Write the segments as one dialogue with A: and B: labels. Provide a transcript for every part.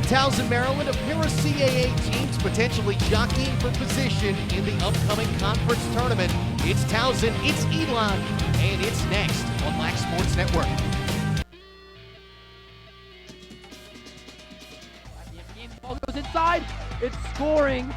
A: Towson, Maryland, a pair of CAA teams potentially jockeying for position in the upcoming conference tournament. It's Towson, it's Elon, and it's next on Lacrosse Sports Network.
B: The ball goes inside, it's scoring.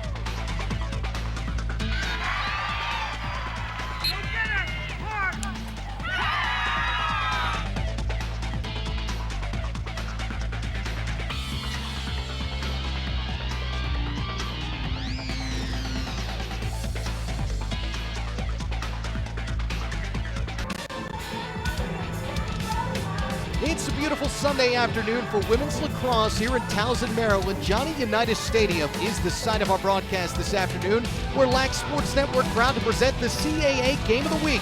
A: It's a beautiful Sunday afternoon for women's lacrosse here in Towson, Maryland. Johnny Unitas Stadium is the site of our broadcast this afternoon. We're Lacrosse Sports Network proud to present the CAA Game of the Week.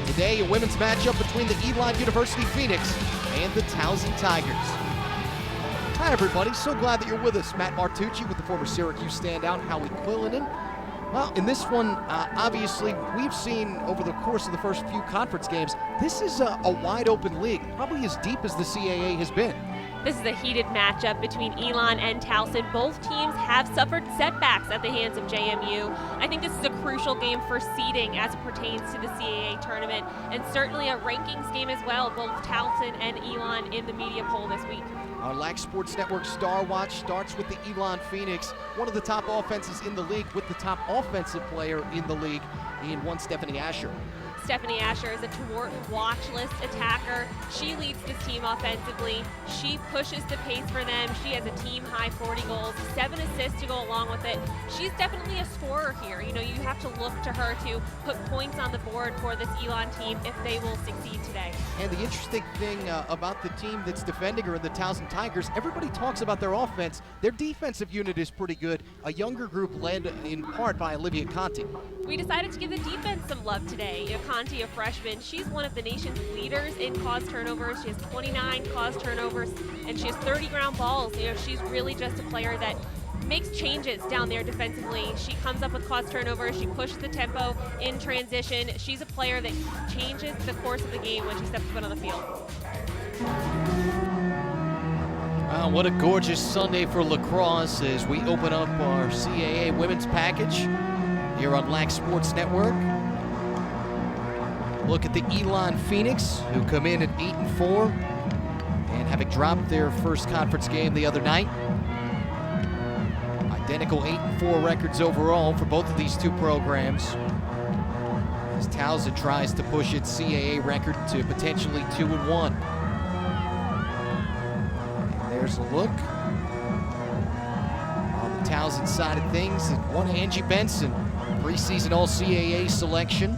A: Today, a women's matchup between the Elon University Phoenix and the Towson Tigers. Hi, everybody. So glad that you're with us. Matt Martucci with the former Syracuse standout, Howie Quillinan. Well, in this one, obviously, we've seen over the course of the first few conference games, this is a wide-open league, probably as deep as the CAA has been.
C: This is a heated matchup between Elon and Towson. Both teams have suffered setbacks at the hands of JMU. I think this is a crucial game for seeding as it pertains to the CAA tournament, and certainly a rankings game as well, both Towson and Elon in the media poll this week.
A: Our Lacrosse Sports Network Star Watch starts with the Elon Phoenix, one of the top offenses in the league, with the top offensive player in the league in one Stephanie Asher.
C: Stephanie Asher is a watch list attacker. She leads this team offensively. She pushes the pace for them. She has a team-high 40 goals, 7 assists to go along with it. She's definitely a scorer here. You know, you have to look to her to put points on the board for this Elon team if they will succeed today.
A: And the interesting thing about the team that's defending her, the Towson Tigers, everybody talks about their offense. Their defensive unit is pretty good. A younger group led in part by Olivia Conti.
C: We decided to give the defense some love today. You know, Conti, a freshman, she's one of the nation's leaders in caused turnovers. She has 29 caused turnovers, and she has 30 ground balls. You know, she's really just a player that makes changes down there defensively. She comes up with caused turnovers. She pushes the tempo in transition. She's a player that changes the course of the game when she steps foot on the field.
A: Wow, what a gorgeous Sunday for lacrosse as we open up our CAA women's package here on Lacrosse Sports Network. Look at the Elon Phoenix, who come in at 8-4 and having dropped their first conference game the other night. Identical 8-4 records overall for both of these two programs, as Towson tries to push its CAA record to potentially 2-1. And there's a look on the Towson side of things. One Angie Benson, preseason All-CAA selection.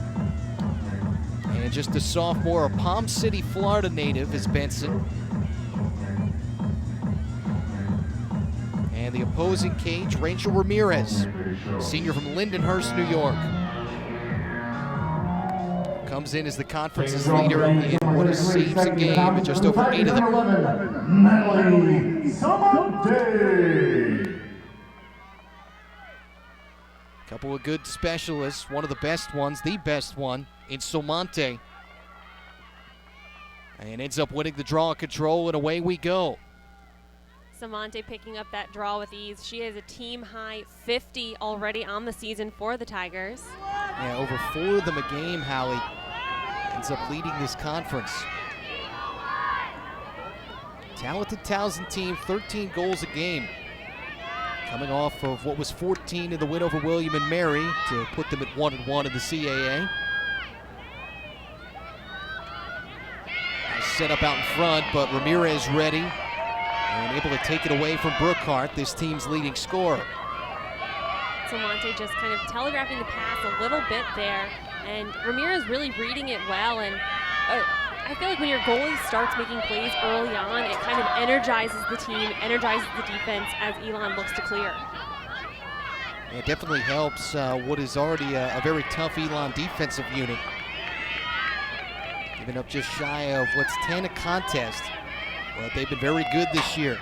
A: And just a sophomore, a Palm City, Florida native is Benson. And the opposing cage, Rachel Ramirez, senior from Lindenhurst, New York. Comes in as the conference's leader in what is saves a game at just over 8 of them. Couple of good specialists, one of the best ones, the best one, in Somante. And ends up winning the draw control, and away we go.
C: Somante picking up that draw with ease. She has a team-high 50 already on the season for the Tigers.
A: Yeah, over 4 of them a game, Howie. Ends up leading this conference. Talented Towson team, 13 goals a game. Coming off of what was 14 in the win over William and Mary to put them at 1-1 in the CAA. Nice setup out in front, but Ramirez ready and able to take it away from Brookhart, this team's leading scorer.
C: Somante just kind of telegraphing the pass a little bit there, and Ramirez really reading it well. And I feel like when your goalie starts making plays early on, it kind of energizes the team, energizes the defense as Elon looks to clear.
A: It definitely helps what is already a very tough Elon defensive unit. Giving up just shy of what's 10 a contest, but they've been very good this year.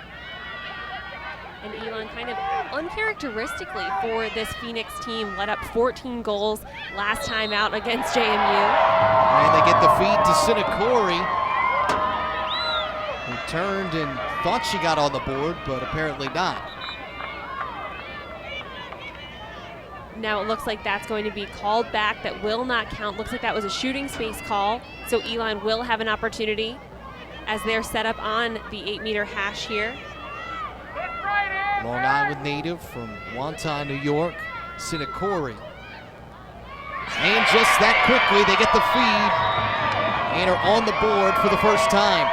C: And Elon kind of uncharacteristically for this Phoenix team let up 14 goals last time out against JMU.
A: And they get the feed to Sinakori. who turned and thought she got on the board, but apparently not.
C: Now it looks like that's going to be called back. That will not count. Looks like that was a shooting space call. So Elon will have an opportunity as they're set up on the 8-meter hash here.
A: Long Island native from Wonton, New York, Sinakori. And just that quickly, they get the feed and are on the board for the first time.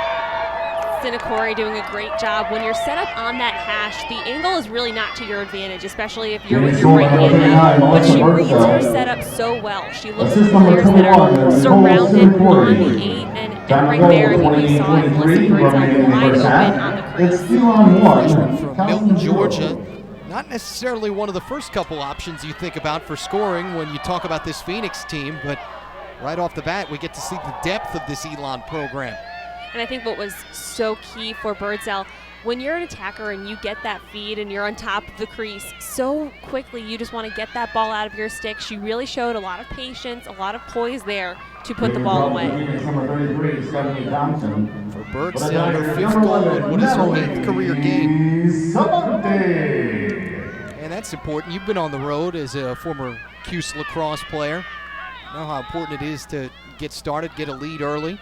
C: Sinakori doing a great job. When you're set up on that hash, the angle is really not to your advantage, especially if you're with your right hand up. But she reads her setup so well. She looks at the players that are surrounded on the 8, and right there, I think you saw it, Melissa Birdsell wide open on the crease.
A: Freshman from Milton, Georgia. Not necessarily one of the first couple options you think about for scoring when you talk about this Phoenix team, but right off the bat, we get to see the depth of this Elon program.
C: And I think what was so key for Birdsell, when you're an attacker and you get that feed and you're on top of the crease, so quickly you just want to get that ball out of your stick. She really showed a lot of patience, a lot of poise there to put the ball away.
A: For Birdsell, her 5th goal in what is her 8th career game. And that's important. You've been on the road as a former Cuse lacrosse player. You know how important it is to get started, get a lead early.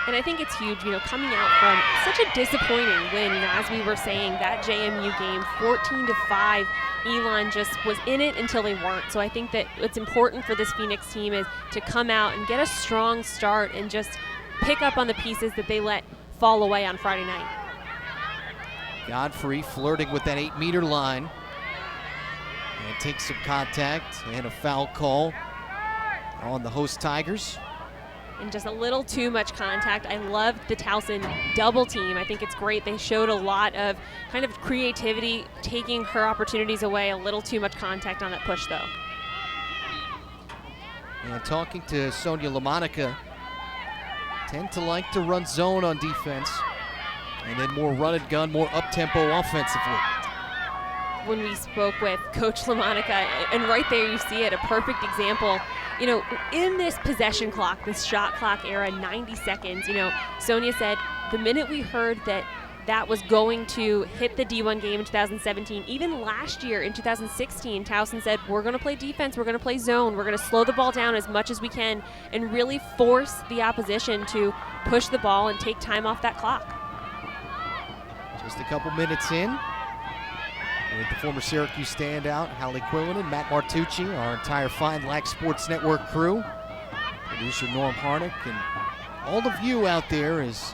C: And I think it's huge, coming out from such a disappointing win, as we were saying, that JMU game, 14-5, Elon just was in it until they weren't. So I think that what's important for this Phoenix team is to come out and get a strong start and just pick up on the pieces that they let fall away on Friday night.
A: Godfrey flirting with that 8-meter line and takes some contact and a foul call on the host Tigers.
C: And just a little too much contact. I love the Towson double team. I think it's great. They showed a lot of kind of creativity, taking her opportunities away. A little too much contact on that push, though.
A: And talking to Sonia LaMonica, tend to like to run zone on defense, and then more run and gun, more up-tempo offensively.
C: When we spoke with Coach LaMonica, and right there you see it, a perfect example. In this possession clock, this shot clock era, 90 seconds, Sonia said the minute we heard that was going to hit the D1 game in 2017, even last year in 2016, Towson said, we're going to play defense, we're going to play zone, we're going to slow the ball down as much as we can and really force the opposition to push the ball and take time off that clock.
A: Just a couple minutes in. With the former Syracuse standout, Hallie Quillen and Matt Martucci, our entire Fine Lac Sports Network crew, producer Norm Harnick, and all of you out there is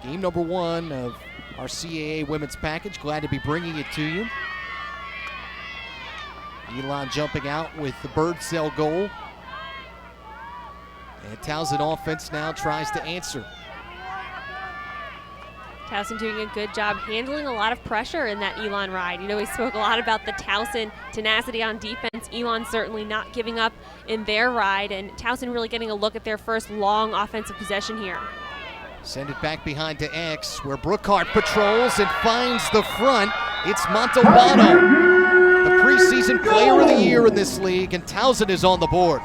A: game number 1 of our CAA women's package. Glad to be bringing it to you. Elon jumping out with the Birdsell goal. And Towson offense now tries to answer.
C: Towson doing a good job handling a lot of pressure in that Elon ride. We spoke a lot about the Towson tenacity on defense. Elon certainly not giving up in their ride, and Towson really getting a look at their first long offensive possession here.
A: Send it back behind to X, where Brookhart patrols and finds the front. It's Montalbano, the preseason player of the year in this league, and Towson is on the board.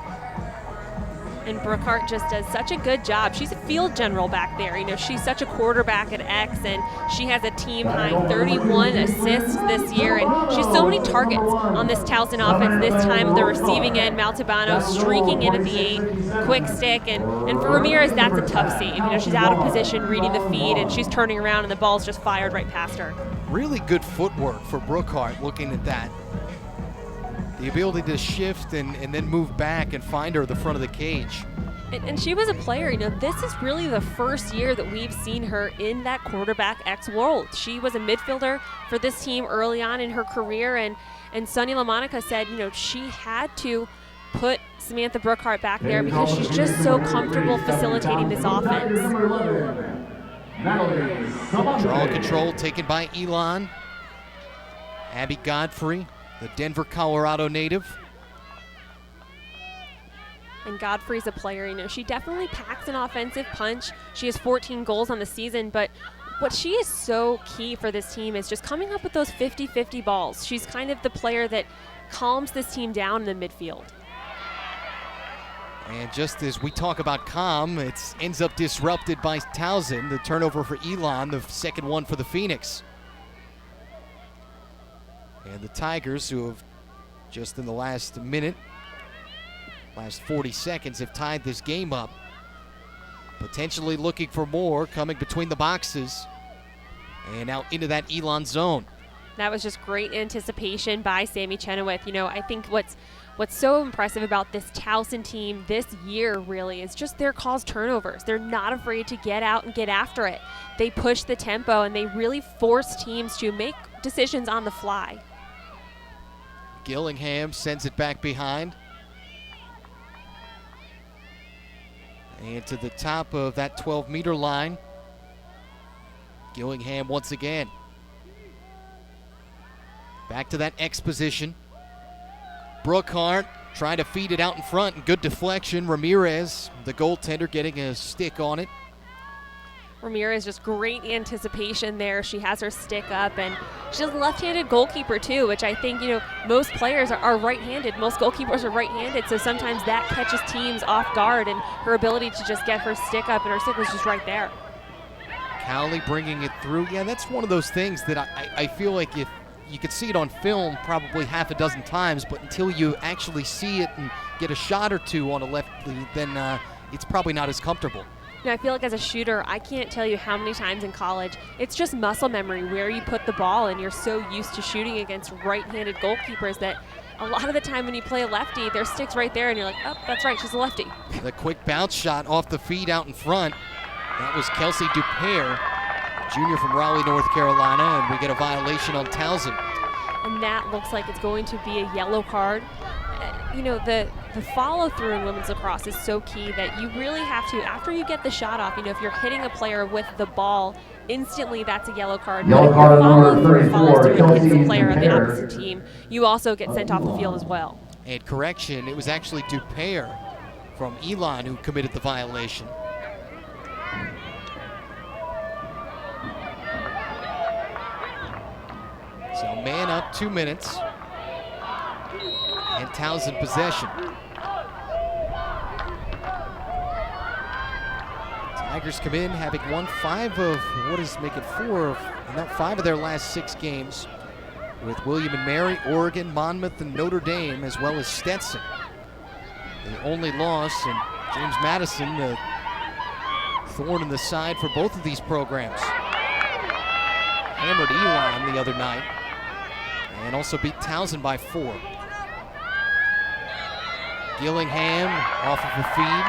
C: And Brookhart just does such a good job. She's a field general back there. She's such a quarterback at X, and she has a team-high 31 assists this year, and she has so many targets on this Towson offense. This time, the receiving end, Montalbano streaking in at the 8, quick stick, and for Ramirez, that's a tough save. She's out of position, reading the feed, and she's turning around, and the ball's just fired right past her.
A: Really good footwork for Brookhart, looking at that. The ability to shift and then move back and find her at the front of the cage.
C: And she was a player. This is really the first year that we've seen her in that quarterback X world. She was a midfielder for this team early on in her career, and Sonia LaMonica said, she had to put Samantha Brookhart back there because she's just so comfortable facilitating this offense.
A: Draw control taken by Elon. Abby Godfrey, the Denver, Colorado native.
C: And Godfrey's a player, she definitely packs an offensive punch. She has 14 goals on the season, but what she is so key for this team is just coming up with those 50-50 balls. She's kind of the player that calms this team down in the midfield.
A: And just as we talk about calm, it ends up disrupted by Towson. The turnover for Elon, the second one for the Phoenix. And the Tigers, who have just in the last minute, last 40 seconds, have tied this game up. Potentially looking for more, coming between the boxes and out into that Elon zone.
C: That was just great anticipation by Sammy Chenoweth. You know, I think what's so impressive about this Towson team this year really is just their caused turnovers. They're not afraid to get out and get after it. They push the tempo and they really force teams to make decisions on the fly.
A: Gillingham sends it back behind. And to the top of that 12-meter line. Gillingham once again. Back to that X position. Brookhart trying to feed it out in front, and good deflection. Ramirez, the goaltender, getting a stick on it.
C: Ramirez, just great anticipation there. She has her stick up, and she's a left-handed goalkeeper too, which I think, you know, most players are right-handed. Most goalkeepers are right-handed, so sometimes that catches teams off guard, and her ability to just get her stick up, and her stick was just right there.
A: Cowley bringing it through. Yeah, that's one of those things that I feel like if you could see it on film probably half a dozen times, but until you actually see it and get a shot or two on a lefty, then it's probably not as comfortable.
C: You know, I feel like as a shooter, I can't tell you how many times in college, it's just muscle memory where you put the ball, and you're so used to shooting against right-handed goalkeepers that a lot of the time when you play a lefty, their stick's right there, and you're like, oh, that's right, she's a lefty.
A: The quick bounce shot off the feed out in front. That was Kelsey Dupere, junior from Raleigh, North Carolina, and we get a violation on Towson.
C: And that looks like it's going to be a yellow card. You know, the follow-through in women's lacrosse is so key that you really have to, after you get the shot off, you know, if you're hitting a player with the ball, instantly that's a yellow card.
D: Yellow card number 34,
C: follows through and hits
D: Kelsey
C: a player of the
D: Dupere.
C: opposite team, you also get sent off the field as well.
A: And correction, it was actually Dupere from Elon who committed the violation. So man up, 2 minutes. And Towson possession. Tigers come in having won 5 of what is making 4 of, not 5 of their last 6 games, with William and Mary, Oregon, Monmouth, and Notre Dame, as well as Stetson. The only loss, and James Madison, the thorn in the side for both of these programs. Hammered Elon the other night, and also beat Towson by 4. Gillingham off of a feed,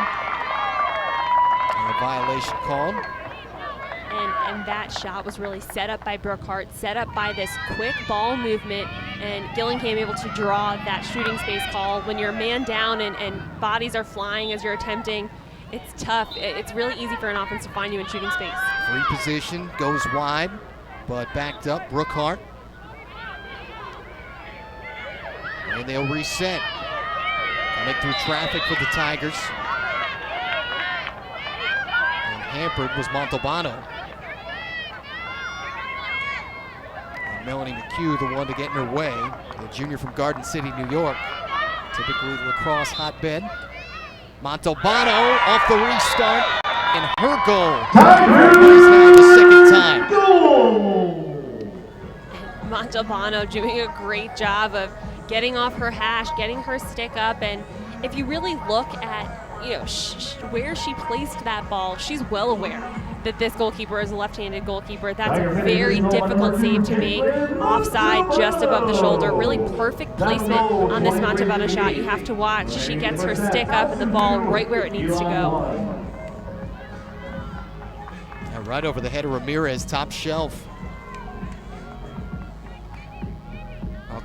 A: and a violation called.
C: And that shot was really set up by Brookhart, set up by this quick ball movement, and Gillingham able to draw that shooting space call. When you're man down and bodies are flying as you're attempting, it's tough. It's really easy for an offense to find you in shooting space.
A: Free position, goes wide, but backed up, Brookhart. And they'll reset. Coming through traffic for the Tigers. And hampered was Montalbano. And Melanie McHugh, the one to get in her way, the junior from Garden City, New York. Typically lacrosse hotbed. Montalbano off the restart, and her goal. Is now the second time.
C: Montalbano doing a great job of getting off her hash, getting her stick up, and if you really look at, you know, where she placed that ball, she's well aware that this goalkeeper is a left-handed goalkeeper. That's a very difficult save to make. Offside, just above the shoulder. Really perfect placement on this Montalbano shot. You have to watch. She gets her stick up and the ball right where it needs to go.
A: Now right over the head of Ramirez, top shelf.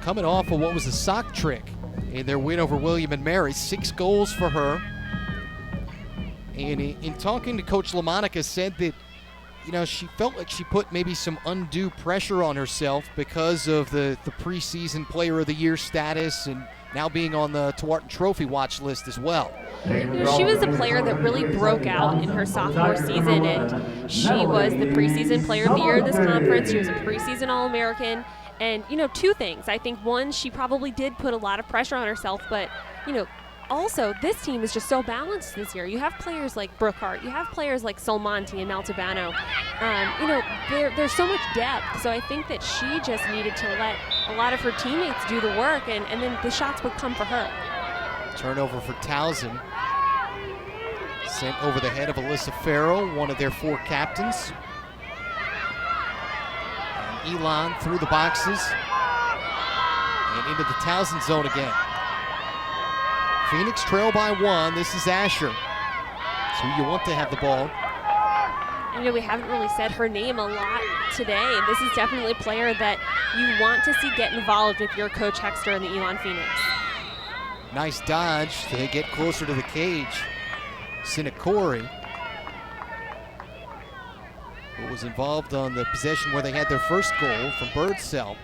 A: Coming off of what was a sock trick in their win over William and Mary. 6 goals for her. And in talking to Coach LaMonica, said that, you know, she felt like she put maybe some undue pressure on herself because of the preseason Player of the Year status and now being on the Tewaaraton Trophy watch list as well.
C: You know, she was a player that really broke out in her sophomore season, and she was the preseason Player of the Year in this conference. She was a preseason All-American. And, you know, 2 things. I think, one, she probably did put a lot of pressure on herself, but, you know, also, this team is just so balanced this year. You have players like Brookhart, you have players like Solmonti and Maltabano. There's so much depth, so I think that she just needed to let a lot of her teammates do the work, and then the shots would come for her.
A: Turnover for Towson. Sent over the head of Alyssa Farrell, one of their 4 captains. And Elon through the boxes and into the Towson zone again. Phoenix trail by 1. This is Asher. So you want to have the ball.
C: We haven't really said her name a lot today. This is definitely a player that you want to see get involved if you're Coach Hexter and the Elon Phoenix.
A: Nice dodge to get closer to the cage. Sinakori, who was involved on the possession where they had their first goal from Birdsell.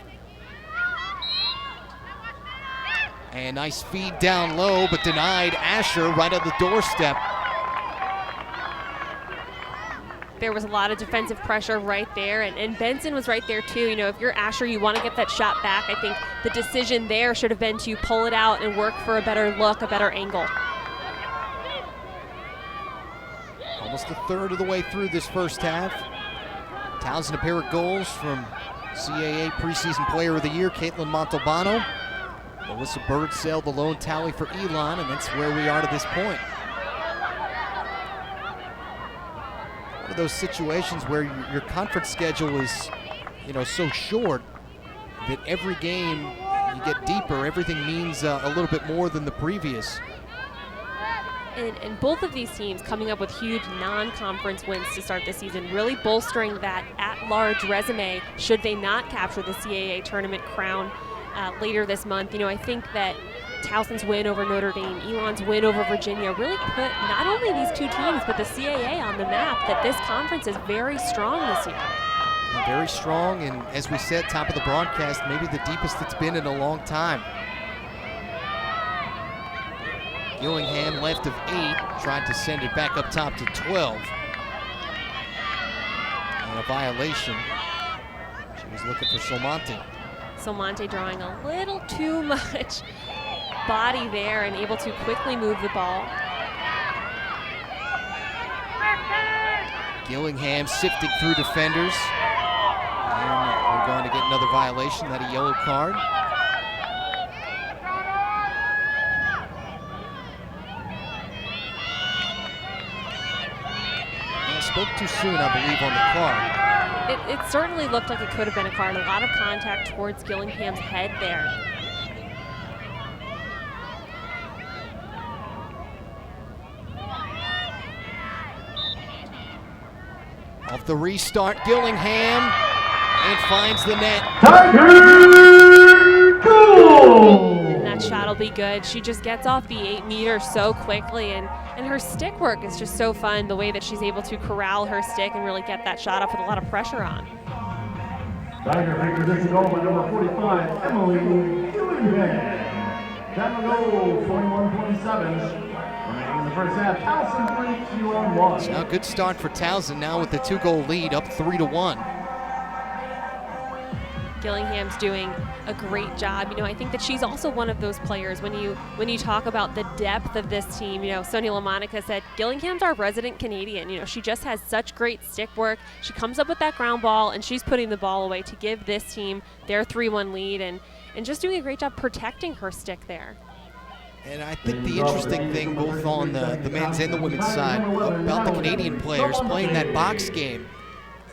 A: And nice feed down low, but denied. Asher right at the doorstep.
C: There was a lot of defensive pressure right there, and Benson was right there too. If you're Asher, you want to get that shot back. I think the decision there should have been to pull it out and work for a better look, a better angle.
A: Almost a third of the way through this first half. Towson, a pair of goals from CAA preseason player of the year, Caitlin Montalbano. Melissa Birdsell, the lone tally for Elon, and that's where we are to this point. One of those situations where your conference schedule is, so short that every game you get deeper, everything means a little bit more than the previous.
C: And both of these teams coming up with huge non-conference wins to start the season, really bolstering that at-large resume should they not capture the CAA tournament crown later this month. I think that Towson's win over Notre Dame, Elon's win over Virginia really put not only these 2 teams but the CAA on the map, that this conference is very strong this year.
A: Very strong, and as we said, top of the broadcast, maybe the deepest it's been in a long time. Gillingham left of 8, tried to send it back up top to 12. And a violation. She was looking for Solmonti.
C: Solmonti drawing a little too much body there and able to quickly move the ball.
A: Gillingham sifting through defenders. And we're going to get another violation, that a yellow card. Spoke too soon, I believe, on the card.
C: It certainly looked like it could have been a card. A lot of contact towards Gillingham's head there.
A: Off the restart, Gillingham, and finds the net.
B: Tiger goal!
C: And that shot will be good. She just gets off the 8 meters so quickly, and her stick work is just so fun, the way that she's able to corral her stick and really get that shot off with a lot of pressure on.
B: Tiger makes this goal by number 45, Emily Gillingham. That goal, 21-27. In the first half, Towson 3-1.
A: So now good start for Towson now with the 2-goal lead, up 3-1.
C: Gillingham's doing a great job. I think that she's also one of those players when you talk about the depth of this team. Sonia LaMonica said Gillingham's our resident Canadian. She just has such great stick work. She comes up with that ground ball and she's putting the ball away to give this team their 3-1 lead and just doing a great job protecting her stick there.
A: And I think the interesting thing, both on the men's and the women's side, about the Canadian players playing that box game,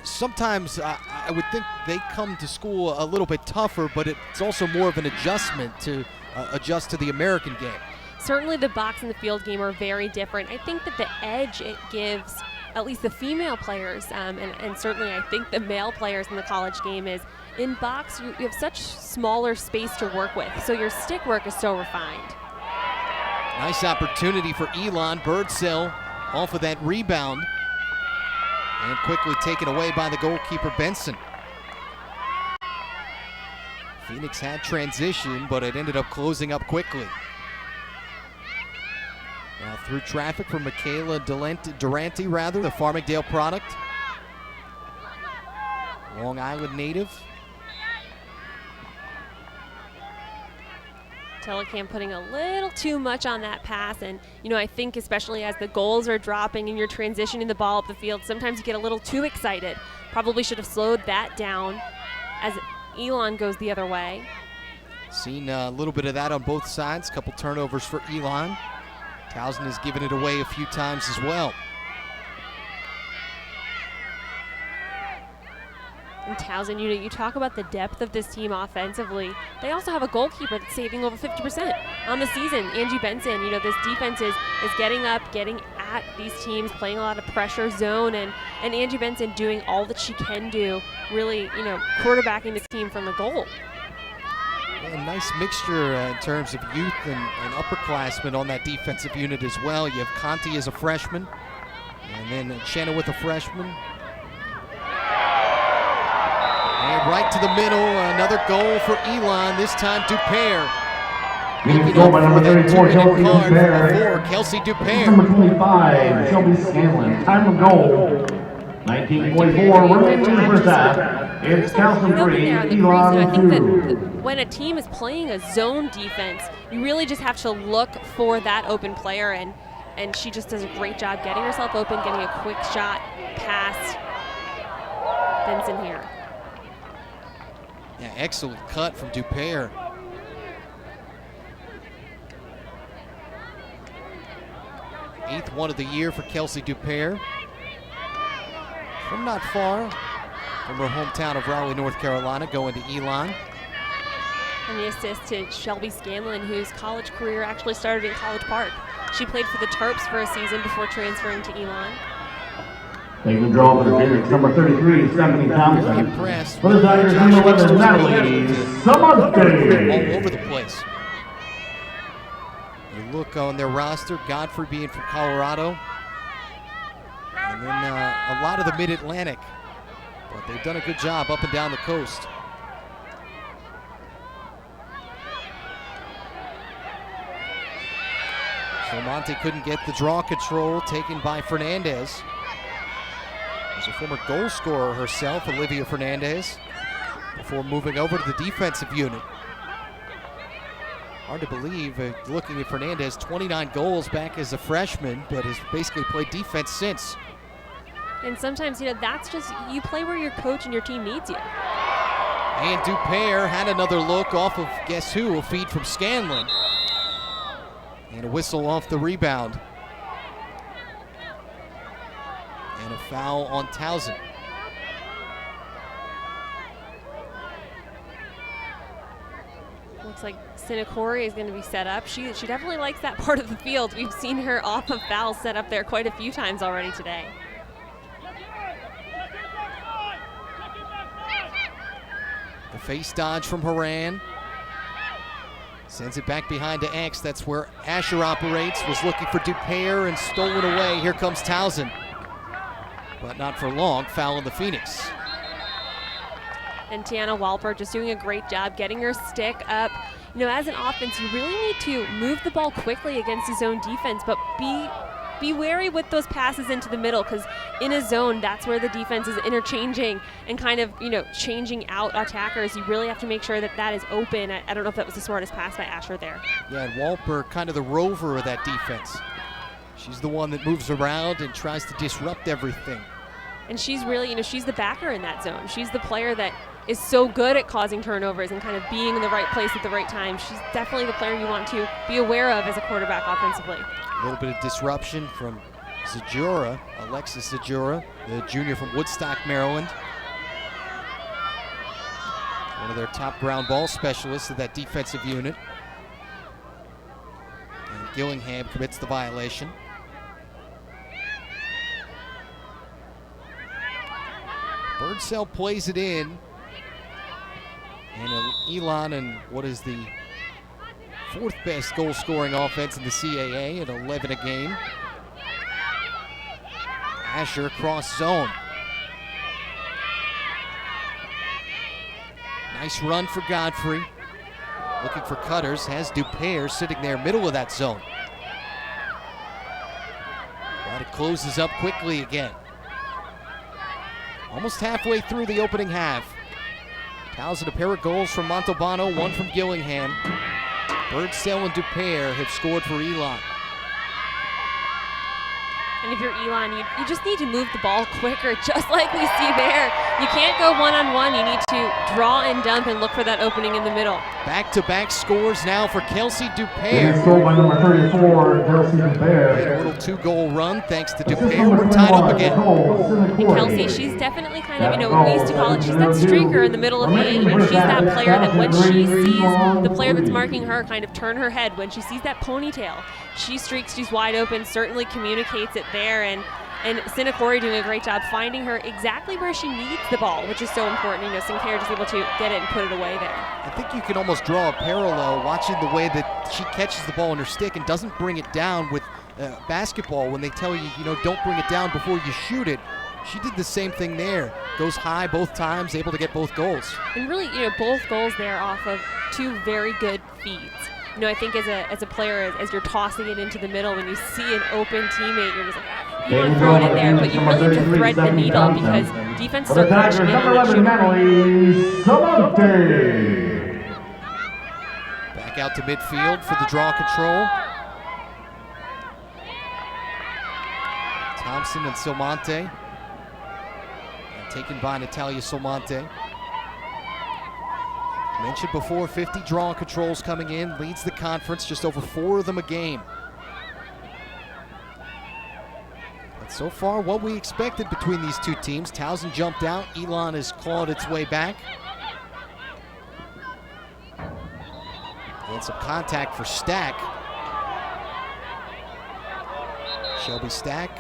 A: sometimes I would think they come to school a little bit tougher, but it's also more of an adjustment to adjust to the American game.
C: Certainly the box and the field game are very different. I think that the edge it gives, at least the female players, and certainly I think the male players in the college game, is in box you have such smaller space to work with, so your stick work is so refined.
A: Nice opportunity for Elon. Birdsell off of that rebound. And quickly taken away by the goalkeeper, Benson. Phoenix had transition, but it ended up closing up quickly. Now through traffic from Michaela Durante, the Farmingdale product. Long Island native.
C: Telecam putting a little too much on that pass, and I think especially as the goals are dropping and you're transitioning the ball up the field, sometimes you get a little too excited. Probably should have slowed that down as Elon goes the other way.
A: Seen a little bit of that on both sides. Couple turnovers for Elon. Towson has given it away a few times as well.
C: And Towson, you talk about the depth of this team offensively. They also have a goalkeeper that's saving over 50% on the season. Angie Benson, this defense is getting up, getting at these teams, playing a lot of pressure zone, and Angie Benson doing all that she can do, really, quarterbacking the team from the goal.
A: A nice mixture in terms of youth and upperclassmen on that defensive unit as well. You have Conti as a freshman, and then Shanna with a freshman. And right to the middle, another goal for Elon, this time Dupere.
B: Making goal by number 34, Kelsey Dupere.
A: Kelsey Dupere.
B: Number 25, Shelby Scanlon. Time of goal, 19.4. Remaining in the first half. It's Towson 3, Elon
C: I think
B: 2.
C: that when a team is playing a zone defense, you really just have to look for that open player, and she just does a great job getting herself open, getting a quick shot past Benson here.
A: Yeah, excellent cut from Dupere. Eighth one of the year for Kelsey Dupere. From not far from her hometown of Raleigh, North Carolina, going to Elon.
C: And the assist to Shelby Scanlon, whose college career actually started in College Park. She played for the Terps for a season before transferring to Elon.
B: Taking the draw for the Phoenix, number 33, Stephanie Thompson.
A: Really impressed.
B: For the Tigers, number 11, Natalie Samante.
A: All over the place. You look on their roster, Godfrey being from Colorado. And then a lot of the Mid-Atlantic. But they've done a good job up and down the coast. So Monte couldn't get the draw control taken by Fernandez. As a former goal scorer herself, Olivia Fernandez, before moving over to the defensive unit. Hard to believe, looking at Fernandez, 29 goals back as a freshman, but has basically played defense since.
C: And sometimes, that's just, you play where your coach and your team needs you.
A: And Dupere had another look off of, guess who, a feed from Scanlon. And a whistle off the rebound. And a foul on Towson.
C: Looks like Sinakori is going to be set up. She definitely likes that part of the field. We've seen her off of fouls set up there quite a few times already today.
A: The face dodge from Horan. Sends it back behind to X. That's where Asher operates. Was looking for Dupere and stolen away. Here comes Towson. But not for long. Foul in the Phoenix.
C: And Tiana Walper just doing a great job getting her stick up. As an offense, you really need to move the ball quickly against a zone defense, but be wary with those passes into the middle, because in a zone, that's where the defense is interchanging and kind of, changing out attackers. You really have to make sure that is open. I don't know if that was the smartest pass by Asher there.
A: Yeah, and Walper, kind of the rover of that defense. She's the one that moves around and tries to disrupt everything.
C: And she's really, she's the backer in that zone. She's the player that is so good at causing turnovers and kind of being in the right place at the right time. She's definitely the player you want to be aware of as a quarterback offensively.
A: A little bit of disruption from Zajura, Alexis Zajura, the junior from Woodstock, Maryland. One of their top ground ball specialists of that defensive unit. And Gillingham commits the violation. Birdsell plays it in. And Elon, and what is the fourth best goal scoring offense in the CAA at 11 a game. Asher cross zone. Nice run for Godfrey. Looking for cutters, has Dupere sitting there middle of that zone. But it closes up quickly again. Almost halfway through the opening half. Towson, a pair of goals from Montalbano, one from Gillingham. Birdsell and Dupere have scored for Elon.
C: And if you're Elon, you just need to move the ball quicker, just like we see there. You can't go one-on-one. You need to draw and dump and look for that opening in the middle.
A: Back-to-back scores now for Kelsey
B: Getting
A: Dupere.
B: scored by number 34, Kelsey Dupere.
A: And a little 2-goal run thanks to Dupere. We're tied up again.
C: And Kelsey, she's definitely kind of, we used to call it, she's that streaker in the middle of the game. She's that player that when she sees the player that's marking her kind of turn her head, when she sees that ponytail, she streaks, she's wide open, certainly communicates it there. And Sinakori doing a great job finding her exactly where she needs the ball, which is so important. Sinclair just able to get it and put it away there.
A: I think you can almost draw a parallel watching the way that she catches the ball in her stick and doesn't bring it down with basketball when they tell you, don't bring it down before you shoot it. She did the same thing there. Goes high both times, able to get both goals.
C: And really, both goals there off of two very good feeds. I think as a player, as you're tossing it into the middle, when you see an open teammate, you're just like, you want to throw it in there, but you really have to thread the needle because defenses are crashing in on the shooter.
A: Back out to midfield for the draw control. Thompson and Silmonte. Taken by Natalia Silmonte. Mentioned before, 50 draw controls coming in, leads the conference, just over 4 of them a game. But so far, what we expected between these two teams. Towson jumped out, Elon has clawed its way back. And some contact for Stack. Shelby Stack,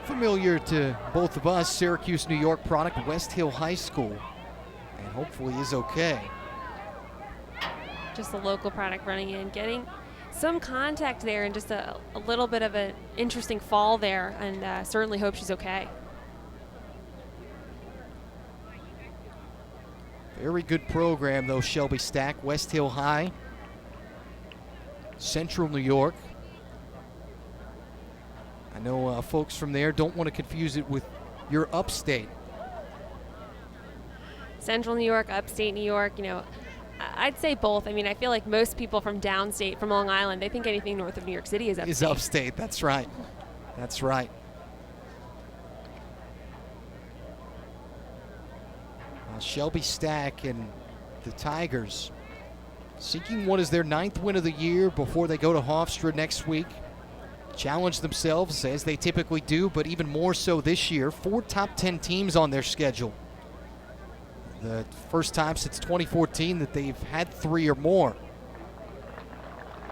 A: familiar to both of us, Syracuse, New York product, West Hill High School, and hopefully is okay.
C: Just a local product running in, getting some contact there and just a little bit of an interesting fall there, and certainly hope she's okay.
A: Very good program though, Shelby Stack, West Hill High, Central New York. I know folks from there don't want to confuse it with your upstate.
C: Central New York, upstate New York, I'd say both. I feel like most people from downstate, from Long Island, they think anything north of New York City is upstate.
A: Is upstate, that's right. That's right. Shelby Stack and the Tigers seeking what is their 9th win of the year before they go to Hofstra next week. Challenge themselves as they typically do, but even more so this year. 4 top 10 teams on their schedule. The first time since 2014 that they've had 3 or more.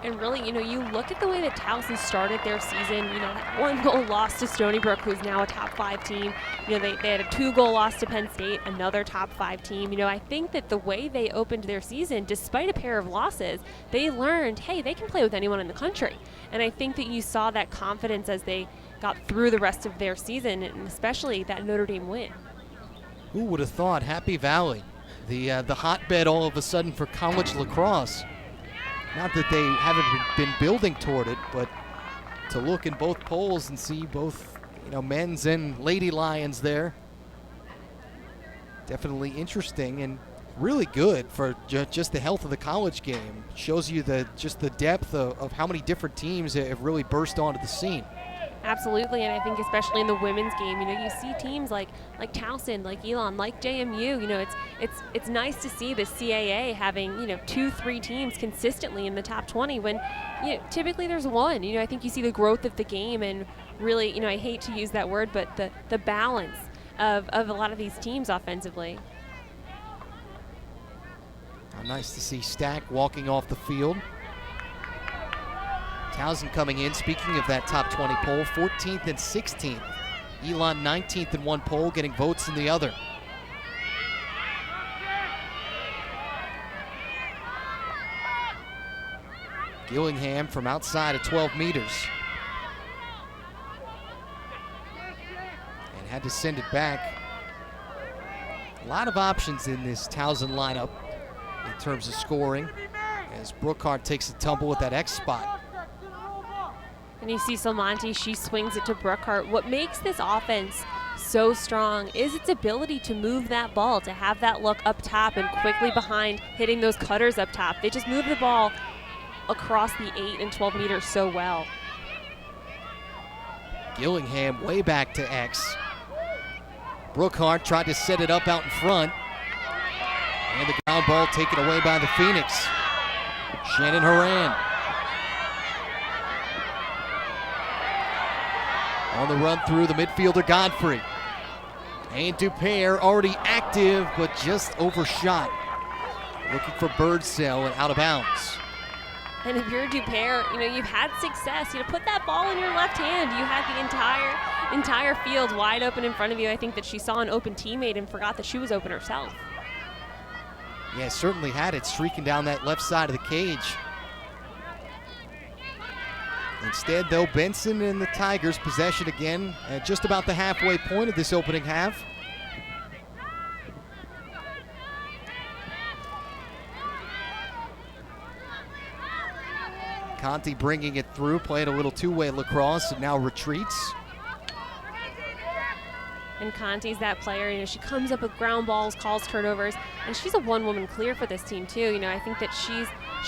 C: And really, you look at the way that Towson started their season, that 1-goal loss to Stony Brook, who's now a top 5 team. They had a 2-goal loss to Penn State, another top 5 team. I think that the way they opened their season, despite a pair of losses, they learned, hey, they can play with anyone in the country. And I think that you saw that confidence as they got through the rest of their season, and especially that Notre Dame win.
A: Who would have thought Happy Valley, the hotbed all of a sudden for college lacrosse? Not that they haven't been building toward it, but to look in both polls and see both, men's and lady Lions there. Definitely interesting and really good for just the health of the college game. Shows you the depth of how many different teams have really burst onto the scene.
C: Absolutely, and I think especially in the women's game, you see teams like Towson, like Elon, like JMU. It's nice to see the CAA having 2-3 teams consistently in the top 20 when typically there's one. I think you see the growth of the game and really, I hate to use that word, but the balance of a lot of these teams offensively.
A: Nice to see Stack walking off the field. Towson coming in, speaking of that top 20 poll, 14th and 16th. Elon 19th in one poll, getting votes in the other. Gillingham from outside of 12 meters. And had to send it back. A lot of options in this Towson lineup in terms of scoring as Brookhart takes a tumble with that X spot.
C: And you see Salmonte, she swings it to Brookhart. What makes this offense so strong is its ability to move that ball, to have that look up top and quickly behind hitting those cutters up top. They just move the ball across the 8 and 12 meters so well.
A: Gillingham way back to X. Brookhart tried to set it up out in front. And the ground ball taken away by the Phoenix. Shannon Horan. On the run through the midfielder Godfrey. And Dupere already active, but just overshot. Looking for Birdsell and out of bounds.
C: And if you're Dupere, you've had success. Put that ball in your left hand. You had the entire field wide open in front of you. I think that she saw an open teammate and forgot that she was open herself.
A: Yeah, certainly had it streaking down that left side of the cage. Instead, though, Benson and the Tigers possession again at just about the halfway point of this opening half. Conti bringing it through, playing a little two-way lacrosse, and now retreats.
C: And Conti's that player, she comes up with ground balls, calls turnovers, and she's a one-woman clear for this team too. I think that she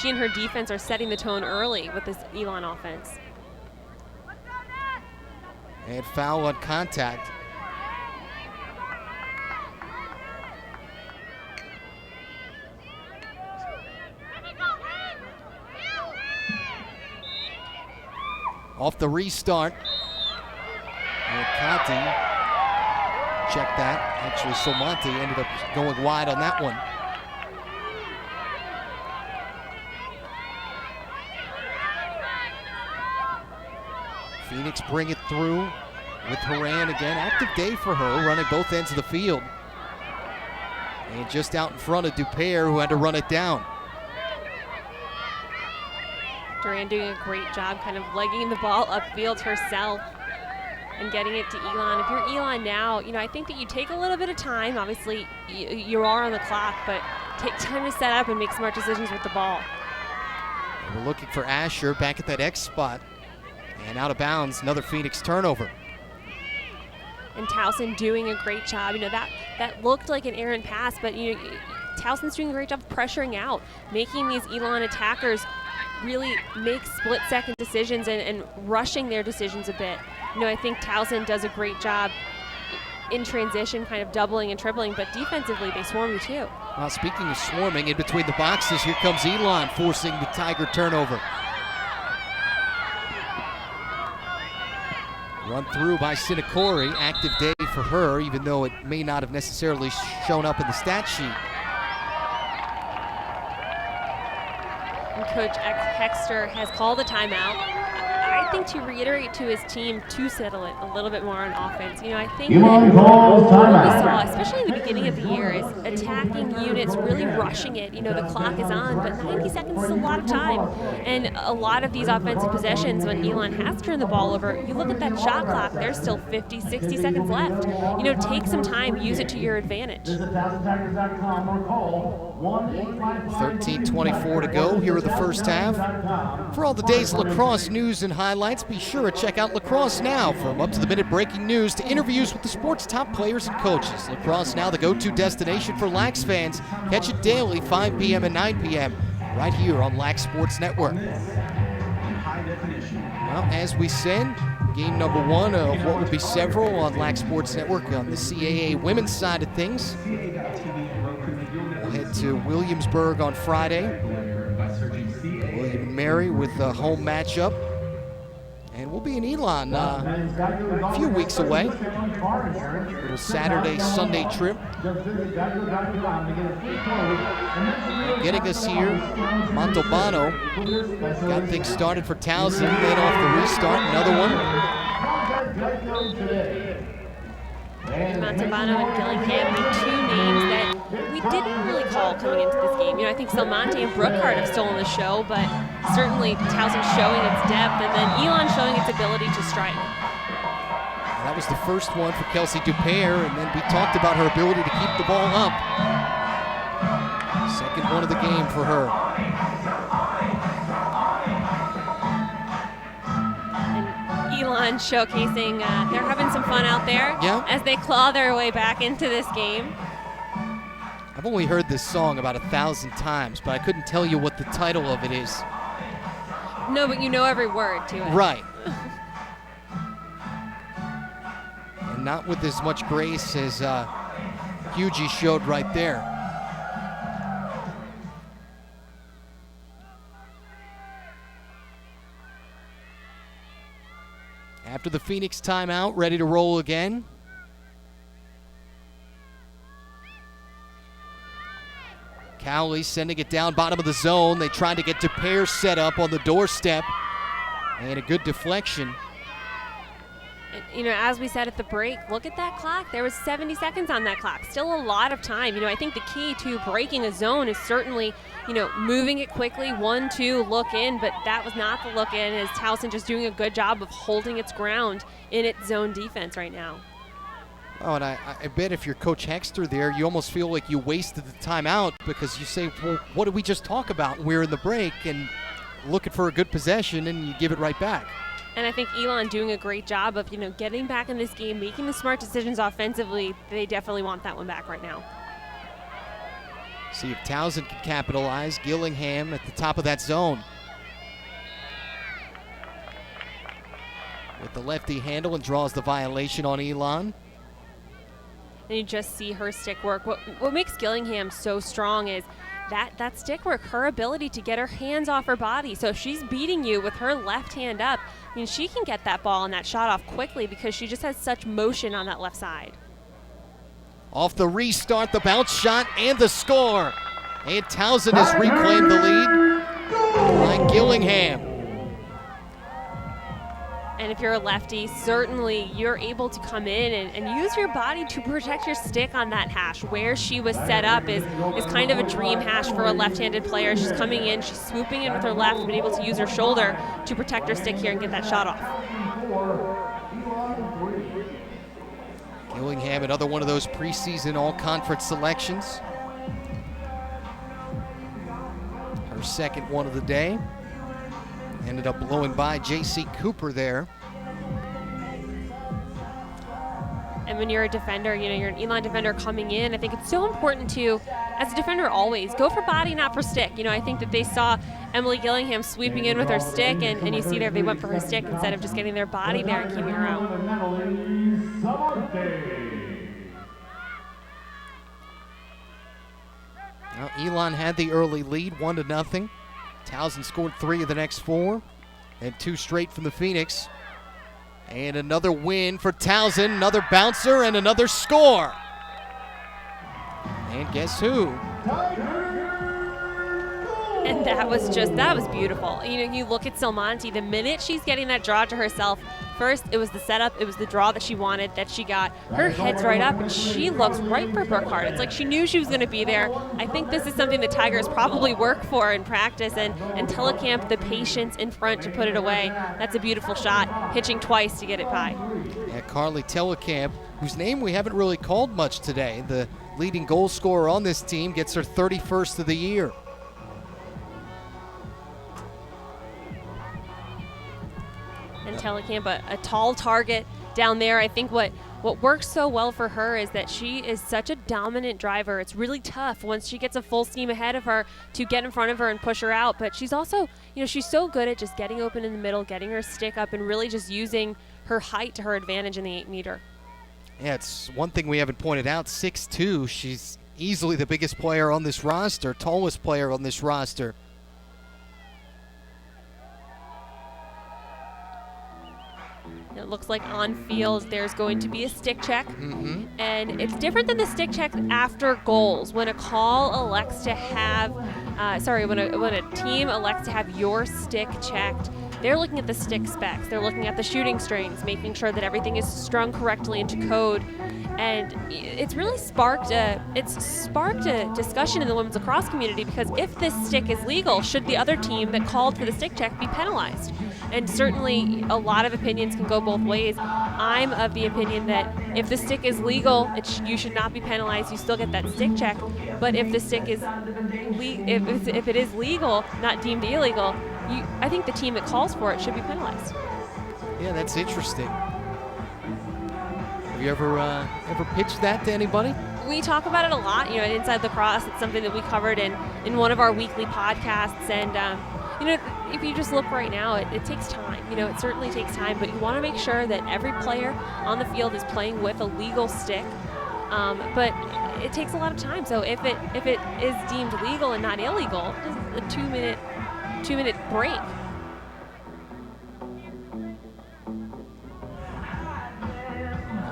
C: and her defense are setting the tone early with this Elon offense.
A: And foul on contact. Off the restart. And Conti checked that. Actually, Solmonte ended up going wide on that one. Phoenix bring it through with Horan again. Active day for her, running both ends of the field. And just out in front of Dupere, who had to run it down.
C: Duran doing a great job kind of legging the ball upfield herself and getting it to Elon. If you're Elon now, I think that you take a little bit of time. Obviously, you are on the clock, but take time to set up and make smart decisions with the ball.
A: And we're looking for Asher back at that X spot. And out of bounds, another Phoenix turnover.
C: And Towson doing a great job. That looked like an errant pass, but Towson's doing a great job of pressuring out, making these Elon attackers really make split-second decisions and rushing their decisions a bit. I think Towson does a great job in transition, kind of doubling and tripling, but defensively they swarm you too.
A: Well, speaking of swarming, in between the boxes, here comes Elon forcing the Tiger turnover. Run through by Sinakori, active day for her, even though it may not have necessarily shown up in the stat sheet.
C: And Coach Hexter has called a timeout. I think to reiterate to his team to settle it a little bit more on offense. I think that what we saw, especially in the beginning of the year, is attacking units really rushing it. The clock is on, but 90 seconds is a lot of time. And a lot of these offensive possessions, when Elon has turned the ball over, you look at that shot clock, there's still 50, 60 seconds left. Take some time, use it to your advantage.
A: 13:24 to go here in the first half. For all the day's lacrosse news and highlights, be sure to check out Lacrosse Now. From up-to-the-minute breaking news to interviews with the sport's top players and coaches. Lacrosse Now, the go-to destination for Lax fans. Catch it daily, 5 p.m. and 9 p.m. right here on Lax Sports Network. Well, as we said, game number one of what will be several on Lax Sports Network on the CAA women's side of things. We'll head to Williamsburg on Friday. William and Mary with a home matchup. And we'll be in Elon a few weeks away. Little Saturday, Sunday trip. Getting us here, Montalbano got things started for Towson, then off the restart, another one.
C: Montalbano and Gillingham, the two names that we didn't really call coming into this game. I think Salmonte and Brookhart have stolen the show, but certainly Towson showing its depth, and then Elon showing its ability to strike.
A: That was the first one for Kelsey Dupere, and then we talked about her ability to keep the ball up. Second one of the game for her.
C: Elon showcasing they're having some fun out there as they claw their way back into this game.
A: I've only heard this song about 1,000 times, but I couldn't tell you what the title of it is.
C: No, but you know every word to it.
A: Right. And not with as much grace as Hugie showed right there. After the Phoenix timeout, ready to roll again. Cowley sending it down bottom of the zone. They tried to get DePere set up on the doorstep. And a good deflection.
C: You know, as we said at the break, look at that clock. There was 70 seconds on that clock. Still a lot of time. You know, I think the key to breaking a zone is certainly, you know, moving it quickly, 1-2, look in, but that was not the look in, as Towson just doing a good job of holding its ground in its zone defense right now.
A: Oh, and I bet if you're Coach Hexter there, you almost feel like you wasted the timeout because you say, well, what did we just talk about? We're in the break and looking for a good possession, and you give it right back.
C: And I think Elon doing a great job of, you know, getting back in this game, making the smart decisions offensively. They definitely want that one back right now.
A: See if Towson can capitalize. Gillingham at the top of that zone. With the lefty handle and draws the violation on Elon.
C: And you just see her stick work. What makes Gillingham so strong is that stick work, her ability to get her hands off her body. So if she's beating you with her left hand up, I mean, she can get that ball and that shot off quickly because she just has such motion on that left side.
A: Off the restart, the bounce shot, and the score. And Towson has reclaimed the lead by Gillingham.
C: And if you're a lefty, certainly you're able to come in and use your body to protect your stick on that hash. Where she was set up is kind of a dream hash for a left-handed player. She's coming in, she's swooping in with her left, but able to use her shoulder to protect her stick here and get that shot off.
A: Gillingham, another one of those preseason all-conference selections. Her second one of the day. Ended up blowing by J.C. Cooper there.
C: And when you're a defender, you know, you're an Elon defender coming in, I think it's so important to, as a defender always, go for body, not for stick. You know, I think that they saw Emily Gillingham sweeping in with her stick, and you see there they went for her stick instead of just getting their body there and keeping her out.
A: Now, Elon had the early lead, 1-0. Towson scored 3 of the next 4, and 2 straight from the Phoenix. And another win for Towson, another bouncer, and another score. And guess who?
C: And that was beautiful. You know, you look at Silmonte, the minute she's getting that draw to herself, first it was the setup, it was the draw that she wanted, that she got. Her head's right up, and she looks right for Burkhart. It's like she knew she was going to be there. I think this is something the Tigers probably work for in practice, and Telecamp, the patience in front to put it away. That's a beautiful shot, pitching twice to get it by.
A: Yeah, Carly Telecamp, whose name we haven't really called much today, the leading goal scorer on this team, gets her 31st of the year.
C: And Telecamp, a tall target down there. I think what works so well for her is that she is such a dominant driver. It's really tough once she gets a full steam ahead of her to get in front of her and push her out. But she's also, you know, she's so good at just getting open in the middle, getting her stick up, and really just using her height to her advantage in the 8-meter.
A: Yeah, it's one thing we haven't pointed out, 6'2". She's easily the biggest player on this roster, tallest player on this roster.
C: It looks like on field there's going to be a stick check.
A: Mm-hmm.
C: And it's different than the stick check after goals. When a call elects to have, when a team elects to have your stick checked, they're looking at the stick specs. They're looking at the shooting strings, making sure that everything is strung correctly into code. And it's really sparked a discussion in the women's lacrosse community, because if this stick is legal, should the other team that called for the stick check be penalized? And certainly a lot of opinions can go both ways. I'm of the opinion that if the stick is legal, you should not be penalized. You still get that stick check. But if the stick is if it is legal, not deemed illegal, I think the team that calls for it should be penalized.
A: Yeah, that's interesting. Have you ever pitched that to anybody?
C: We talk about it a lot, you know, Inside Lacrosse. It's something that we covered in one of our weekly podcasts, and you know, if you just look right now, it takes time. You know, it certainly takes time, but you want to make sure that every player on the field is playing with a legal stick. But it takes a lot of time. So if it is deemed legal and not illegal, it's a 2-minute break.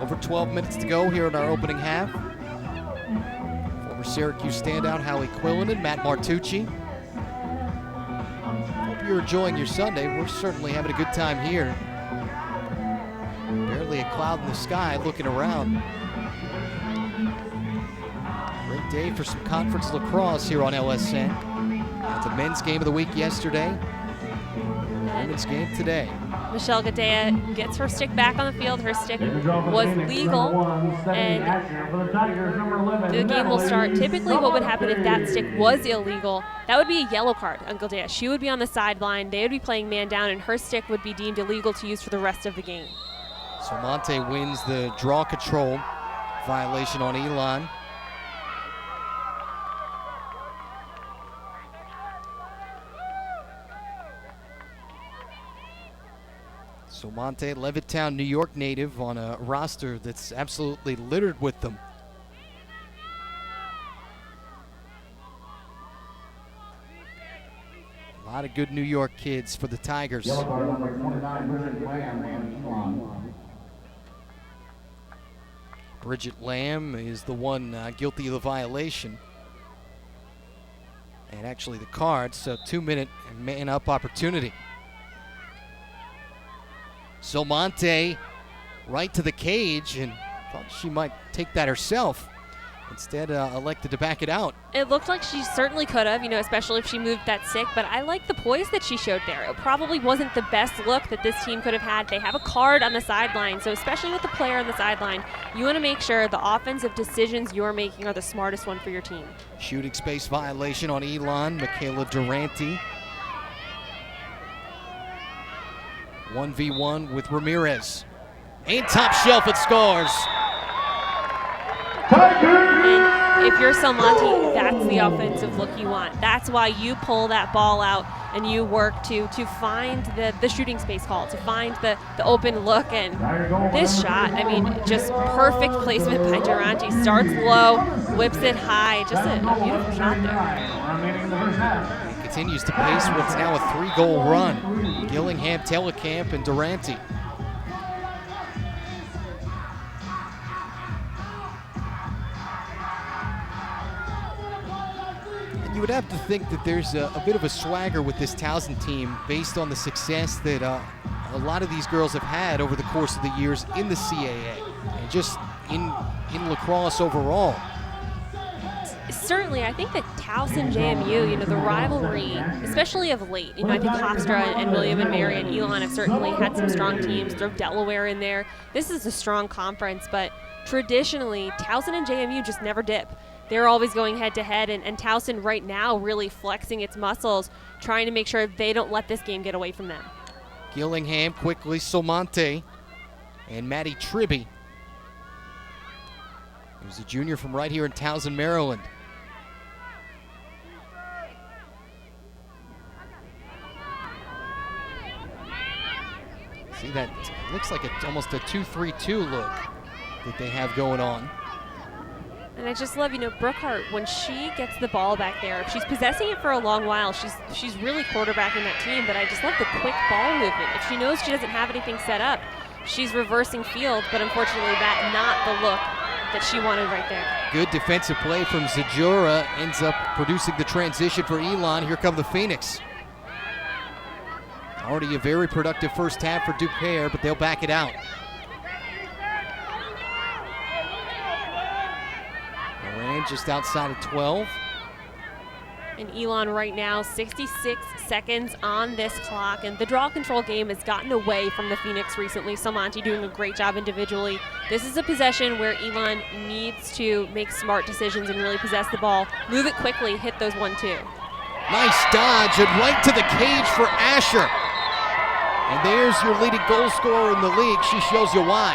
A: Over 12 minutes to go here in our opening half. Former Syracuse standout Howie Quillen and Matt Martucci. Hope you're enjoying your Sunday. We're certainly having a good time here. Barely a cloud in the sky looking around. Great day for some conference lacrosse here on LSN. It's a men's game of the week yesterday. Women's game today.
C: Michelle Gadea gets her stick back on the field. Her stick was legal, and the game will start. Typically what would happen if that stick was illegal, that would be a yellow card on Gadea. She would be on the sideline. They would be playing man down, and her stick would be deemed illegal to use for the rest of the game.
A: So Monte wins the draw control violation on Elon. So Monte, Levittown, New York native on a roster that's absolutely littered with them. A lot of good New York kids for the Tigers.
B: Yellow card number 29, Bridget Lamb and Elon.
A: Bridget Lamb is the one guilty of the violation. And actually the card, so 2-minute man-up opportunity. So Monte right to the cage and thought she might take that herself. Instead, elected to back it out.
C: It looked like she certainly could have, you know, especially if she moved that stick, but I like the poise that she showed there. It probably wasn't the best look that this team could have had. They have a card on the sideline, so especially with the player on the sideline, you want to make sure the offensive decisions you're making are the smartest one for your team.
A: Shooting space violation on Elon, Michaela Durante. 1v1 with Ramirez. And top shelf, it scores.
C: And if you're Salmonte, that's the offensive look you want. That's why you pull that ball out and you work to find the shooting space call, to find the open look. And this shot, I mean, just perfect placement by Durante. Starts low, whips it high. Just a beautiful shot there.
A: Continues to pace what's now a 3-goal run. Gillingham, Telekamp, and Durante. And you would have to think that there's a bit of a swagger with this Towson team based on the success that a lot of these girls have had over the course of the years in the CAA and just in lacrosse overall.
C: Certainly, I think that Towson, JMU, you know, the rivalry, especially of late, you know, I think Hofstra and William and Mary and Elon have certainly had some strong teams. Throw Delaware in there. This is a strong conference, but traditionally, Towson and JMU just never dip. They're always going head-to-head, and Towson right now really flexing its muscles, trying to make sure they don't let this game get away from them.
A: Gillingham quickly, Salmonte, and Maddie Tribby, who's a junior from right here in Towson, Maryland. See, that looks like it's almost a 2-3-2 look that they have going on.
C: And I just love, you know, Brookhart, when she gets the ball back there, if she's possessing it for a long while, she's really quarterbacking that team, but I just love the quick ball movement. If she knows she doesn't have anything set up, she's reversing field, but unfortunately that not the look that she wanted right there.
A: Good defensive play from Zajura, ends up producing the transition for Elon. Here come the Phoenix. Already a very productive first half for Dupaire, but they'll back it out. Moran just outside of 12.
C: And Elon right now, 66 seconds on this clock, and the draw control game has gotten away from the Phoenix recently. Salmonte doing a great job individually. This is a possession where Elon needs to make smart decisions and really possess the ball, move it quickly, hit those 1-2.
A: Nice dodge, and right to the cage for Asher. And there's your leading goal scorer in the league. She shows you why.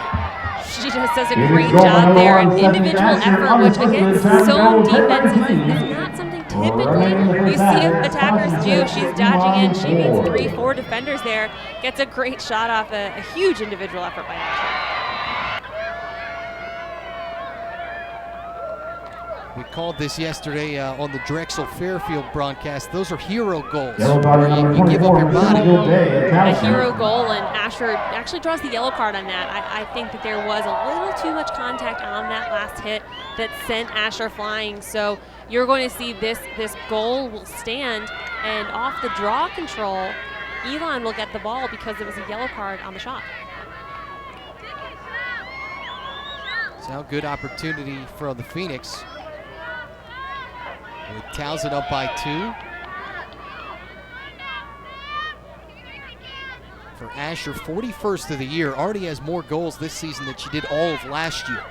C: She just does a great job there. An individual effort, which against zone defenses is not something typically you see attackers do. She's dodging in. She beats 3-4 defenders there. Gets a great shot off a huge individual effort by Asher.
A: We called this yesterday on the Drexel Fairfield broadcast. Those are hero goals. Where you give up your body.
C: A hero goal, and Asher actually draws the yellow card on that. I think that there was a little too much contact on that last hit that sent Asher flying. So you're going to see this goal will stand, and off the draw control, Elon will get the ball because there was a yellow card on the shot.
A: So good opportunity for the Phoenix. With Towson up by 2. For Asher, 41st of the year, already has more goals this season than she did all of last year.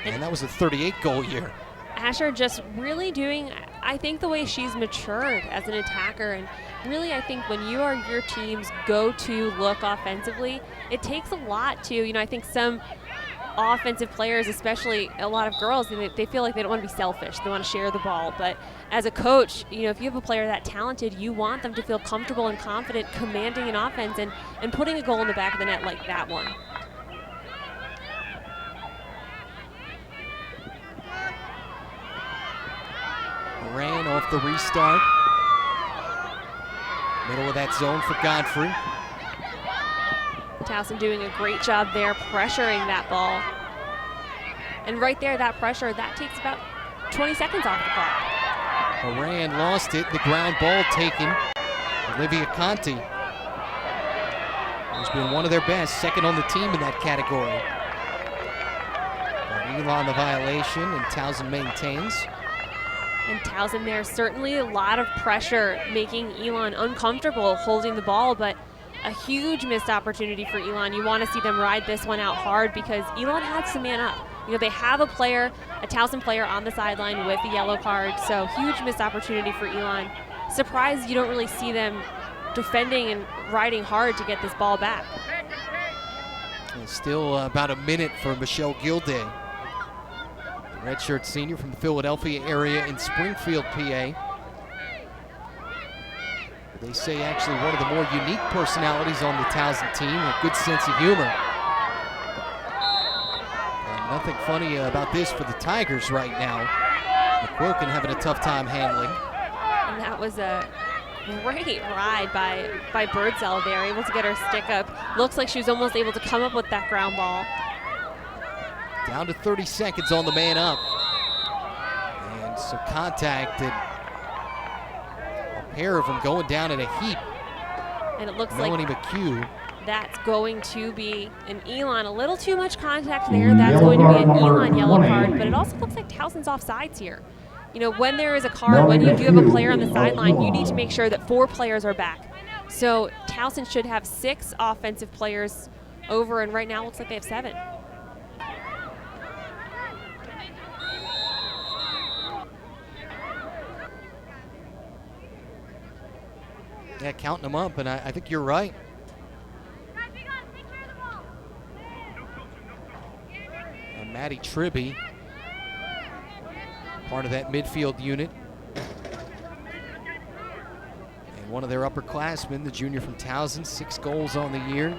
A: And that was a 38-goal year.
C: Asher just really doing, I think, the way she's matured as an attacker. And really, I think when you are your team's go-to look offensively, it takes a lot to, I think some offensive players, especially a lot of girls, they feel like they don't want to be selfish. They want to share the ball. But as a coach, if you have a player that talented, you want them to feel comfortable and confident commanding an offense and putting a goal in the back of the net like that one.
A: Ran off the restart. Middle of that zone for Godfrey.
C: Towson doing a great job there pressuring that ball. And right there, that pressure, that takes about 20 seconds off the clock.
A: Moran lost it. The ground ball taken. Olivia Conti has been one of their best, second on the team in that category. But Elon the violation, and Towson maintains.
C: And Towson there, certainly a lot of pressure, making Elon uncomfortable holding the ball, but a huge missed opportunity for Elon. You want to see them ride this one out hard because Elon had some man up. They have a Towson player on the sideline with the yellow card, so huge missed opportunity for Elon. Surprised you don't really see them defending and riding hard to get this ball back.
A: And still about a minute for Michelle Gilday, redshirt senior from the Philadelphia area in Springfield, PA. They say actually one of the more unique personalities on the Towson team, a good sense of humor. And nothing funny about this for the Tigers right now. McQuilkin having a tough time handling.
C: And that was a great ride by Birdsell there, able to get her stick up. Looks like she was almost able to come up with that ground ball.
A: Down to 30 seconds on the man up. And some contact that pair of them going down in a heap.
C: And it looks
A: Melanie
C: like
A: McHugh.
C: That's going to be an Elon. A little too much contact there. That's going to be an Elon yellow card. But it also looks like Towson's offsides here. When there is a card, when you do have a player on the sideline, you need to make sure that 4 players are back. So Towson should have 6 offensive players over, and right now it looks like they have 7.
A: Yeah, counting them up, and I think you're right. And Maddie Tribby, part of that midfield unit. And one of their upperclassmen, the junior from Towson, 6 goals on the year.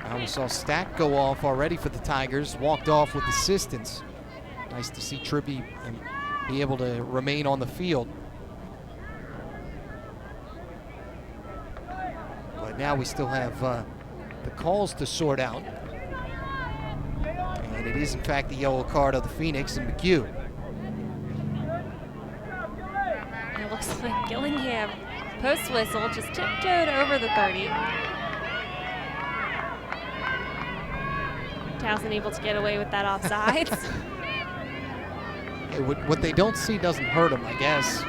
A: Now we saw Stack go off already for the Tigers, walked off with assistance. Nice to see Tribby be able to remain on the field. But now we still have the calls to sort out. And it is in fact the yellow card of the Phoenix and McHugh.
C: It looks like Gillingham, post whistle, just tiptoed over the 30. Towson able to get away with that offsides.
A: What they don't see doesn't hurt them, I guess.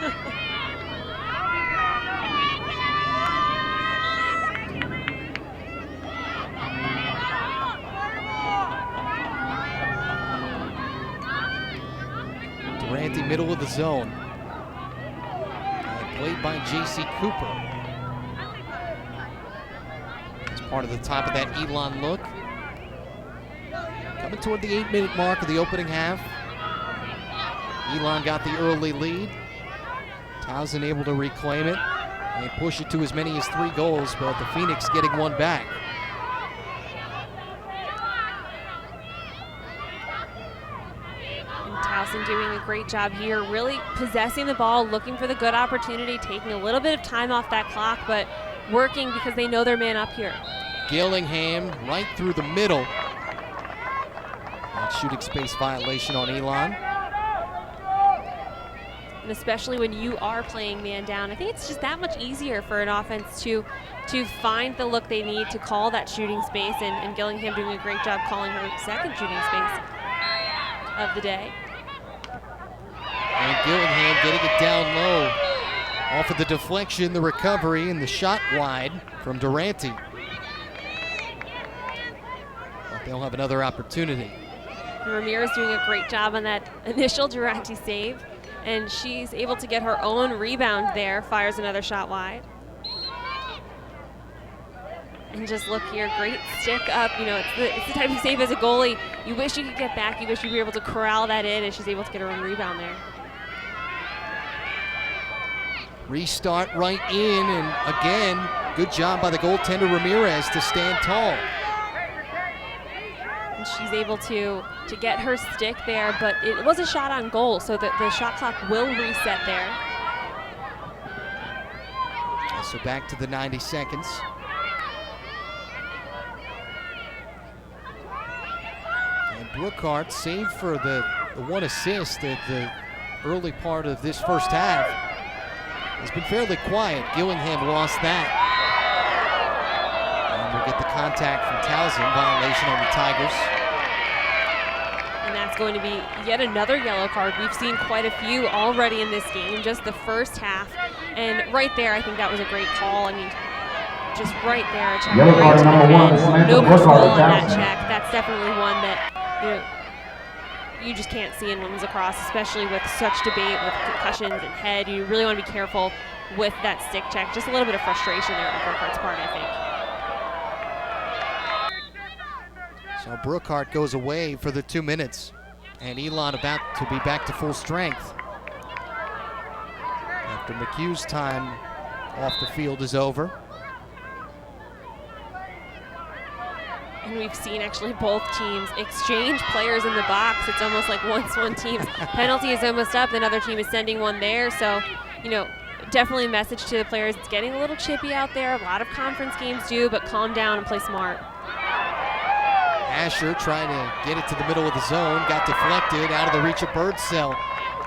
A: Durante, middle of the zone. And played by J.C. Cooper. It's part of the top of that Elon look. Coming toward the 8-minute mark of the opening half. Elon got the early lead. Towson able to reclaim it and push it to as many as 3 goals, but the Phoenix getting one back.
C: And Towson doing a great job here, really possessing the ball, looking for the good opportunity, taking a little bit of time off that clock, but working because they know their man up here.
A: Gillingham right through the middle. That shooting space violation on Elon.
C: And especially when you are playing man down, I think it's just that much easier for an offense to find the look they need to call that shooting space, and Gillingham doing a great job calling her second shooting space of the day.
A: And Gillingham getting it down low. Off of the deflection, the recovery, and the shot wide from Durante. But they'll have another opportunity.
C: And Ramirez doing a great job on that initial Durante save. And she's able to get her own rebound there, fires another shot wide. And just look here, great stick up. You know, it's the type of save as a goalie, you wish you could get back, you wish you'd be able to corral that in, and she's able to get her own rebound there.
A: Restart right in, and again, good job by the goaltender Ramirez to stand tall.
C: And she's able to get her stick there, but it was a shot on goal, so that the shot clock will reset there.
A: So back to the 90 seconds. And Brookhart saved for the one assist at the early part of this first half. It's been fairly quiet. Gillingham lost that. And we get the contact from Towson, violation on the Tigers.
C: And that's going to be yet another yellow card. We've seen quite a few already in this game, just the first half. And right there, I think that was a great call. I mean, just right there, a check
B: Yellow
C: right
B: card
C: to the
B: number one,
C: head.
B: Samantha
C: No
B: Brookhart
C: control on
B: to
C: that
B: Towson.
C: check. That's definitely one that, you just can't see in women's lacrosse, especially with such debate with concussions and head. You really want to be careful with that stick check. Just a little bit of frustration there on Brookhart's part, I think.
A: So Brookhart goes away for the 2 minutes. And Elon about to be back to full strength. After McHugh's time off the field is over.
C: And we've seen actually both teams exchange players in the box. It's almost like once one team's penalty is almost up, the other team is sending one there. So, definitely a message to the players. It's getting a little chippy out there. A lot of conference games do, but calm down and play smart.
A: Asher trying to get it to the middle of the zone, got deflected out of the reach of Birdsell.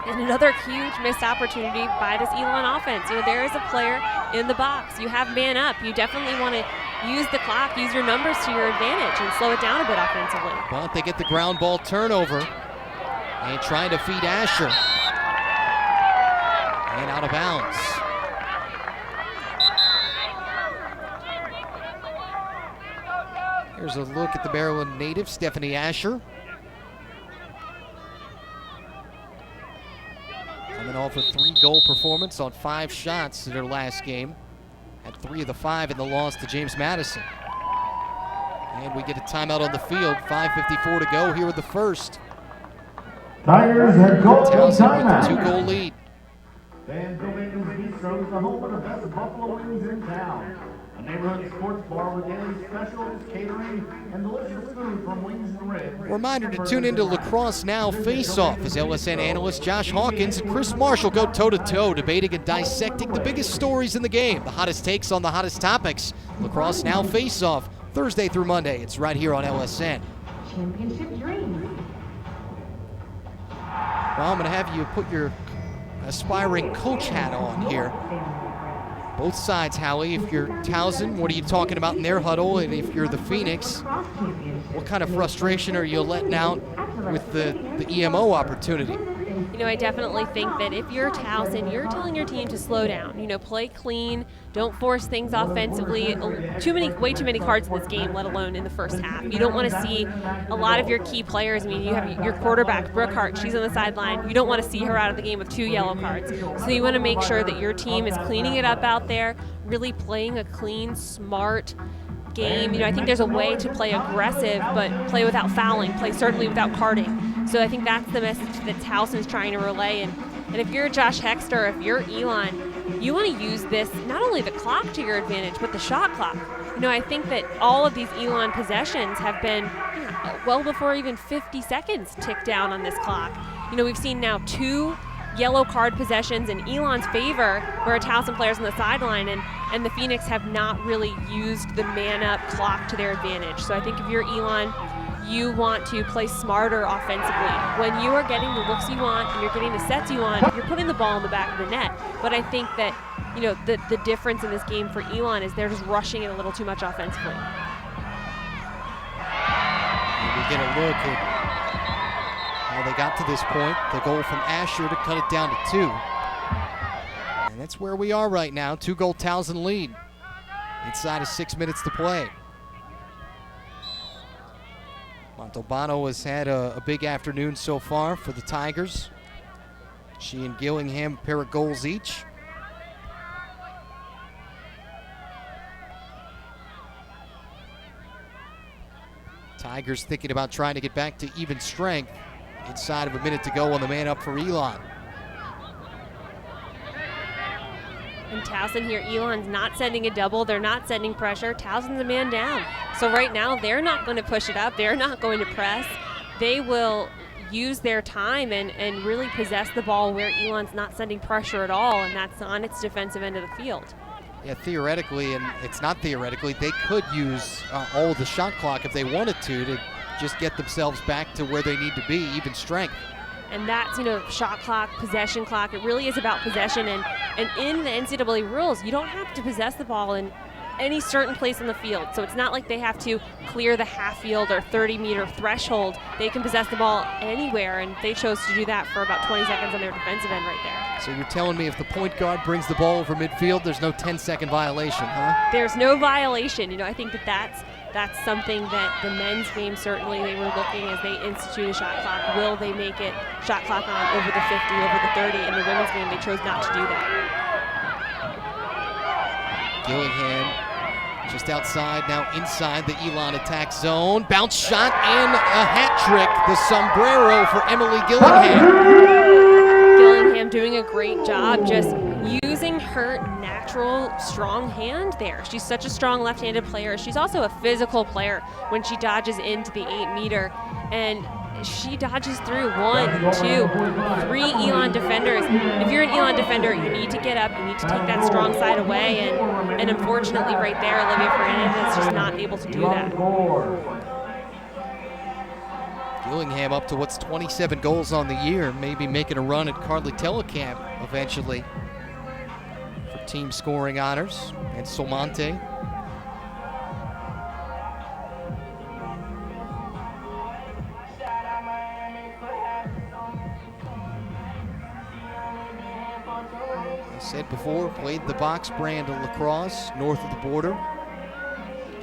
C: And another huge missed opportunity by this Elon offense. There is a player in the box. You have man up. You definitely want to use the clock, use your numbers to your advantage, and slow it down a bit offensively.
A: But they get the ground ball turnover and trying to feed Asher. And out of bounds. Here's a look at the Maryland native, Stephanie Asher. Coming off a 3-goal performance on 5 shots in her last game. Had 3 of the 5 in the loss to James Madison. And we get a timeout on the field. 5:54 to go here with the first.
B: Tigers head coach
A: Towson with
B: timeout.
A: the 2-goal lead.
B: Van Dominguez Bistro is the home of the best buffalo wings in town. A neighborhood sports bar with daily specials, catering, and delicious food from Wings and Ribs.
A: Reminder to tune into Lacrosse Now Face-Off as LSN analyst Josh Hawkins and Chris Marshall go toe-to-toe debating and dissecting the biggest stories in the game, the hottest takes on the hottest topics. Lacrosse Now Face-Off, Thursday through Monday. It's right here on LSN.
D: Championship dreams.
A: Well, I'm going to have you put your aspiring coach hat on here. Both sides, Howie. If you're Towson, what are you talking about in their huddle? And if you're the Phoenix, what kind of frustration are you letting out with the EMO opportunity?
C: I definitely think that if you're Towson, you're telling your team to slow down. Play clean. Don't force things offensively. Way too many cards in this game, let alone in the first half. You don't want to see a lot of your key players. You have your quarterback, Brookhart. She's on the sideline. You don't want to see her out of the game with 2 yellow cards. So you want to make sure that your team is cleaning it up out there, really playing a clean, smart, game. I think there's a way to play aggressive, but play without fouling, play certainly without carding. So I think that's the message that Towson's trying to relay. And if you're Josh Hexter, if you're Elon, you want to use this, not only the clock to your advantage, but the shot clock. I think that all of these Elon possessions have been well before even 50 seconds tick down on this clock. We've seen now 2 yellow card possessions in Elon's favor where a Towson player's on the sideline, and the Phoenix have not really used the man-up clock to their advantage. So I think if you're Elon, you want to play smarter offensively. When you are getting the looks you want and you're getting the sets you want, you're putting the ball in the back of the net. But I think that the difference in this game for Elon is they're just rushing it a little too much offensively.
A: We get a look at how they got to this point. The goal from Asher to cut it down to 2. And that's where we are right now. 2-goal Towson lead inside of 6 minutes to play. Montalbano has had a big afternoon so far for the Tigers. She and Gillingham, a pair of goals each. Tigers thinking about trying to get back to even strength inside of a minute to go on the man up for Elon.
C: And Towson here, Elon's not sending a double. They're not sending pressure. Towson's a man down. So right now, they're not going to push it up. They're not going to press. They will use their time and really possess the ball where Elon's not sending pressure at all, and that's on its defensive end of the field.
A: Yeah, theoretically, and it's not theoretically, they could use all of the shot clock if they wanted to just get themselves back to where they need to be, even strength.
C: And that's, shot clock, possession clock. It really is about possession. And in the NCAA rules, you don't have to possess the ball in any certain place on the field. So it's not like they have to clear the half field or 30-meter threshold. They can possess the ball anywhere, and they chose to do that for about 20 seconds on their defensive end right there.
A: So you're telling me if the point guard brings the ball over midfield, there's no 10-second violation, huh?
C: There's no violation. I think that's something that the men's game, certainly they were looking as they institute a shot clock. Will they make it shot clock on over the 50, over the 30? In the women's game, they chose not to do that.
A: Gillingham just outside, now inside the Elon attack zone. Bounce shot and a hat trick. The sombrero for Emily Gillingham.
C: Gillingham doing a great job just using her natural strong hand there. She's such a strong left-handed player. She's also a physical player when she dodges into the 8-meter, and she dodges through 1, 2, 3 Elon defenders. If you're an Elon defender, you need to get up, you need to take that strong side away, and unfortunately right there, Olivia Fernandez is just not able to do that.
A: Gillingham up to what's 27 goals on the year, maybe making a run at Carly Telecamp eventually for team scoring honors, and Solmonte. Said before, played the box brand of lacrosse north of the border.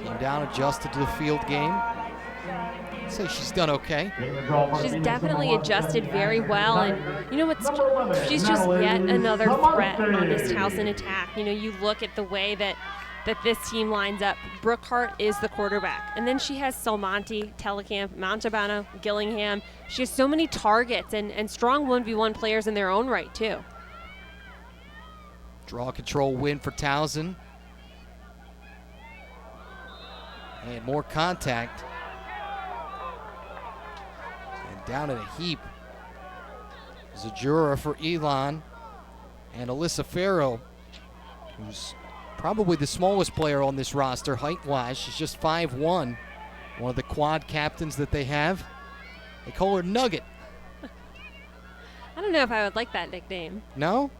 A: Came down, adjusted to the field game. I'd say she's done okay.
C: She's definitely adjusted very well, and she's just yet another threat on this Towson attack. You look at the way that this team lines up. Brookhart is the quarterback, and then she has Salmonte, Telecamp, Montalbano, Gillingham. She has so many targets and strong 1v1 players in their own right too.
A: Draw control win for Towson. And more contact. And down in a heap is a juror for Elon and Alyssa Farrow, who's probably the smallest player on this roster height-wise. She's just 5'1", one of the quad captains that they have. They call her Nugget.
C: I don't know if I would like that nickname.
A: No?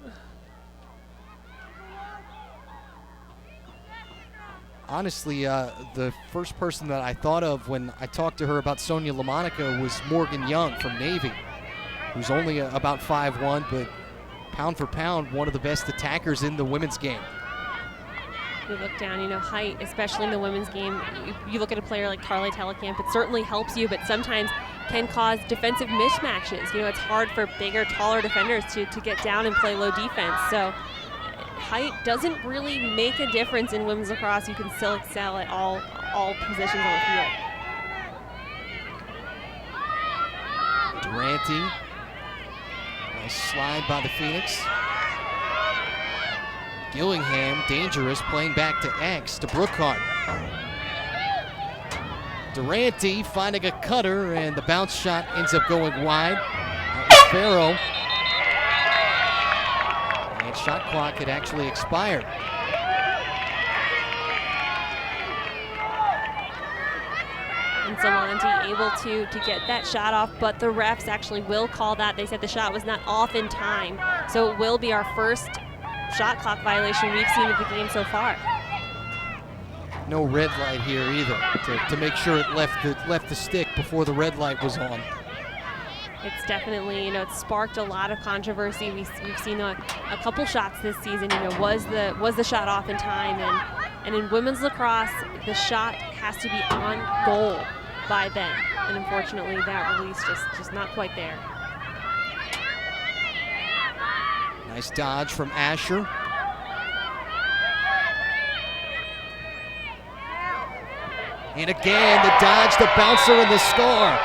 A: Honestly, the first person that I thought of when I talked to her about Sonia LaMonica was Morgan Young from Navy, who's only about 5'1", but pound for pound, one of the best attackers in the women's game.
C: You look down, height, especially in the women's game. You look at a player like Carly Telecamp, it certainly helps you, but sometimes can cause defensive mismatches. It's hard for bigger, taller defenders to get down and play low defense. So height doesn't really make a difference in women's lacrosse. You can still excel at all all positions on the field.
A: Durante. Nice slide by the Phoenix. Gillingham, dangerous, playing back to X, to Brookhart. Durante finding a cutter, and the bounce shot ends up going wide. That was Farrow. And shot clock had actually expired.
C: And Salanti able to get that shot off, but the refs actually will call that. They said the shot was not off in time, so it will be our first shot clock violation we've seen of the game so far.
A: No red light here either, to make sure it left the stick before the red light was on.
C: It's definitely, it's sparked a lot of controversy. We've seen a couple shots this season. Was the shot off in time? And in women's lacrosse, the shot has to be on goal by then. And unfortunately, that release just not quite there.
A: Nice dodge from Asher. And again, the dodge, the bouncer, and the score.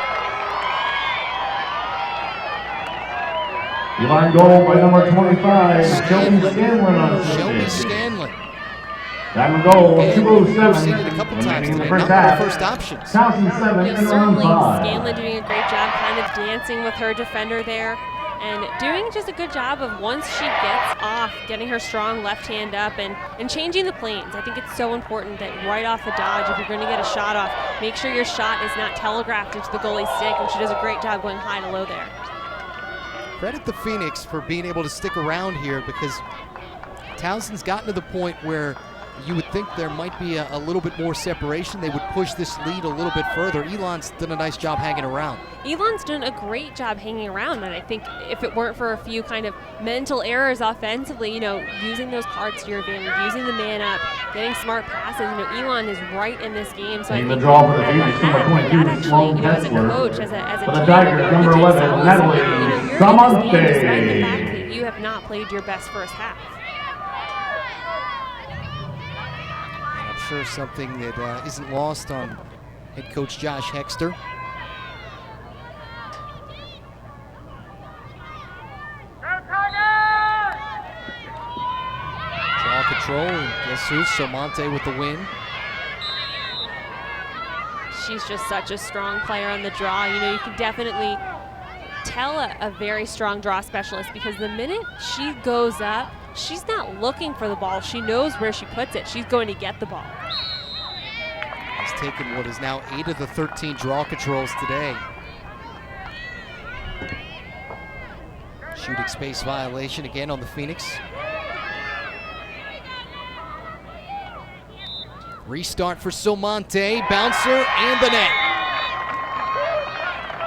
B: Elon goal by number 25, Shelby Scanlon on
A: Shelby Scanlon.
B: Time of goal,
A: We've seen it a
B: 2:07
A: couple times
B: remaining in
A: today.
B: the first
A: Not one of
B: half.
A: the first options.
B: Towson 7, Elon
C: Certainly
B: 5.
C: Scanlon doing a great job kind of dancing with her defender there and doing just a good job of once she gets off, getting her strong left hand up and changing the planes. I think it's so important that right off the dodge, if you're going to get a shot off, make sure your shot is not telegraphed into the goalie's stick, and she does a great job going high to low there.
A: Credit the Phoenix for being able to stick around here, because Towson's gotten to the point where you would think there might be a little bit more separation. They would push this lead a little bit further. Elon's done a nice job hanging around.
C: Elon's done a great job hanging around, and I think if it weren't for a few kind of mental errors offensively, using those cards to your advantage, using the man up, getting smart passes, Elon is right in this game. So I think
B: the draw for the Phoenix, number 22,
C: that actually,
B: Sloan
C: as a
B: Kessler.
C: coach, as a
B: For the
C: team,
B: Tigers, number
C: it
B: 11,
C: takes all
B: Natalie
C: you're in this game
B: Samante.
C: despite the fact that you have not played your best first half.
A: Sure, something that isn't lost on head coach Josh Hexter. Draw control, and guess who? Somante with the win.
C: She's just such a strong player on the draw. You can definitely tell a very strong draw specialist, because the minute she goes up, she's not looking for the ball. She knows where she puts it. She's going to get the ball.
A: He's taken what is now 8 of the 13 draw controls today. Shooting space violation again on the Phoenix. Restart for Somante, bouncer, and the net.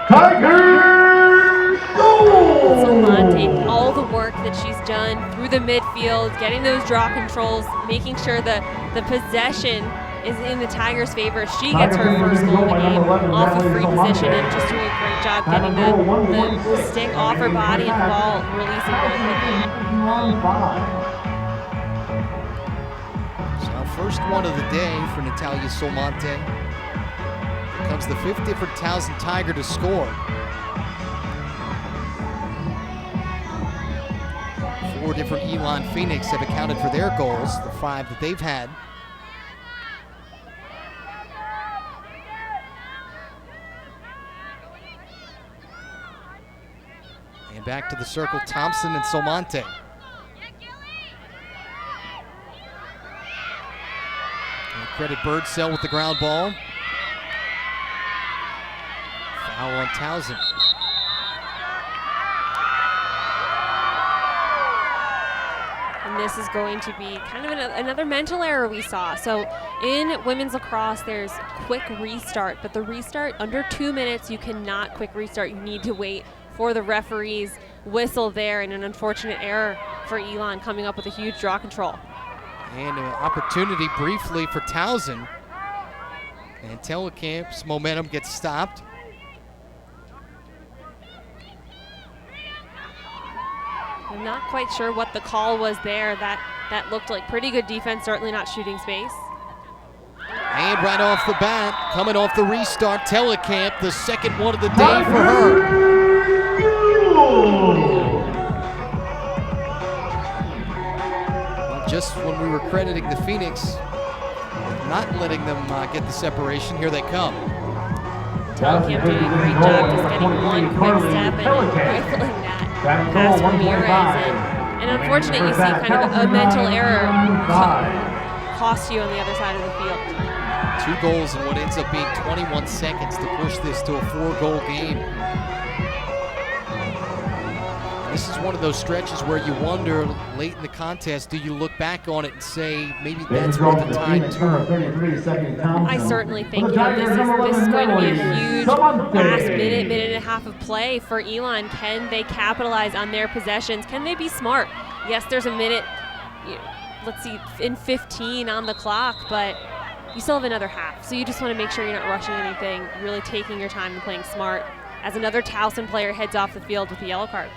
B: Tigers goal!
C: Somante, all the work that she's done through the midfield, getting those draw controls, making sure the possession is in the Tigers' favor. She gets her first goal of the game off a free position and just doing a great job getting the stick off her body and the ball releasing really quickly.
A: So first one of the day for Natalia Somante. Here comes the 5th different Towson Tiger to score. 4 different Elon Phoenix have accounted for their goals, the 5 that they've had. And back to the circle, Thompson and Somante. And credit Birdsell with the ground ball. Foul on Towson.
C: And this is going to be kind of another mental error we saw. So in women's lacrosse, there's quick restart, but the restart under 2 minutes, you cannot quick restart. You need to wait for the referee's whistle there, and an unfortunate error for Elon coming up with a huge draw control.
A: And an opportunity briefly for Towson. And Telecamp's momentum gets stopped.
C: I'm not quite sure what the call was there. That looked like pretty good defense, certainly not shooting space.
A: And right off the bat, coming off the restart, Telecamp, the second one of the day for her. Well, just when we were crediting the Phoenix, not letting them get the separation, here they come.
C: Telecamp doing a great job just getting one quick step and rifling that pass from Ramirez. And unfortunately, you see kind of a mental error cost you on the other side of the field.
A: 2 goals in what ends up being 21 seconds to push this to a 4-goal game. And this is one of those stretches where you wonder late in the contest, do you look back on it and say maybe that's where the tide turned?
C: I certainly think this is going to be a huge last minute and a half of play for Elon. Can they capitalize on their possessions? Can they be smart? Yes, there's a minute, let's see, in 15 on the clock, but you still have another half. So you just want to make sure you're not rushing anything, really taking your time and playing smart as another Towson player heads off the field with a yellow card.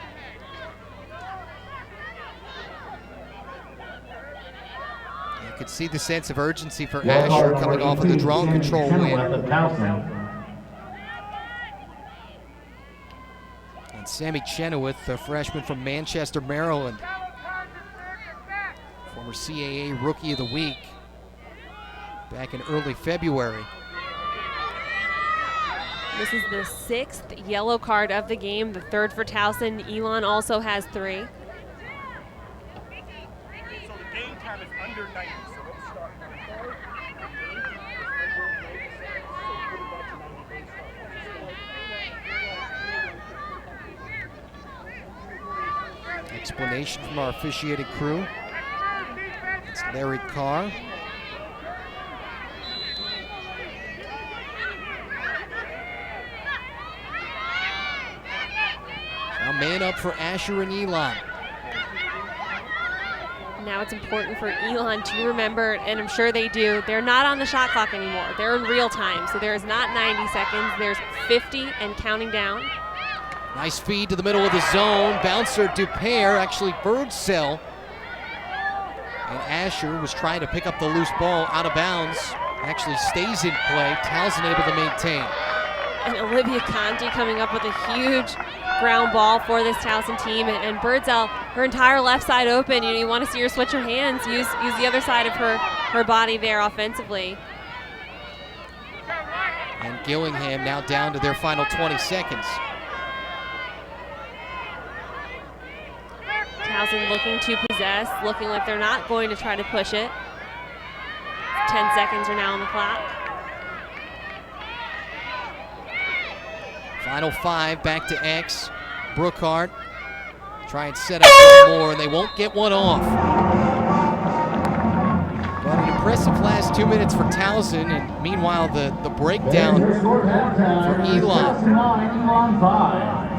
A: You could see the sense of urgency for Asher coming off of the draw control win. And Sammy Chenoweth, a freshman from Manchester, Maryland, former CAA Rookie of the Week back in early February.
C: This is the 6th yellow card of the game, the 3rd for Towson. Elon also has 3.
E: So the game time is under 90, so let's start.
A: Explanation from our officiating crew. It's Larry Carr. Now man up for Asher and Elon.
C: Now it's important for Elon to remember, and I'm sure they do, they're not on the shot clock anymore. They're in real time, so there's not 90 seconds. There's 50 and counting down.
A: Nice feed to the middle of the zone. Bouncer Dupaire, actually Birdsell. And Asher was trying to pick up the loose ball out of bounds. Actually stays in play. Towson able to maintain.
C: And Olivia Conti coming up with a huge ground ball for this Towson team. And Birdsell, her entire left side open. You want to see her switch her hands, use the other side of her body there offensively.
A: And Gillingham now down to their final 20 seconds.
C: Towson looking to possess, looking like they're not going to try to push it. 10 seconds are now on the clock.
A: Final 5, back to X. Brookhart try and set up one more, and they won't get one off. But an impressive last 2 minutes for Towson, and meanwhile the breakdown for Elon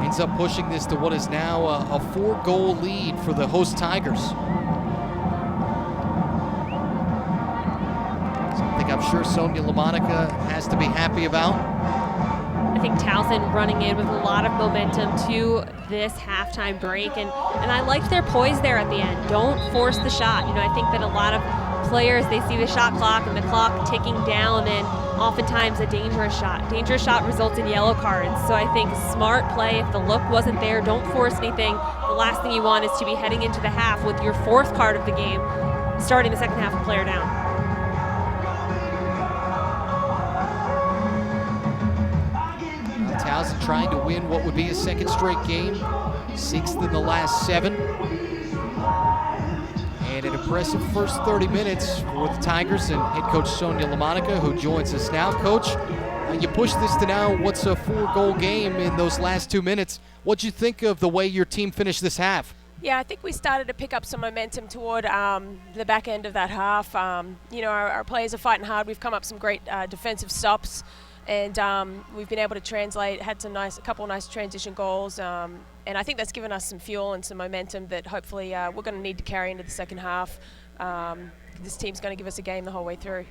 A: ends up pushing this to what is now a 4-goal lead for the host Tigers. Something I'm sure Sonia LaMonica has to be happy about.
C: I think Towson running in with a lot of momentum to this halftime break, and I liked their poise there at the end. Don't force the shot. I think that a lot of players, they see the shot clock and the clock ticking down, and oftentimes a dangerous shot. Dangerous shot results in yellow cards. So I think smart play. If the look wasn't there, don't force anything. The last thing you want is to be heading into the half with your 4th card of the game, starting the second half a player down.
A: Towson trying to win what would be a 2nd straight game, 6th in the last 7. And an impressive first 30 minutes for the Tigers and head coach Sonia LaMonica, who joins us now. Coach, you push this to now what's a 4-goal game in those last 2 minutes. What'd you think of the way your team finished this half?
F: Yeah, I think we started to pick up some momentum toward the back end of that half. Our players are fighting hard. We've come up some great defensive stops, and we've been able to translate, had a couple of nice transition goals, and I think that's given us some fuel and some momentum that hopefully we're going to need to carry into the second half. This team's going to give us a game the whole way through.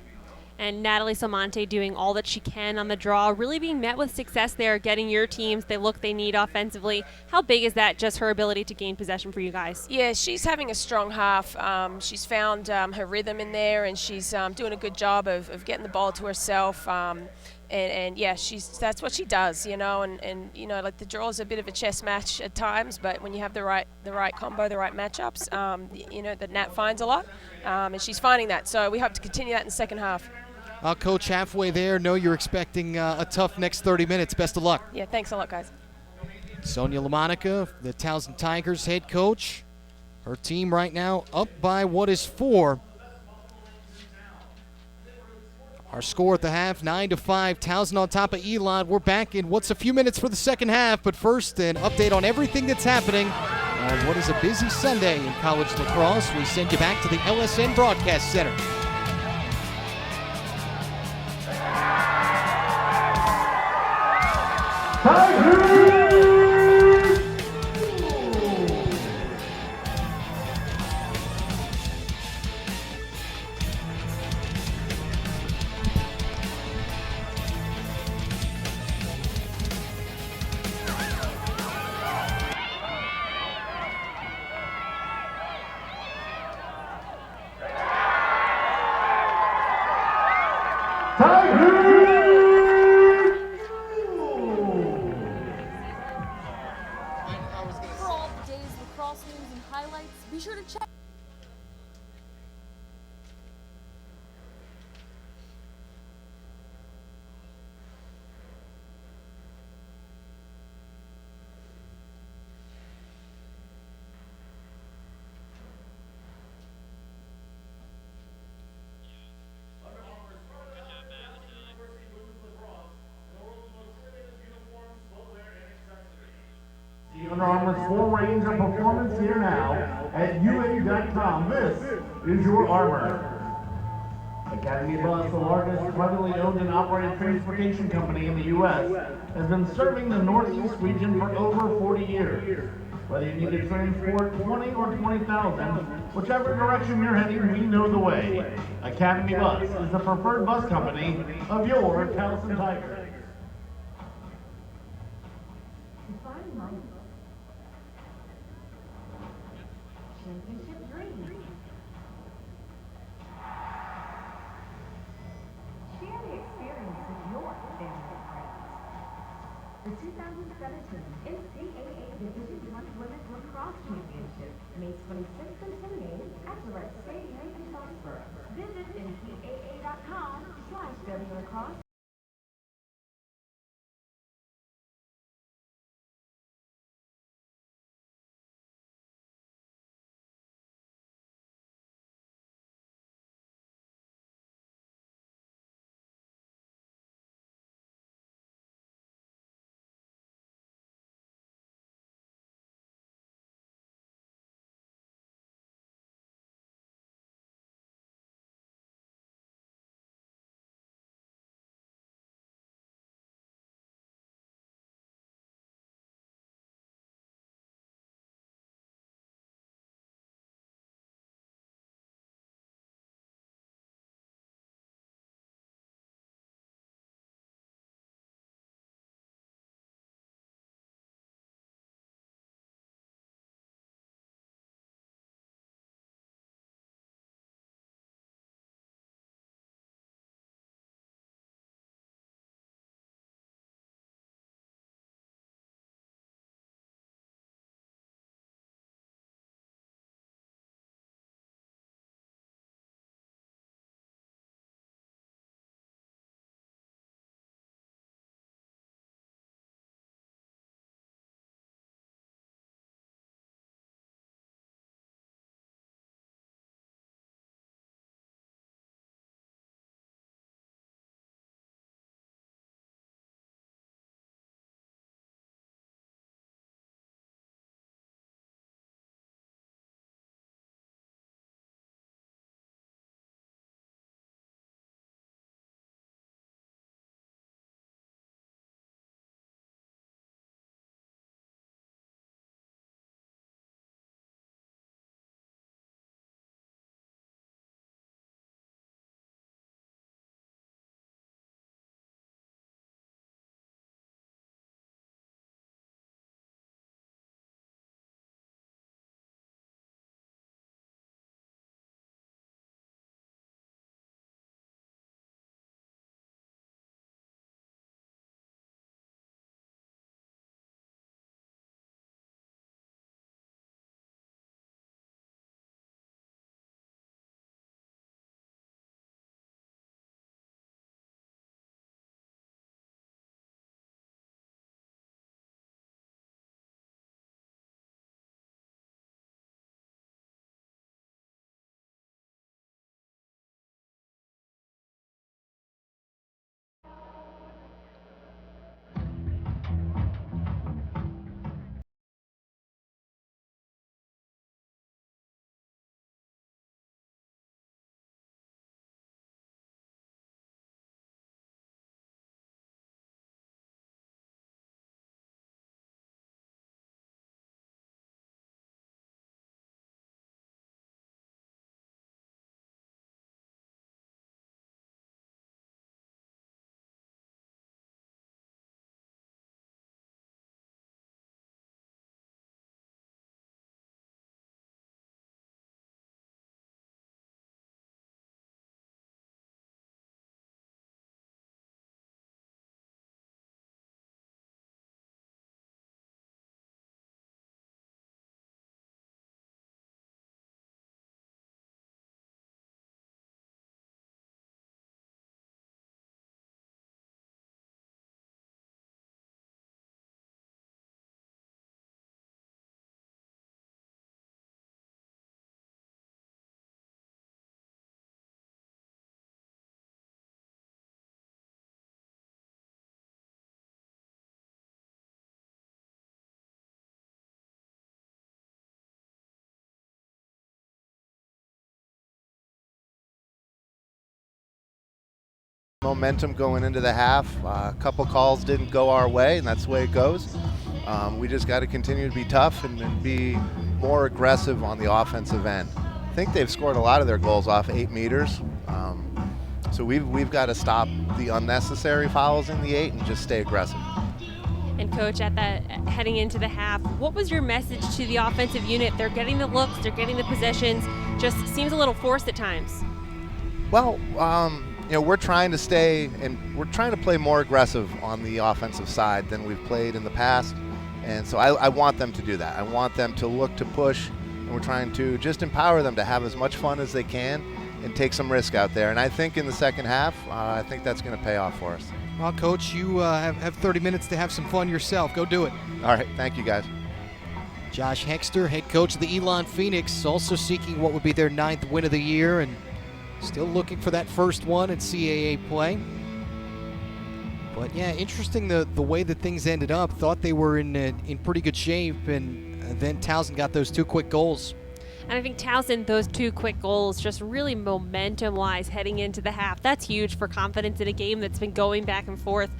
C: And Natalie Salmonte doing all that she can on the draw, really being met with success there, getting your teams the look they need offensively. How big is that, just her ability to gain possession for you guys?
F: Yeah, she's having a strong half. She's found her rhythm in there, and she's doing a good job of getting the ball to herself. And yeah, that's what she does, and you know, like the draw is a bit of a chess match at times, but when you have the right combo, the right matchups, you know, the Nat finds a lot, and she's finding that. So we hope to continue that in the second half.
A: Coach, halfway there. Know you're expecting a tough next 30 minutes. Best of luck.
F: Yeah, thanks a lot, guys.
A: Sonia LaMonica, the Towson Tigers head coach. Her team right now up by what is 4. Our score at the half, 9-5. Towson on top of Elon. We're back in what's a few minutes for the second half, but first an update on everything that's happening on what is a busy Sunday in college lacrosse. We send you back to the LSN Broadcast Center.
G: For all the day's lacrosse news and highlights, be sure to check.
B: Under Armour's full range of performance here now at UA.com. This is your Armour. Academy Bus, the largest privately owned and operated transportation company in the U.S., has been serving the Northeast region for over 40 years. Whether you need to transport 20 or 20,000, whichever direction you're heading, we know the way. Academy Bus is the preferred bus company of your Towson Tigers.
D: Championship dreams. Share the experience with your family and friends. The 2017 CAA Division I Women's Lacrosse Championship, May 26th and 28th at the Red Stadium in Towson. Visit ncaa.com/wlacrosse.
H: Momentum going into the half. A couple calls didn't go our way, and that's the way it goes. We just got to continue to be tough and be more aggressive on the offensive end. I think they've scored a lot of their goals off 8 meters. So we've got to stop the unnecessary fouls in the 8 and just stay aggressive.
C: And Coach, heading into the half, what was your message to the offensive unit? They're getting the looks, they're getting the possessions, just seems a little forced at times.
H: Well, we're trying to stay and we're trying to play more aggressive on the offensive side than we've played in the past. And so I want them to do that. I want them to look to push, and we're trying to just empower them to have as much fun as they can and take some risk out there. And I think in the second half, I think that's going to pay off for us.
A: Well, Coach, you have 30 minutes to have some fun yourself. Go do it.
H: All right. Thank you, guys.
A: Josh Hexter, head coach of the Elon Phoenix, also seeking what would be their 9th win of the year and still looking for that first one in CAA play. But yeah, interesting the way that things ended up. Thought they were in pretty good shape, and then Towson got those 2 quick goals.
C: And I think Towson, those 2 quick goals, just really momentum-wise heading into the half. That's huge for confidence in a game that's been going back and forth.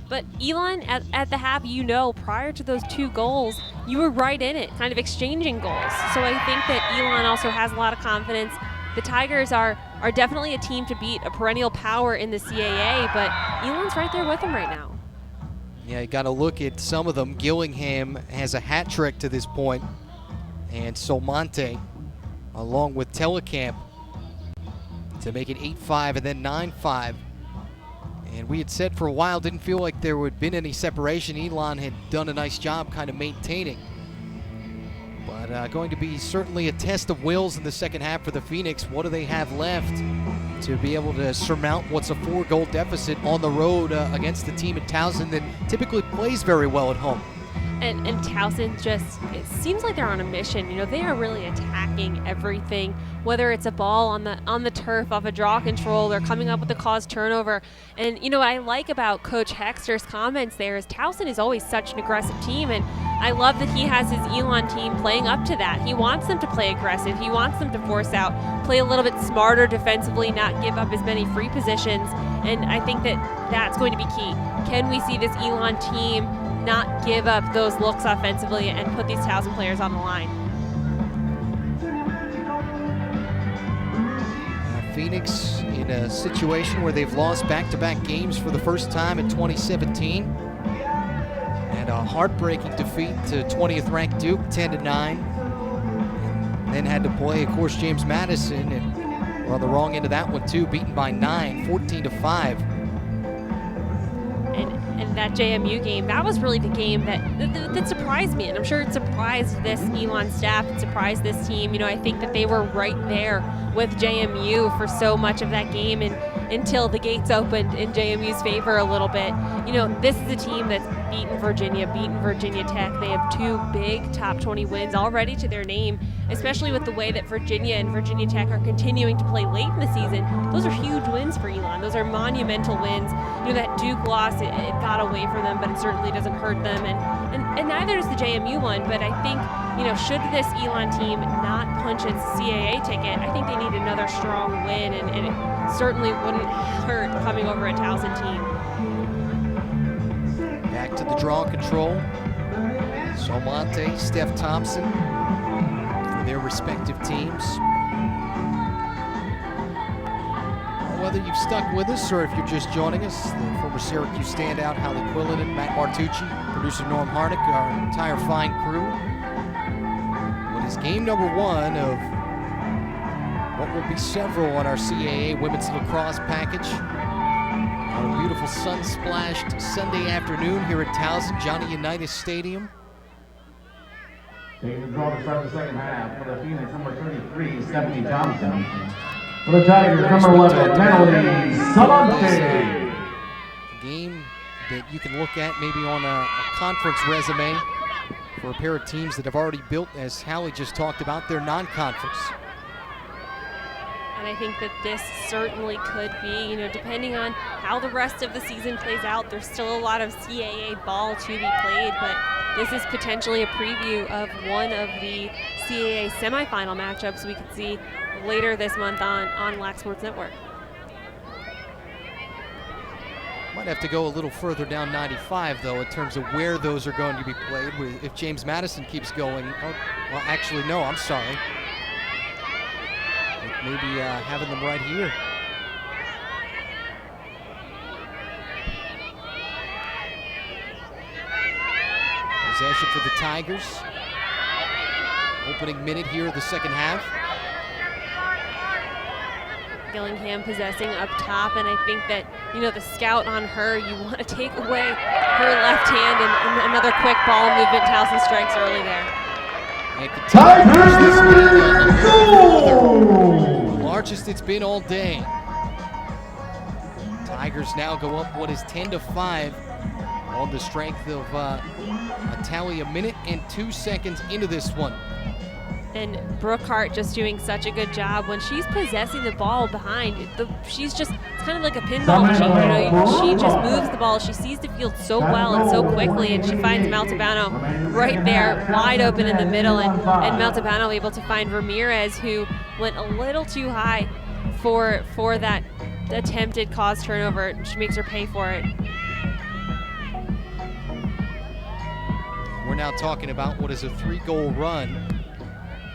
C: But Elon, at the half, prior to those 2 goals, you were right in it, kind of exchanging goals. So I think that Elon also has a lot of confidence. The Tigers are definitely a team to beat, a perennial power in the CAA, but Elon's right there with them right now.
A: Yeah, you got to look at some of them. Gillingham has a hat trick to this point, and Solmonte, along with Telekamp, to make it 8-5 and then 9-5. And we had said for a while, didn't feel like there would have been any separation. Elon had done a nice job kind of maintaining. But going to be certainly a test of wills in the second half for the Phoenix. What do they have left to be able to surmount what's a 4-goal deficit on the road against the team at Towson that typically plays very well at home?
C: And Towson it seems like they're on a mission. They are really attacking everything, whether it's a ball on the turf off a draw control, they're coming up with a caused turnover. And what I like about Coach Hexter's comments there is Towson is always such an aggressive team, and I love that he has his Elon team playing up to that. He wants them to play aggressive. He wants them to force out, play a little bit smarter defensively, not give up as many free positions. And I think that's going to be key. Can we see this Elon team not give up those looks offensively and put these Towson players on the line?
A: Phoenix in a situation where they've lost back-to-back games for the first time in 2017. And a heartbreaking defeat to 20th-ranked Duke, 10-9. And then had to play, of course, James Madison, and we're on the wrong end of that one too, beaten by 9, 14-5.
C: And that JMU game, that was really the game that surprised me, and I'm sure it surprised this Elon staff, it surprised this team. I think that they were right there with JMU for so much of that game, and until the gates opened in JMU's favor a little bit. This is a team that's beaten Virginia Tech. They have 2 big top 20 wins already to their name, especially with the way that Virginia and Virginia Tech are continuing to play late in the season. Those are huge wins for Elon. Those are monumental wins. That Duke loss, it got away from them, but it certainly doesn't hurt them. And neither does the JMU one, but I think, should this Elon team not punch its CAA ticket, I think they need another strong win, and it certainly wouldn't hurt coming over a Towson team.
A: Back to the draw control. Solmonte, Steph Thompson for their respective teams. Whether you've stuck with us or if you're just joining us, the former Syracuse standout Hallie Quillen, Matt Martucci, producer Norm Harnick, our entire fine crew. What is game number 1 of what will be several on our CAA women's lacrosse package on a beautiful sun-splashed Sunday afternoon here at Towson, Johnny Unitas Stadium.
B: Taking the draw to start the second half for the Phoenix, number 33, Stephanie Thompson. For the Tigers, number 11, Natalie Salante.
A: Game that you can look at maybe on a conference resume for a pair of teams that have already built, as Hallie just talked about, their non-conference.
C: And I think that this certainly could be, depending on how the rest of the season plays out, there's still a lot of CAA ball to be played, but this is potentially a preview of one of the CAA semifinal matchups we could see later this month on Lac Sports Network.
A: Might have to go a little further down 95, though, in terms of where those are going to be played. If James Madison keeps going, oh, well, actually, no, I'm sorry. Maybe having them right here. Possession for the Tigers. Opening minute here of the second half.
C: Gillingham possessing up top, and I think that, you know, the scout on her, you want to take away her left hand, and another quick ball movement. Towson strikes early there.
A: And continues to push this lead a little further. Largest it's been all day. Tigers now go up what is 10-5 on the strength of a tally a minute and 2 seconds into this one.
C: And Brookhart just doing such a good job when she's possessing the ball behind. She's just, it's kind of like a pinball machine. You know, she just moves the ball. She sees the field so well and so quickly, and she finds Maltabano right there, wide open in the middle. And Maltabano able to find Ramirez, who went a little too high for that attempted cause turnover. She makes her pay for it.
A: We're now talking about what is a 3-goal run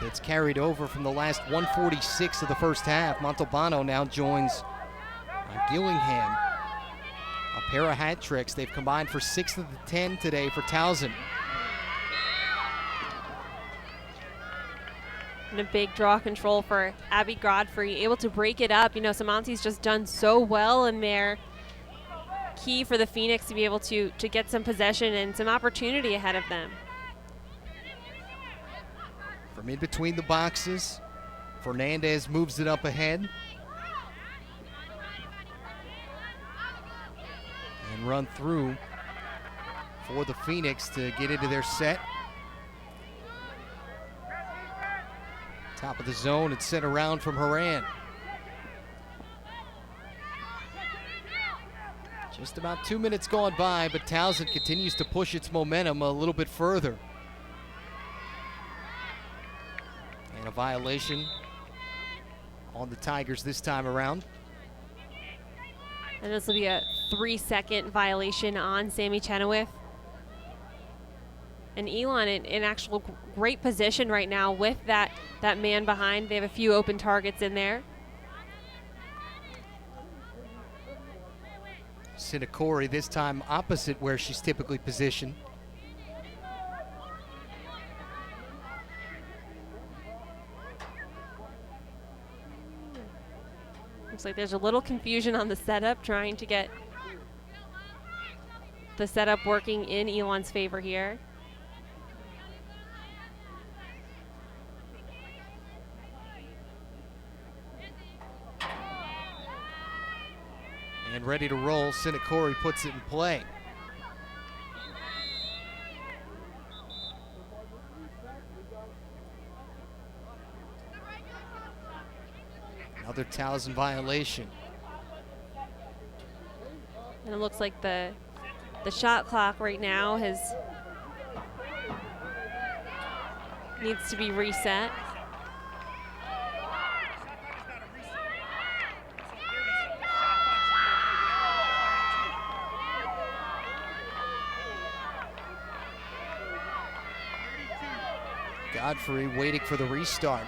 A: that's carried over from the last 146 of the first half. Montalbano now joins Gillingham. A pair of hat tricks. They've combined for 6 of the 10 today for Towson.
C: And a big draw control for Abby Godfrey, able to break it up. You know, Samanti's just done so well in there. Key for the Phoenix to be able to get some possession and some opportunity ahead of them.
A: From in between the boxes, Fernandez moves it up ahead. And run through for the Phoenix to get into their set. Top of the zone and sent around from Horan. Just about 2 minutes gone by, but Towson continues to push its momentum a little bit further. And a violation on the Tigers this time around.
C: And this will be a 3-second violation on Sammy Chenoweth. And Elon in actual great position right now with that man behind. They have a few open targets in there.
A: Sinakori this time opposite where she's typically positioned.
C: Looks like there's a little confusion on the setup, trying to get the setup working in Elon's favor here.
A: And ready to roll, Sinakori puts it in play. Another Towson violation.
C: And it looks like the shot clock right now needs to be reset.
A: Godfrey waiting for the restart.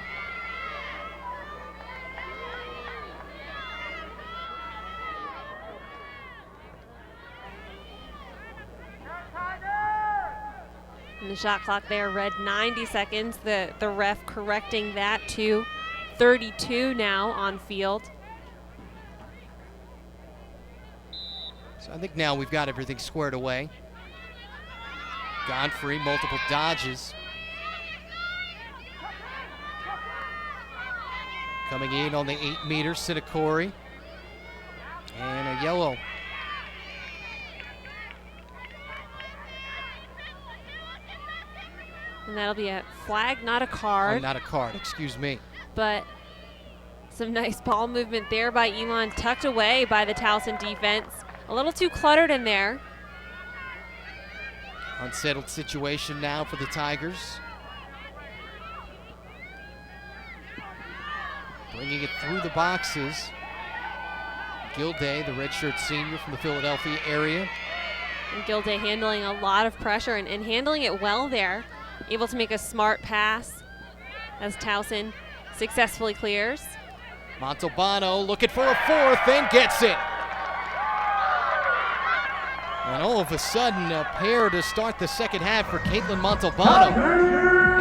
C: And the shot clock there read 90 seconds. The ref correcting that to 32 now on field.
A: So I think now we've got everything squared away. Godfrey, multiple dodges. Coming in on the 8-meter, Sinakori. And a yellow.
C: And that'll be a flag, not a card.
A: Oh, not a card, excuse me.
C: But some nice ball movement there by Elon, tucked away by the Towson defense. A little too cluttered in there.
A: Unsettled situation now for the Tigers. Bringing it through the boxes. Gilday, the redshirt senior from the Philadelphia area.
C: And Gilday handling a lot of pressure and handling it well there. Able to make a smart pass as Towson successfully clears.
A: Montalbano looking for a fourth and gets it. And all of a sudden, a pair to start the second half for Caitlin Montalbano.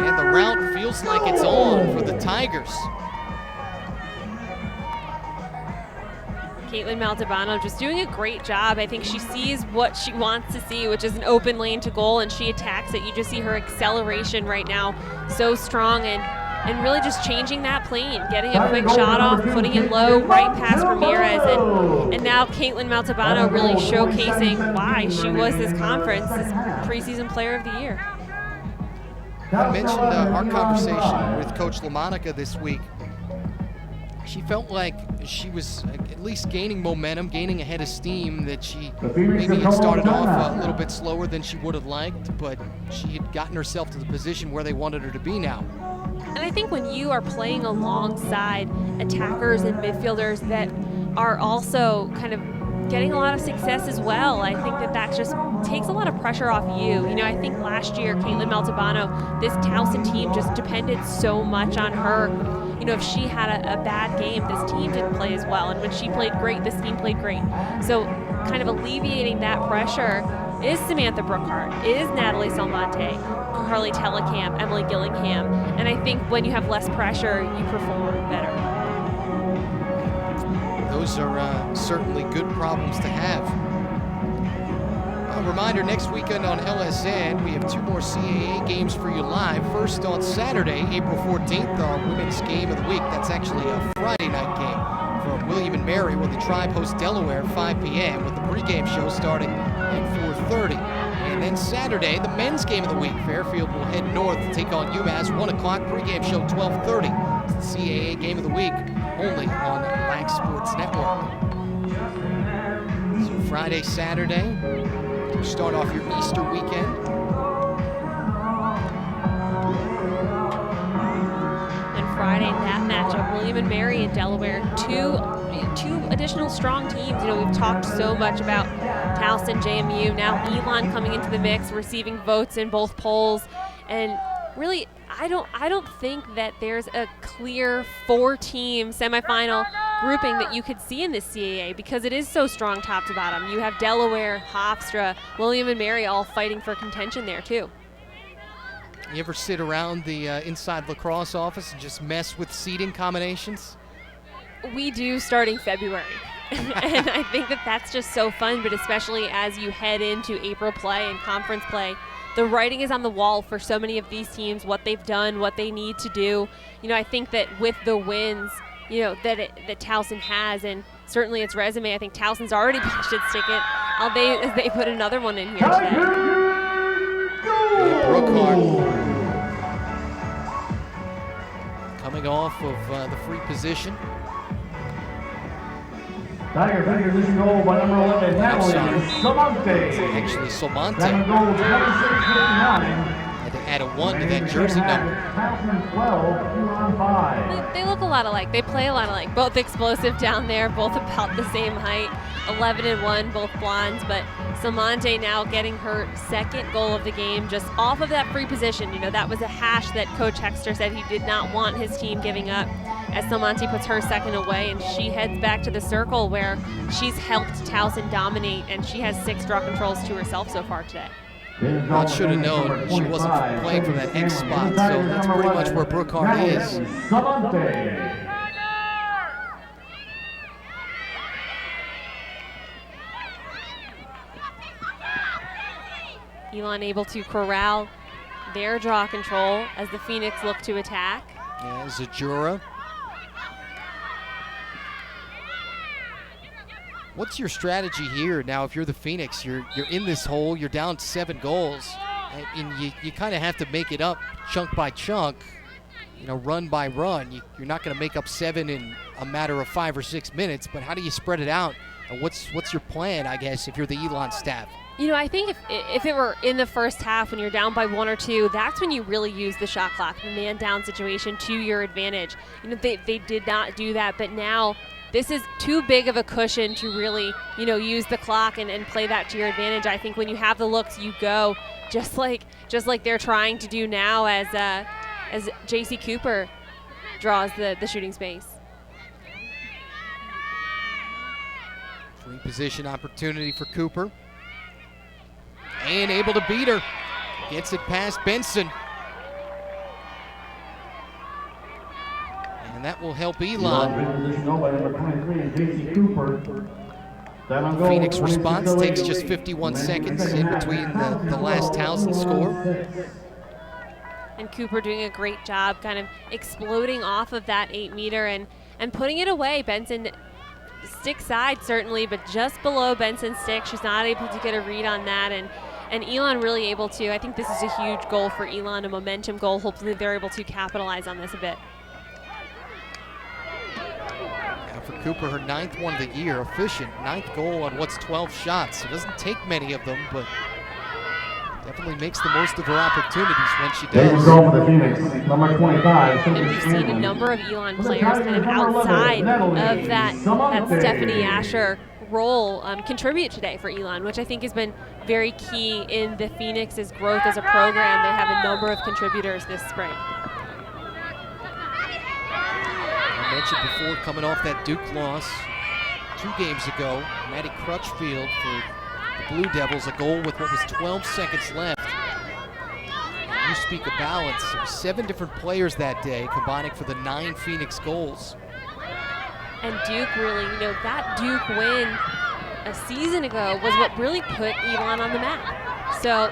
A: And the route feels like it's on for the Tigers.
C: Caitlin Montalbano just doing a great job. I think she sees what she wants to see, which is an open lane to goal, and she attacks it. You just see her acceleration right now so strong and really just changing that plane, getting a quick shot off, putting it low, right past Ramirez. And now Caitlin Montalbano really showcasing why she was this conference's preseason player of the year.
A: I mentioned our conversation with Coach LaMonica this week. She felt like she was at least gaining momentum, gaining a head of steam, that she maybe had started off a little bit slower than she would have liked, but she had gotten herself to the position where they wanted her to be now.
C: And I think when you are playing alongside attackers and midfielders that are also kind of getting a lot of success as well, I think that just takes a lot of pressure off you. You know, I think last year, Caitlin Montalbano, this Towson team just depended so much on her. You know, if she had a bad game, this team didn't play as well. And when she played great, this team played great. So kind of alleviating that pressure is Samantha Brookhart, is Natalie Salmonte, Carly Telekamp, Emily Gillingham. And I think when you have less pressure, you perform better.
A: Those are certainly good problems to have. A reminder, next weekend on LSN, we have 2 more CAA games for you live. First on Saturday, April 14th, our women's game of the week. That's actually a Friday night game from William and Mary, where the Tribe hosts Delaware at 5 p.m. with the pregame show starting at 4:30. And then Saturday, the men's game of the week. Fairfield will head north to take on UMass, 1 o'clock, pregame show 12:30. It's the CAA game of the week, only on Black Sports Network. So Friday, Saturday, to start off your Easter weekend.
C: And Friday, that matchup, William and Mary in Delaware, two additional strong teams. You know, we've talked so much about Towson, JMU, now Elon coming into the mix, receiving votes in both polls. And really, I don't think that there's a clear 4-team semifinal grouping that you could see in this CAA because it is so strong top to bottom. You have Delaware, Hofstra, William and Mary all fighting for contention there too.
A: You ever sit around the inside lacrosse office and just mess with seating combinations?
C: We do starting February. And I think that's just so fun, but especially as you head into April play and conference play, the writing is on the wall for so many of these teams, what they've done, what they need to do. You know, I think that with the wins, you know, that Towson has, and certainly its resume, I think Towson's already punched its ticket. As they put another one in here today.
A: Brookhart coming off of the free position.
B: Tiger losing goal by number 11, Natalie Salmonte.
A: Actually, Salmonte
B: Second goal, 26-59.
A: had to add a 1 to that jersey number.
B: Towson 12, Elon 5.
C: They look a lot alike. They play a lot alike. Both explosive down there, both about the same height. 11-1, both blondes. But Salmonte now getting her second goal of the game just off of that free position. You know, that was a hash that Coach Hexter said he did not want his team giving up. As Salmonte puts her second away, and she heads back to the circle where she's helped Towson dominate, and she has 6 draw controls to herself so far today.
A: I should have known she wasn't playing from that X spot, so that's pretty much where Brookhart is.
C: Elon able to corral their draw control as the Phoenix look to attack.
A: Yeah, Zajura. What's your strategy here now? If you're the Phoenix, you're in this hole, you're down 7 goals, and you kind of have to make it up chunk by chunk, you know, run by run. You're not going to make up 7 in a matter of 5 or 6 minutes, but how do you spread it out? And what's your plan, I guess, if you're the Elon staff?
C: You know, I think if it were in the first half when you're down by 1 or 2, that's when you really use the shot clock, the man down situation to your advantage. You know, they did not do that, but now this is too big of a cushion to really, use the clock and play that to your advantage. I think when you have the looks, you go just like they're trying to do now as J.C. Cooper draws the shooting space.
A: Free position opportunity for Cooper. And able to beat her. Gets it past Benson. And that will help Elon. Phoenix response takes just 51 seconds in between the last Towson score.
C: And Cooper doing a great job kind of exploding off of that 8-meter and putting it away. Benson stick side certainly, but just below Benson's stick. She's not able to get a read on that, and Elon really able to. I think this is a huge goal for Elon, a momentum goal. Hopefully they're able to capitalize on this a bit.
A: Now for Cooper, her 9th one of the year, efficient, 9th goal on 12 shots. It doesn't take many of them, but definitely makes the most of her opportunities when she does.
B: For the Phoenix, number 25.
C: And we've seen a number of Elon players kind of outside of that Stephanie Asher role contribute today for Elon, which I think has been very key in the Phoenix's growth as a program. They have a number of contributors this spring.
A: I mentioned before, coming off that Duke loss 2 games ago, Maddie Crutchfield for the Blue Devils, a goal with what was 12 seconds left. You speak of balance. There were 7 different players that day combining for the 9 Phoenix goals.
C: And Duke really, that Duke win a season ago was what really put Elon on the map. So,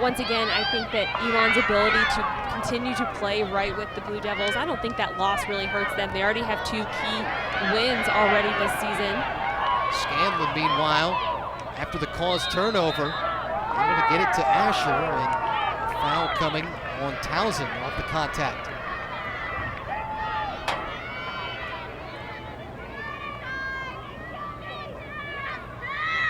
C: once again, I think that Elon's ability to continue to play right with the Blue Devils, I don't think that loss really hurts them. They already have 2 key wins already this season.
A: Scanlon, meanwhile, after the caused turnover, able to get it to Asher, and a foul coming on Towson off the contact.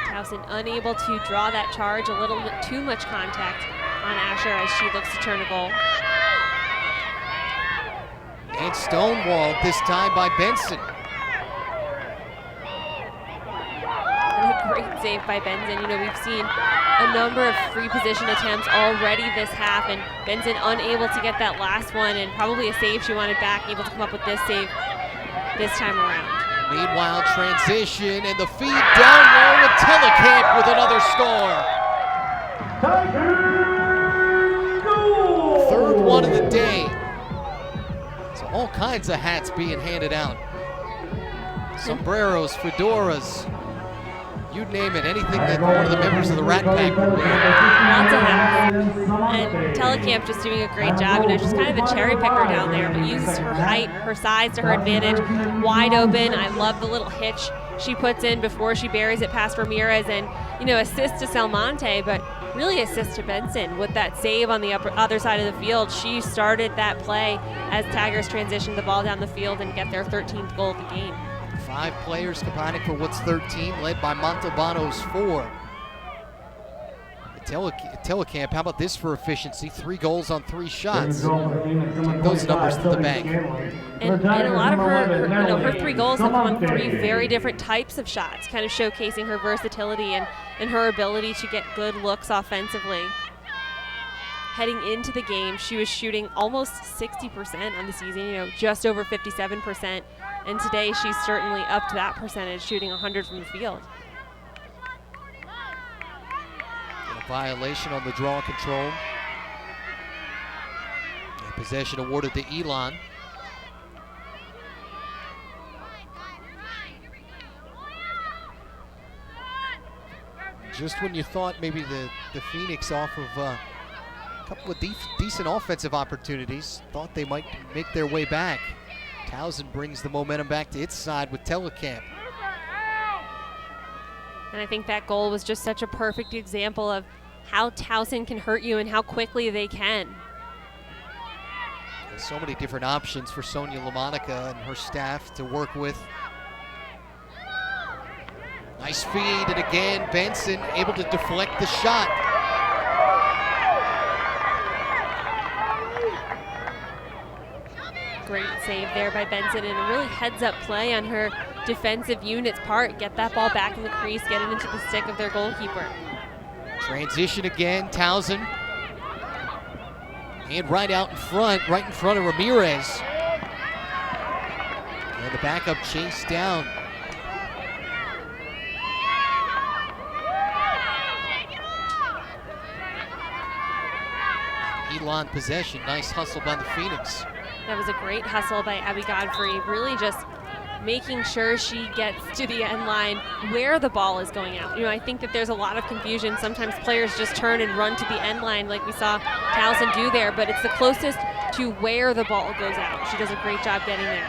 C: Towson unable to draw that charge, a little bit too much contact on Asher as she looks to turn a goal.
A: And stonewalled this time by Benson.
C: And a great save by Benson. We've seen a number of free position attempts already this half, and Benson unable to get that last one, and probably a save she wanted back, able to come up with this save this time around.
A: Meanwhile, transition and the feed down low, and Telekamp with another score. Third one of the day. So all kinds of hats being handed out. Sombreros, fedoras, you name it, anything that one of the members of the Rat Pack would wear.
C: Lots of hats. And Telekamp just doing a great job. She's kind of a cherry picker down there, but uses her height, her size to her advantage. Wide open. I love the little hitch she puts in before she buries it past Ramirez, and assist to Salmonte, but really assist to Benson with that save on the other side of the field. She started that play as Tigers transitioned the ball down the field and get their 13th goal of the game.
A: 5 players combining for what's 13, led by Montalbano's 4. Telekamp, how about this for efficiency? 3 goals on 3 shots. Take those numbers to the bank.
C: And a lot of her 3 goals have come on 3 very different types of shots, kind of showcasing her versatility and her ability to get good looks offensively. Heading into the game, she was shooting almost 60% on the season, just over 57%. And today she's certainly up to that percentage, shooting 100 from the field.
A: A violation on the draw control. And possession awarded to Elon. Just when you thought maybe the Phoenix off of a couple of decent offensive opportunities, thought they might make their way back, Towson brings the momentum back to its side with Telekamp.
C: And I think that goal was just such a perfect example of how Towson can hurt you and how quickly they can.
A: There's so many different options for Sonia LaMonica and her staff to work with. Nice feed, and again, Benson able to deflect the shot.
C: Great save there by Benson, and a really heads-up play on her defensive unit's part. Get that ball back in the crease, get it into the stick of their goalkeeper.
A: Transition again, Towson. And right out in front, right in front of Ramirez. And the backup chased down. Elon possession, nice hustle by the Phoenix.
C: That was a great hustle by Abby Godfrey, really just making sure she gets to the end line where the ball is going out. I think that there's a lot of confusion. Sometimes players just turn and run to the end line like we saw Towson do there, but it's the closest to where the ball goes out. She does a great job getting there.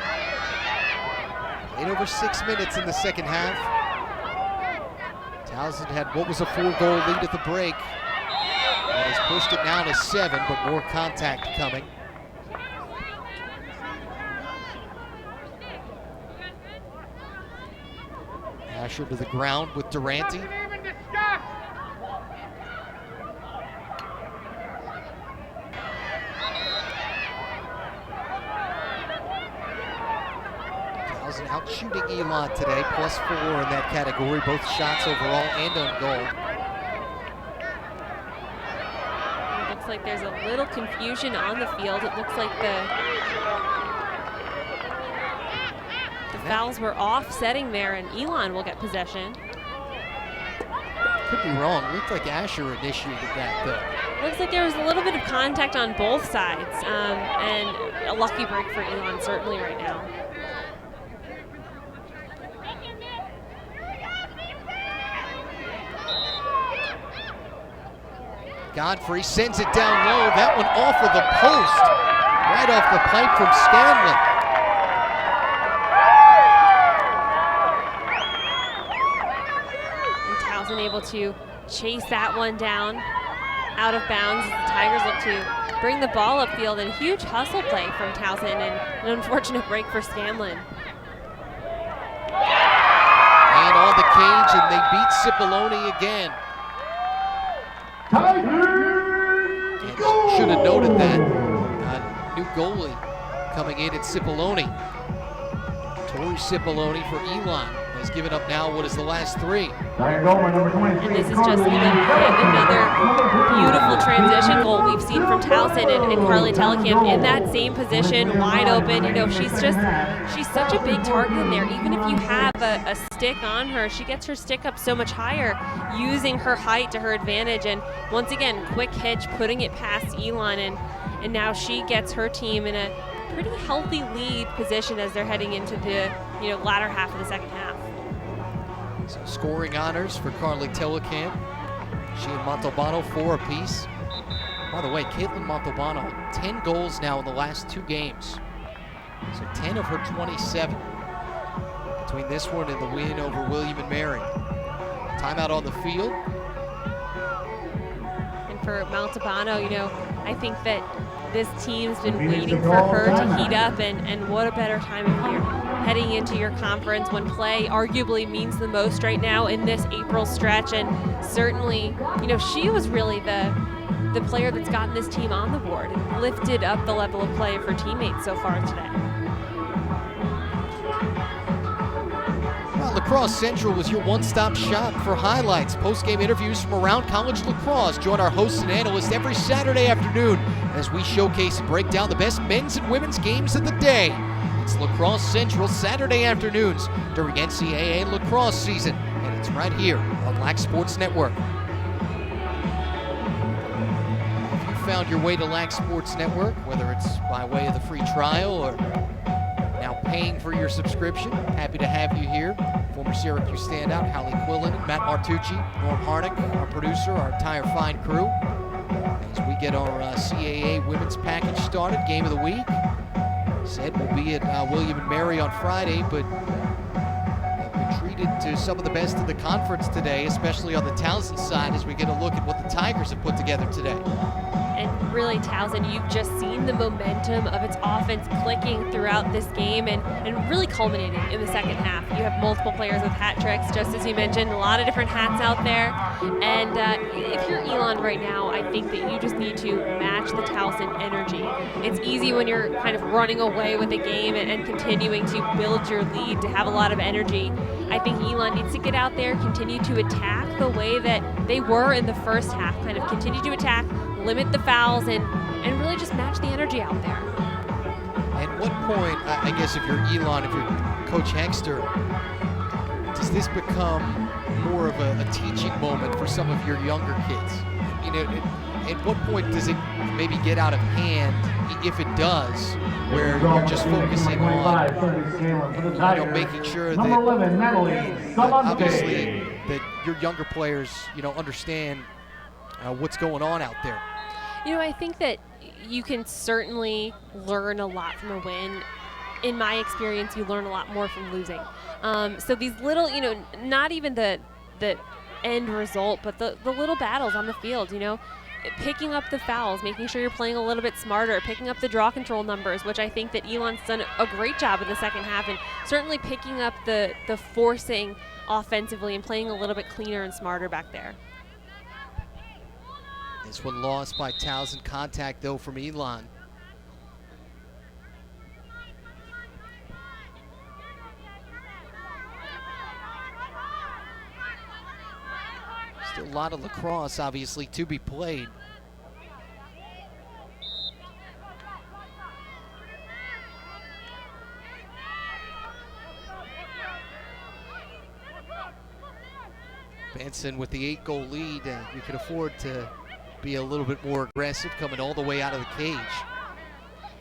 A: Played over 6 minutes in the second half. Towson had what was a 4-goal lead at the break. And has pushed it now to 7, but more contact coming. Asher to the ground with Durante. Towson out shooting Elon today, +4 in that category, both shots overall and on goal.
C: It looks like there's a little confusion on the field. It looks like the fouls were offsetting there, and Elon will get possession.
A: Could be wrong. Looked like Asher initiated that, though.
C: Looks like there was a little bit of contact on both sides, and a lucky break for Elon certainly right now.
A: Godfrey sends it down low. That one off of the post, right off the pipe from Scanlon.
C: Able to chase that one down out of bounds as the Tigers look to bring the ball upfield, and huge hustle play from Towson, and an unfortunate break for Scanlon.
A: And on the cage, and they beat Cipollone again. And should have noted that. New goalie coming in at Cipollone. Tori Cipollone for Elon. Has given up now what is the last 3.
C: And this is just another beautiful transition goal we've seen from Towson, and Carly Telekamp in that same position, wide open. She's such a big target in there. Even if you have a stick on her, she gets her stick up so much higher, using her height to her advantage. And once again, quick hitch, putting it past Elon, and now she gets her team in a pretty healthy lead position as they're heading into the latter half of the second half.
A: So scoring honors for Carly Telekamp. She and Montalbano 4 apiece. By the way, Caitlin Montalbano, 10 goals now in the last 2 games. So 10 of her 27 between this one and the win over William and Mary. Timeout on the field.
C: And for Montalbano, I think that this team's been waiting for her to heat up, and what a better time of year. Heading into your conference when play arguably means the most right now in this April stretch, and certainly, she was really the player that's gotten this team on the board and lifted up the level of play of her teammates so far today.
A: Well, Lacrosse Central was your one-stop shop for highlights, post-game interviews from around college lacrosse. Join our hosts and analysts every Saturday afternoon as we showcase and break down the best men's and women's games of the day. It's Lacrosse Central Saturday afternoons during NCAA lacrosse season, and it's right here on Lac Sports Network. If you found your way to Lac Sports Network, whether it's by way of the free trial or now paying for your subscription, happy to have you here. Former Syracuse standout Hallie Quillen, Matt Martucci, Norm Harnick, our producer, our entire fine crew, as we get our CAA women's package started. Game of the week. Said we'll be at William and Mary on Friday, but have been treated to some of the best of the conference today, especially on the Towson side, as we get a look at what the Tigers have put together today.
C: And really, Towson, you've just seen the momentum of its offense clicking throughout this game and really culminating in the second half. You have multiple players with hat tricks, just as you mentioned, a lot of different hats out there. And if you're Elon right now, I think that you just need to match the Towson energy. It's easy when you're kind of running away with the game and continuing to build your lead to have a lot of energy. I think Elon needs to get out there, continue to attack the way that they were in the first half, kind of continue to attack, limit the fouls, and really just match the energy out there.
A: At what point, I guess if you're Elon, if you're Coach Hexter, does this become more of a teaching moment for some of your younger kids? You know, at what point does it maybe get out of hand, if it does, where you're just focusing on, making sure that obviously that your younger players, understand what's going on out there?
C: I think that you can certainly learn a lot from a win. In my experience, you learn a lot more from losing. So these little, not even the end result, but the little battles on the field, picking up the fouls, making sure you're playing a little bit smarter, picking up the draw control numbers, which I think that Elon's done a great job in the second half, and certainly picking up the forcing offensively and playing a little bit cleaner and smarter back there.
A: This one lost by Towson. Contact, though, from Elon. Still a lot of lacrosse, obviously, to be played. Benson with the 8-goal lead. We could afford to be a little bit more aggressive, coming all the way out of the cage.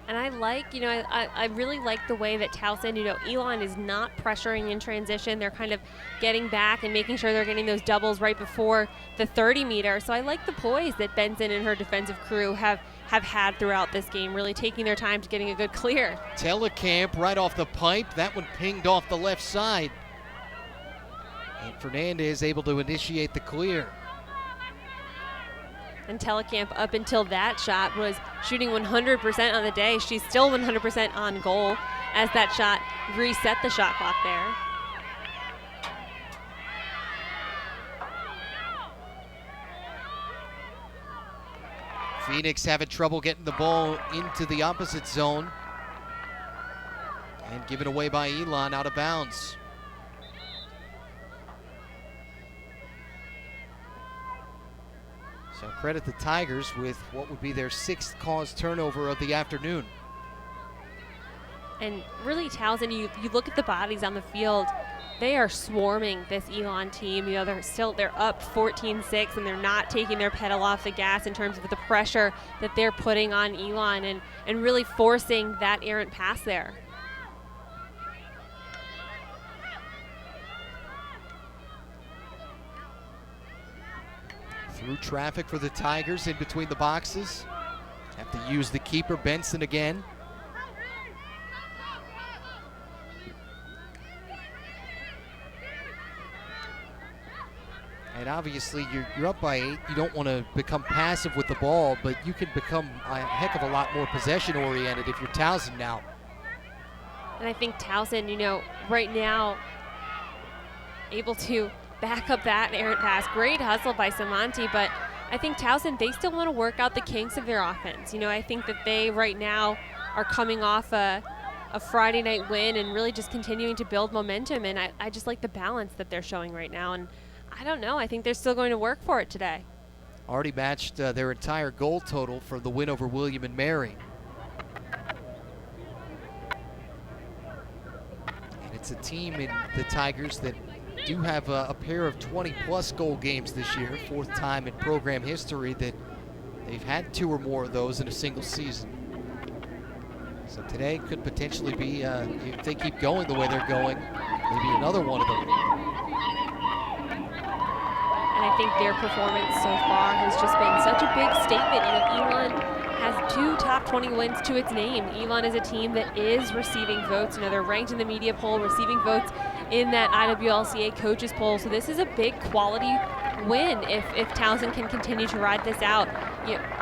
C: And I like, I really like the way that Towson, Elon is not pressuring in transition. They're kind of getting back and making sure they're getting those doubles right before the 30-meter. So I like the poise that Benson and her defensive crew have had throughout this game, really taking their time to getting a good clear.
A: Telekamp right off the pipe. That one pinged off the left side. And Fernandez able to initiate the clear.
C: And Telekamp, up until that shot, was shooting 100% on the day. She's still 100% on goal as that shot reset the shot clock there.
A: Phoenix having trouble getting the ball into the opposite zone. And given away by Elon, out of bounds. So credit the Tigers with what would be their 6th caused turnover of the afternoon.
C: And really, Towson, you look at the bodies on the field, they are swarming this Elon team. They're up 14-6, and they're not taking their pedal off the gas in terms of the pressure that they're putting on Elon and really forcing that errant pass there.
A: Through traffic for the Tigers in between the boxes. Have to use the keeper, Benson, again. And obviously you're up by 8. You don't want to become passive with the ball, but you can become a heck of a lot more possession oriented if you're Towson now.
C: And I think Towson, right now, able to back up that errant pass. Great hustle by Samanti, but I think Towson, they still want to work out the kinks of their offense. I think that they right now are coming off a Friday night win and really just continuing to build momentum, and I just like the balance that they're showing right now, and I don't know, I think they're still going to work for it today.
A: Already matched their entire goal total for the win over William and Mary. And it's a team in the Tigers that do have a pair of 20-plus goal games this year, 4th time in program history that they've had 2 or more of those in a single season. So today could potentially be, if they keep going the way they're going, maybe another one of them.
C: And I think their performance so far has just been such a big statement. Elon has 2 top 20 wins to its name. Elon is a team that is receiving votes. They're ranked in the media poll, receiving votes in that IWLCA coaches poll. So this is a big quality win if Towson can continue to ride this out.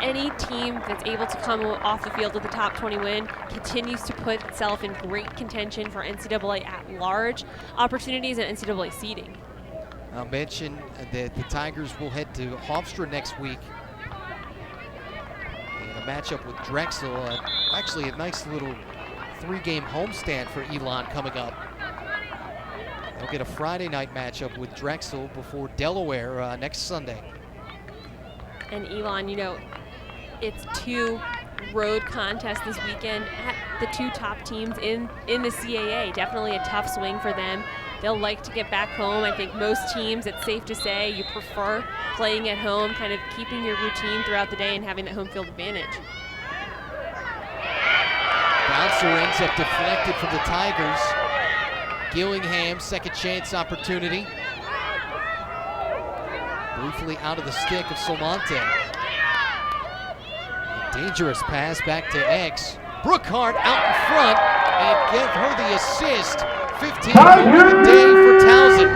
C: any team that's able to come off the field with a top 20 win continues to put itself in great contention for NCAA at-large opportunities and NCAA seeding.
A: I'll mention that the Tigers will head to Hofstra next week in a matchup with Drexel. Actually, a nice little 3-game homestand for Elon coming up. They'll get a Friday night matchup with Drexel before Delaware next Sunday.
C: And Elon, it's 2 road contests this weekend at the 2 top teams in the CAA. Definitely a tough swing for them. They'll like to get back home. I think most teams, it's safe to say, you prefer playing at home, kind of keeping your routine throughout the day and having that home field advantage.
A: Bouncer ends up deflected for the Tigers. Gillingham, second chance opportunity. Briefly out of the stick of Solmonte. A dangerous pass back to X. Brookhart out in front and give her the assist. 15 for the day for Towson.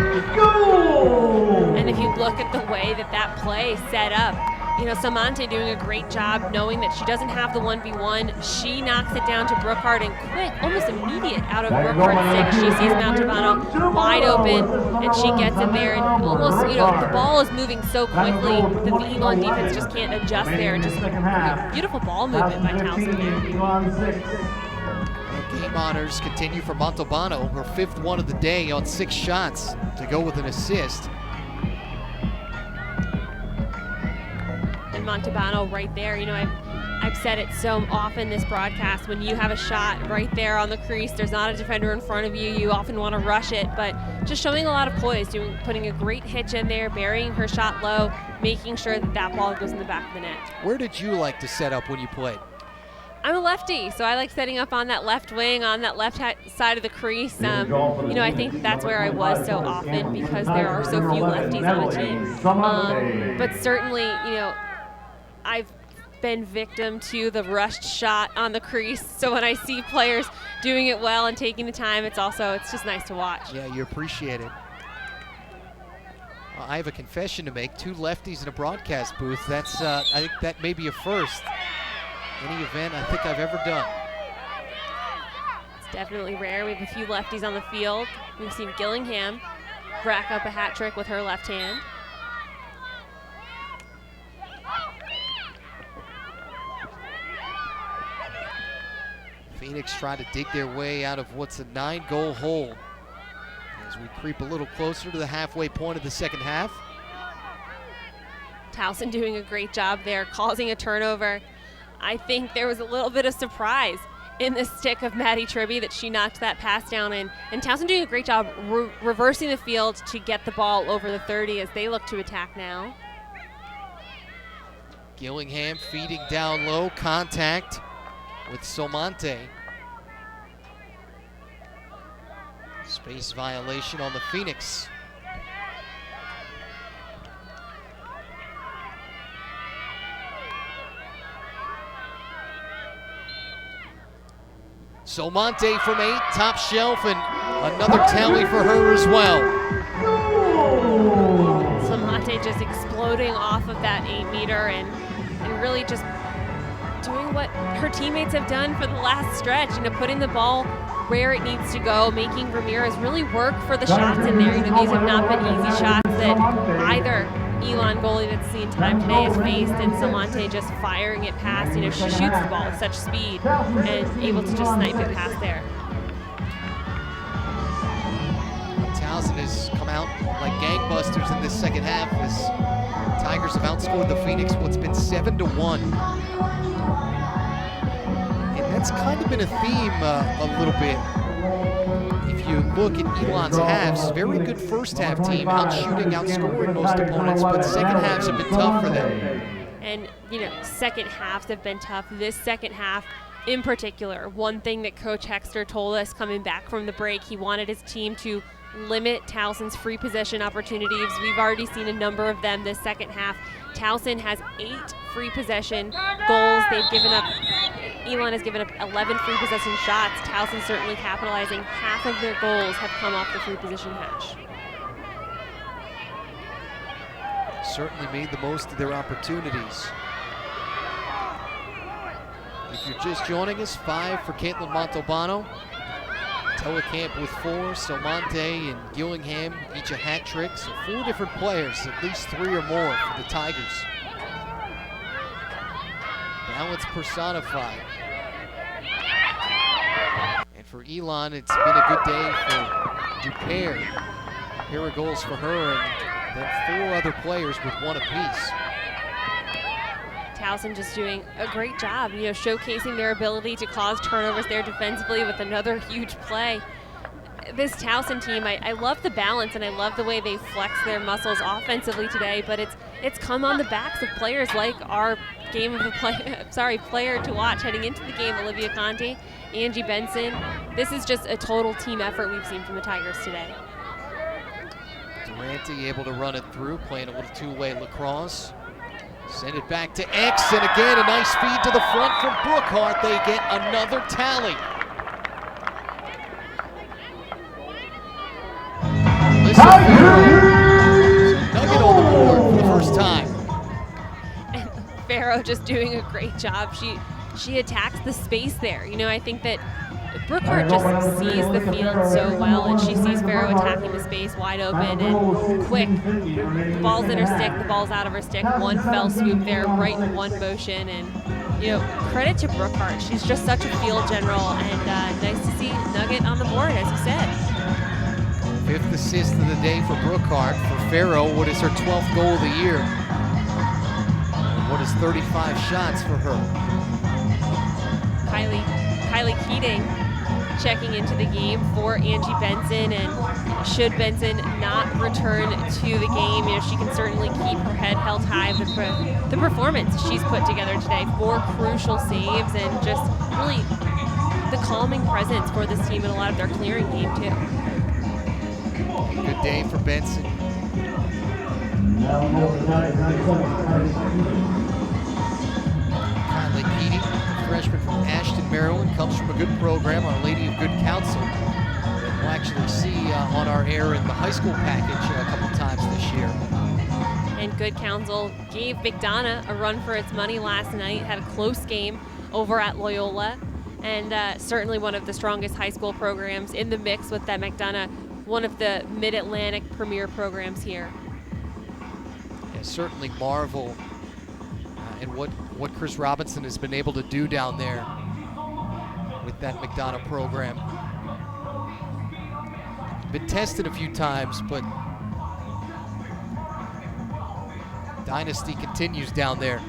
C: And if you look at the way that play set up, Solmonte doing a great job knowing that she doesn't have the 1v1. She knocks it down to Brookhart and quick, almost immediate out of Brookhart's 6. She sees Montalbano wide open and she gets it there. And almost, the ball is moving so quickly that the Elon defense just can't adjust there. Just beautiful ball movement by Towson there.
A: Game honors continue for Montalbano, her 5th one of the day on 6 shots to go with an assist.
C: Montalbano right there. I've said it so often this broadcast, when you have a shot right there on the crease, there's not a defender in front of you, you often want to rush it, but just showing a lot of poise, putting a great hitch in there, burying her shot low, making sure that ball goes in the back of the net.
A: Where did you like to set up when you played?
C: I'm a lefty, so I like setting up on that left wing, on that left side of the crease. I think that's where I was so often because there are so few lefties on a team. But certainly, I've been victim to the rushed shot on the crease. So when I see players doing it well and taking the time, it's just nice to watch.
A: Yeah, you appreciate it. I have a confession to make. 2 lefties in a broadcast booth. That's I think that may be a first. Any event I think I've ever done.
C: It's definitely rare. We have a few lefties on the field. We've seen Gillingham rack up a hat trick with her left hand.
A: Phoenix trying to dig their way out of what's a 9-goal hole as we creep a little closer to the halfway point of the second half.
C: Towson doing a great job there, causing a turnover. I think there was a little bit of surprise in the stick of Maddie Tribby that she knocked that pass down in. And Towson doing a great job reversing the field to get the ball over the 30 as they look to attack now.
A: Gillingham feeding down low, contact with Solmonte. Space violation on the Phoenix. Solmonte from 8, top shelf, and another tally for her as well.
C: Solmonte just exploding off of that 8-meter and really just doing what her teammates have done for the last stretch, putting the ball where it needs to go, making Ramirez really work for the shots in there. These have not been easy shots that either Elon goalie that's seen time today has faced, and Solmonte just firing it past. She shoots the ball with such speed and able to just snipe it past there.
A: Towson has come out like gangbusters in this second half as Tigers have outscored the Phoenix what's been 7-1. And that's kind of been a theme a little bit. If you look at Elon's halves, very good first half team, outscoring most opponents, but second halves have been tough for them.
C: And, second halves have been tough. This second half in particular, one thing that Coach Hexter told us coming back from the break, he wanted his team to limit Towson's free possession opportunities. We've already seen a number of them this second half. Towson has 8 free possession goals. They've given up, Elon has given up 11 free possession shots. Towson certainly capitalizing. Half of their goals have come off the free possession hash.
A: Certainly made the most of their opportunities. If you're just joining us, 5 for Caitlin Montalbano. Telecamp with 4, Salmonte and Gillingham each a hat trick. So 4 different players, at least 3 or more for the Tigers. Balance personified. And for Elon, it's been a good day for Dupere. A pair of goals for her, and then 4 other players with 1 apiece.
C: Towson just doing a great job, showcasing their ability to cause turnovers there defensively with another huge play. This Towson team, I love the balance and I love the way they flex their muscles offensively today, but it's come on the backs of players like our player to watch heading into the game, Olivia Conti, Angie Benson. This is just a total team effort we've seen from the Tigers today.
A: Durante able to run it through, playing a little two-way lacrosse. Send it back to X, and again a nice feed to the front from Brookhart. They get another tally. Nugget on the board for the first time.
C: And Farrow just doing a great job. She attacks the space there. I think that Brookhart just sees the field so well, and she sees Farrow attacking the space wide open and quick. The ball's in her stick, the ball's out of her stick. One fell swoop there, right in one motion. And, credit to Brookhart. She's just such a field general, and nice to see Nugget on the board, as you said.
A: 5th assist of the day for Brookhart. For Farrow, what is her 12th goal of the year? And what is 35 shots for her?
C: Kylie Keating checking into the game for Angie Benson, and should Benson not return to the game, she can certainly keep her head held high with the performance she's put together today. 4 crucial saves and just really the calming presence for this team in a lot of their clearing game too.
A: Good day for Benson. Kylie Keating, freshman from Ashton, Maryland, comes from a good program, Our Lady of Good Counsel, that we'll actually see on our air in the high school package a couple times this year.
C: And Good Counsel gave McDonough a run for its money last night, had a close game over at Loyola, and certainly one of the strongest high school programs in the mix with that McDonough, one of the Mid-Atlantic premier programs here.
A: Yeah, certainly marvel and what Chris Robinson has been able to do down there with that McDonough program. Been tested a few times, but dynasty continues down there.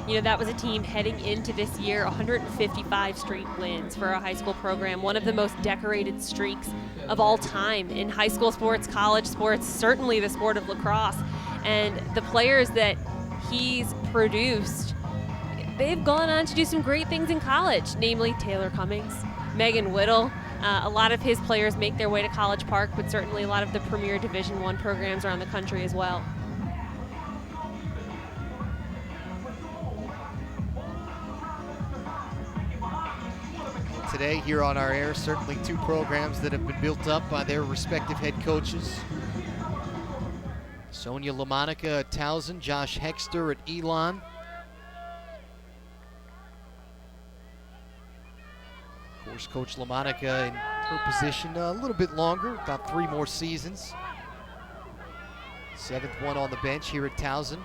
C: That was a team heading into this year, 155 straight wins for a high school program, one of the most decorated streaks of all time in high school sports, college sports, certainly the sport of lacrosse. And the players that he's produced, they've gone on to do some great things in college, namely Taylor Cummings, Megan Whittle. A lot of his players make their way to College Park, but certainly a lot of the premier Division I programs around the country as well.
A: Today here on our air, certainly 2 programs that have been built up by their respective head coaches. Sonia LaMonica at Towson, Josh Hexter at Elon. Of course, Coach LaMonica in her position a little bit longer, about 3 more seasons. 7th one on the bench here at Towson.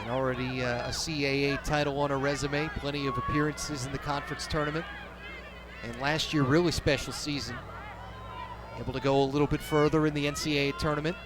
A: And already a CAA title on her resume, plenty of appearances in the conference tournament. And last year, really special season. Able to go a little bit further in the NCAA tournament.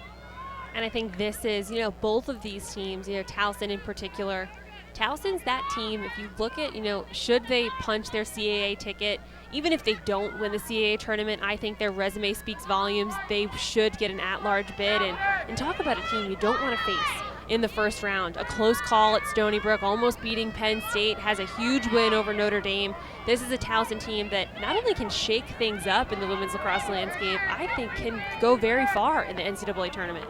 C: And I think this is, both of these teams, Towson in particular. Towson's that team, if you look at, should they punch their CAA ticket, even if they don't win the CAA tournament, I think their resume speaks volumes. They should get an at-large bid. And talk about a team you don't want to face in the first round. A close call at Stony Brook, almost beating Penn State, has a huge win over Notre Dame. This is a Towson team that not only can shake things up in the women's lacrosse landscape, I think can go very far in the NCAA tournament.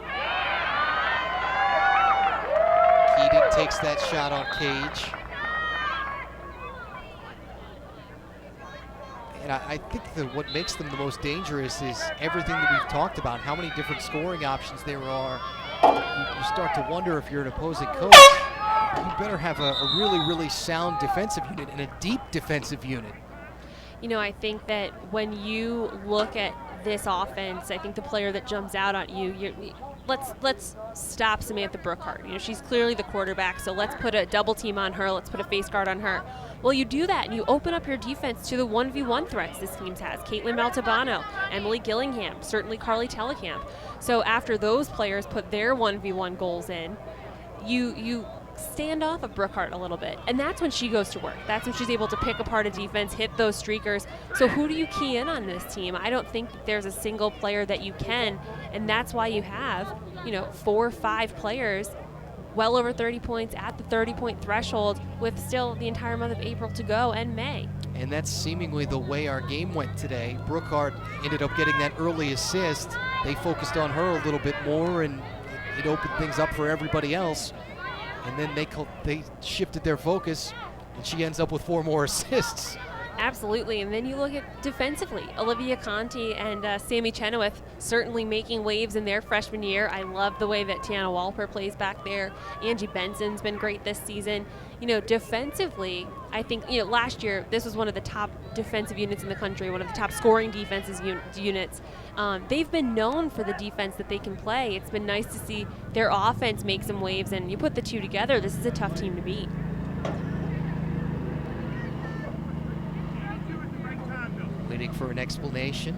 A: Keating takes that shot on Cage. And I think that what makes them the most dangerous is everything that we've talked about, how many different scoring options there are. You start to wonder if you're an opposing coach, you better have a really, really sound defensive unit and a deep defensive unit.
C: You know, I think that when you look at this offense, I think the player that jumps out at you, let's stop Samantha Brookhart. You know, she's clearly the quarterback, so let's put a double team on her. Let's put a face guard on her. Well, you do that, and you open up your defense to the 1v1 threats this team has. Caitlin Maltabano, Emily Gillingham, certainly Carly Telekamp. So after those players put their 1v1 goals in, you stand off of Brookhart a little bit, and that's when she goes to work. That's when she's able to pick apart a defense, hit those streakers. So who do you key in on this team? I don't think that there's a single player that you can, and that's why you have, 4 or 5 players well over 30 points at the 30-point threshold with still the entire month of April to go and May.
A: And that's seemingly the way our game went today. Brookhart ended up getting that early assist. They focused on her a little bit more, and it opened things up for everybody else. And then they shifted their focus, and she ends up with 4 more assists.
C: Absolutely, and then you look at defensively. Olivia Conti and Sammy Chenoweth certainly making waves in their freshman year. I love the way that Tiana Walper plays back there. Angie Benson's been great this season. Defensively, I think, last year this was one of the top defensive units in the country, one of the top scoring defensive units. They've been known for the defense that they can play. It's been nice to see their offense make some waves, and you put the two together, this is a tough team to beat.
A: Waiting for an explanation.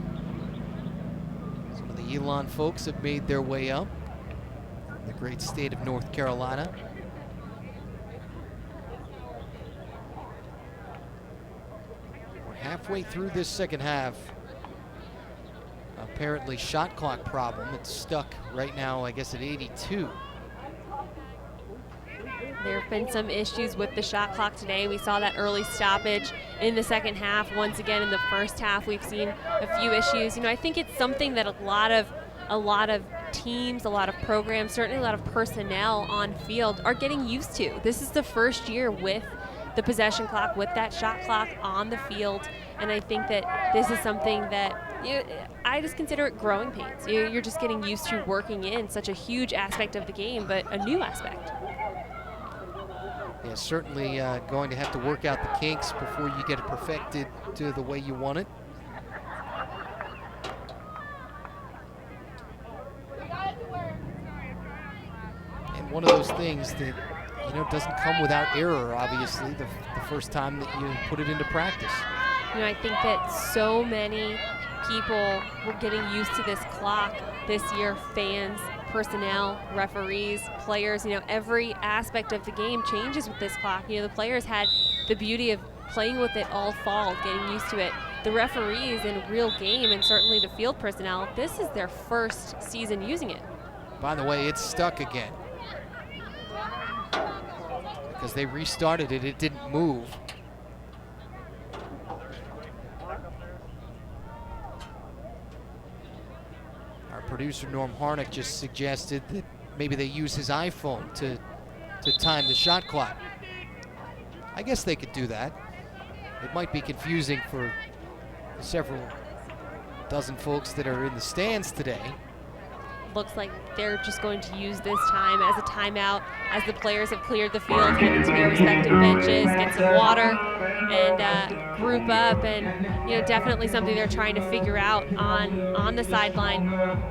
A: Some of the Elon folks have made their way up from the great state of North Carolina. We're halfway through this second half. Apparently shot clock problem. It's stuck right now, I guess, at 82.
C: There have been some issues with the shot clock today. We saw that early stoppage in the second half. Once again, in the first half, we've seen a few issues. I think it's something that a lot of teams, a lot of programs, certainly a lot of personnel on field are getting used to. This is the first year with the possession clock, with that shot clock on the field, and I think that this is something that I just consider it growing pains. You're just getting used to working in such a huge aspect of the game, but a new aspect.
A: Yeah, certainly going to have to work out the kinks before you get it perfected to the way you want it. And one of those things that, doesn't come without error, obviously, the first time that you put it into practice.
C: I think that so many people were getting used to this clock this year, fans, personnel, referees, players, every aspect of the game changes with this clock. The players had the beauty of playing with it all fall, getting used to it. The referees in real game, and certainly the field personnel, this is their first season using it.
A: By the way, it's stuck again. Because they restarted it, it didn't move. Producer Norm Harnick just suggested that maybe they use his iPhone to time the shot clock. I guess they could do that. It might be confusing for several dozen folks that are in the stands today.
C: Looks like they're just going to use this time as a timeout as the players have cleared the field, head into their respective benches, get some water, and group up. And definitely something they're trying to figure out on the sideline.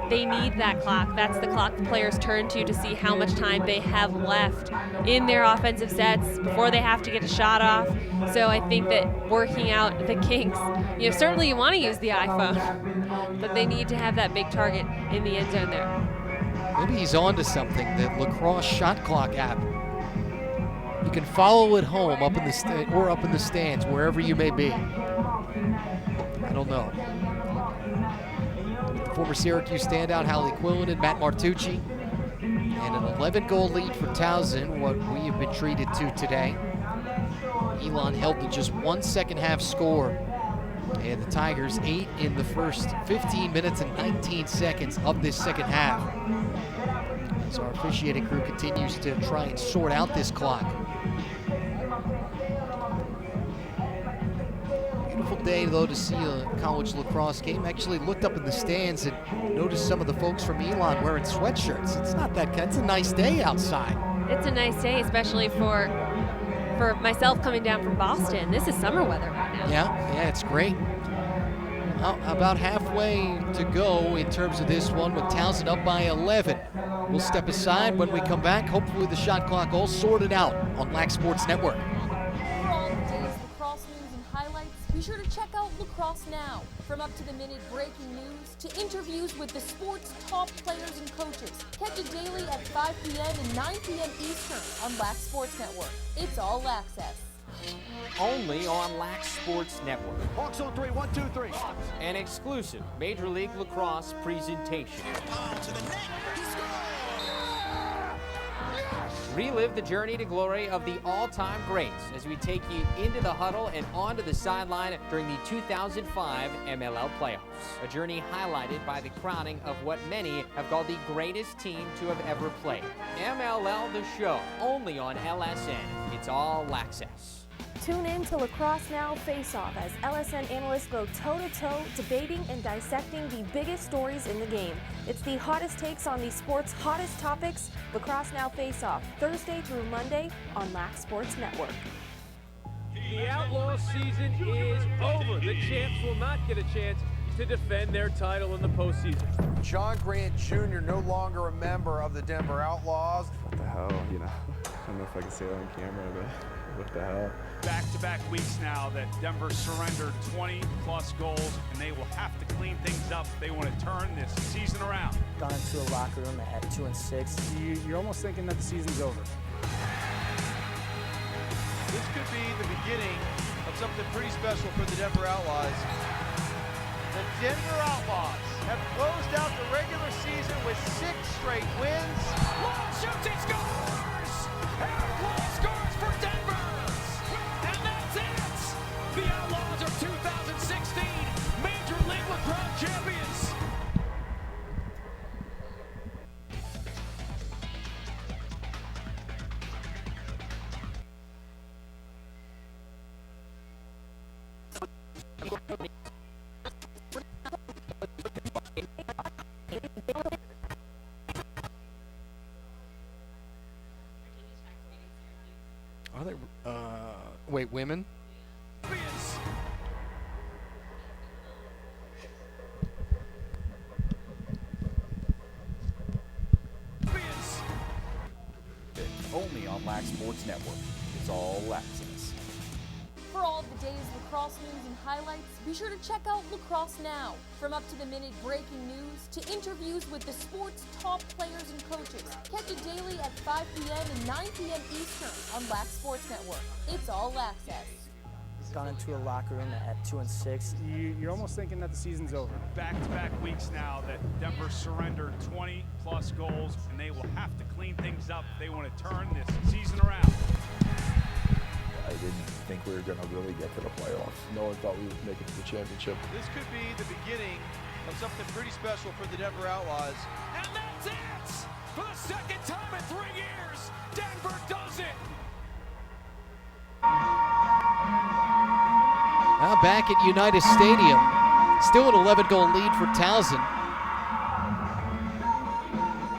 C: They need that clock. That's the clock the players turn to see how much time they have left in their offensive sets before they have to get a shot off. So I think that working out the kinks, certainly you want to use the iPhone, but they need to have that big target in the end zone there.
A: Maybe he's on to something, the Lacrosse shot clock app. You can follow it home up in the stands, wherever you may be. I don't know. Former Syracuse standout Hallie Quillen and Matt Martucci. And an 11-goal lead for Towson, what we have been treated to today. Elon held to just 1 second half score. And the Tigers 8 in the first 15 minutes and 19 seconds of this second half. As our officiating crew continues to try and sort out this clock. Beautiful day, though, to see a college lacrosse game. Actually looked up in the stands and noticed some of the folks from Elon wearing sweatshirts. It's not that kind. It's a nice day outside.
C: It's a nice day, especially for myself coming down from Boston. This is summer weather right now.
A: Yeah, it's great. Well, about halfway to go in terms of this one with Towson up by 11. We'll step aside when we come back. Hopefully the shot clock all sorted out on Lac Sports Network.
G: For all the day's lacrosse news and highlights, be sure to check out Lacrosse Now. From up-to-the-minute breaking news to interviews with the sport's top players and coaches. Catch it daily at 5 p.m. and 9 p.m. Eastern on Lac Sports Network. It's all access.
I: Only on Lac Sports Network.
E: Hawks on 3, 1, 2, 3.
I: An exclusive Major League Lacrosse presentation. Relive the journey to glory of the all-time greats as we take you into the huddle and onto the sideline during the 2005 MLL playoffs. A journey highlighted by the crowning of what many have called the greatest team to have ever played. MLL The Show, only on LSN. It's all access.
J: Tune in to Lacrosse Now Face-Off as LSN analysts go toe-to-toe, debating and dissecting the biggest stories in the game. It's the hottest takes on the sport's hottest topics. Lacrosse Now Face-Off, Thursday through Monday on Lac Sports Network.
K: The Outlaw season is over. The champs will not get a chance to defend their title in the postseason.
L: John Grant Jr. no longer a member of the Denver Outlaws.
M: What the hell, you know? I don't know if I can say that on camera, but what the hell?
E: Back-to-back weeks now that Denver surrendered 20-plus goals, and they will have to clean things up if they want to turn this season around.
N: Gone into a locker room at 2-6.
O: You're almost thinking that the season's over.
P: This could be the beginning of something pretty special for the Denver Outlaws. The Denver Outlaws have closed out the regular season with 6 straight wins.
K: Long shoots, he scores! Outlaw scores for Denver! And that's it! The Outlaws are 2016 Major League Lacrosse champions!
A: Are there, wait, women?
I: Only on Lac Sports Network. It's all access.
G: For all of the day's lacrosse news and highlights, be sure to check out Lacrosse Now. From up-to-the-minute breaking news to interviews with the sport's top players and coaches. Catch it daily at 5 p.m. and 9 p.m. Eastern on Lac Sports Network. It's all access.
N: Gone into a locker room at 2-6.
O: You're almost thinking that the season's over.
E: Back-to-back weeks now that Denver surrendered 20-plus goals, and they will have to clean things up if they want to turn this season around.
M: I didn't think we were going to really get to the playoffs. No one thought we would make it to the championship.
P: This could be the beginning of something pretty special for the Denver Outlaws.
K: And that's it! For the second time in 3 years, Denver does it!
A: Now back at United Stadium, still an 11-goal lead for Towson.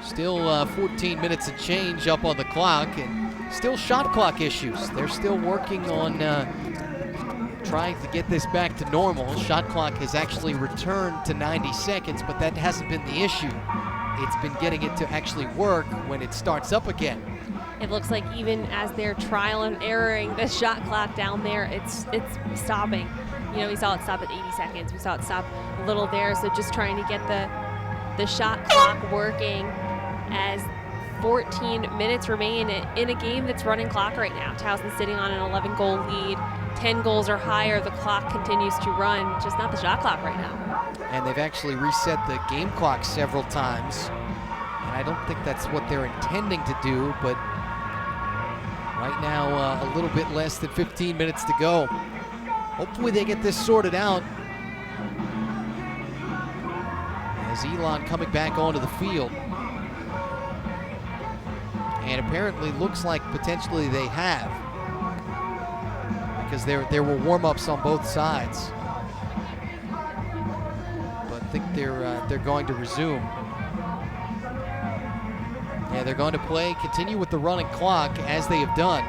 A: Still 14 minutes and change up on the clock, and still shot clock issues. They're still working on trying to get this back to normal. Shot clock has actually returned to 90 seconds, but that hasn't been the issue. It's been getting it to actually work when it starts up again.
C: It looks like even as they're trial and erroring the shot clock down there, it's stopping. You know, we saw it stop at 80 seconds. We saw it stop a little there. So just trying to get the shot clock working as 14 minutes remain in a game that's running clock right now. Towson's sitting on an 11-goal lead. 10 goals or higher, the clock continues to run, just not the shot clock right now.
A: And they've actually reset the game clock several times. And I don't think that's what they're intending to do, but right now a little bit less than 15 minutes to go. Hopefully they get this sorted out. As Elon coming back onto the field. And apparently looks like potentially they have, because there were warm-ups on both sides. But I think they're going to resume. Yeah, they're going to continue with the running clock as they have done.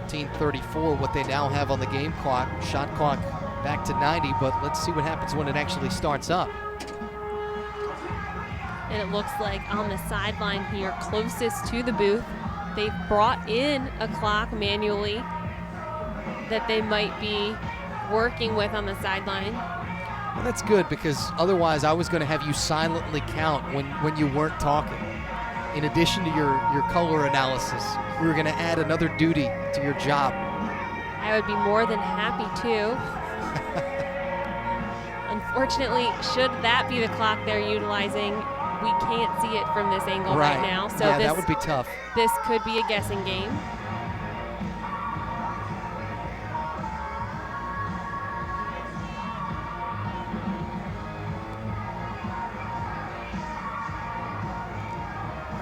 A: 14:34, what they now have on the game clock. Shot clock back to 90, but let's see what happens when it actually starts up.
C: And it looks like on the sideline here, closest to the booth, they've brought in a clock manually that they might be working with on the sideline.
A: Well, that's good, because otherwise I was going to have you silently count when you weren't talking. In addition to your color analysis, we were going to add another duty to your job.
C: I would be more than happy to. Unfortunately, should that be the clock they're utilizing, we can't see it from this angle right now. So
A: yeah, that would be tough.
C: This could be a guessing game.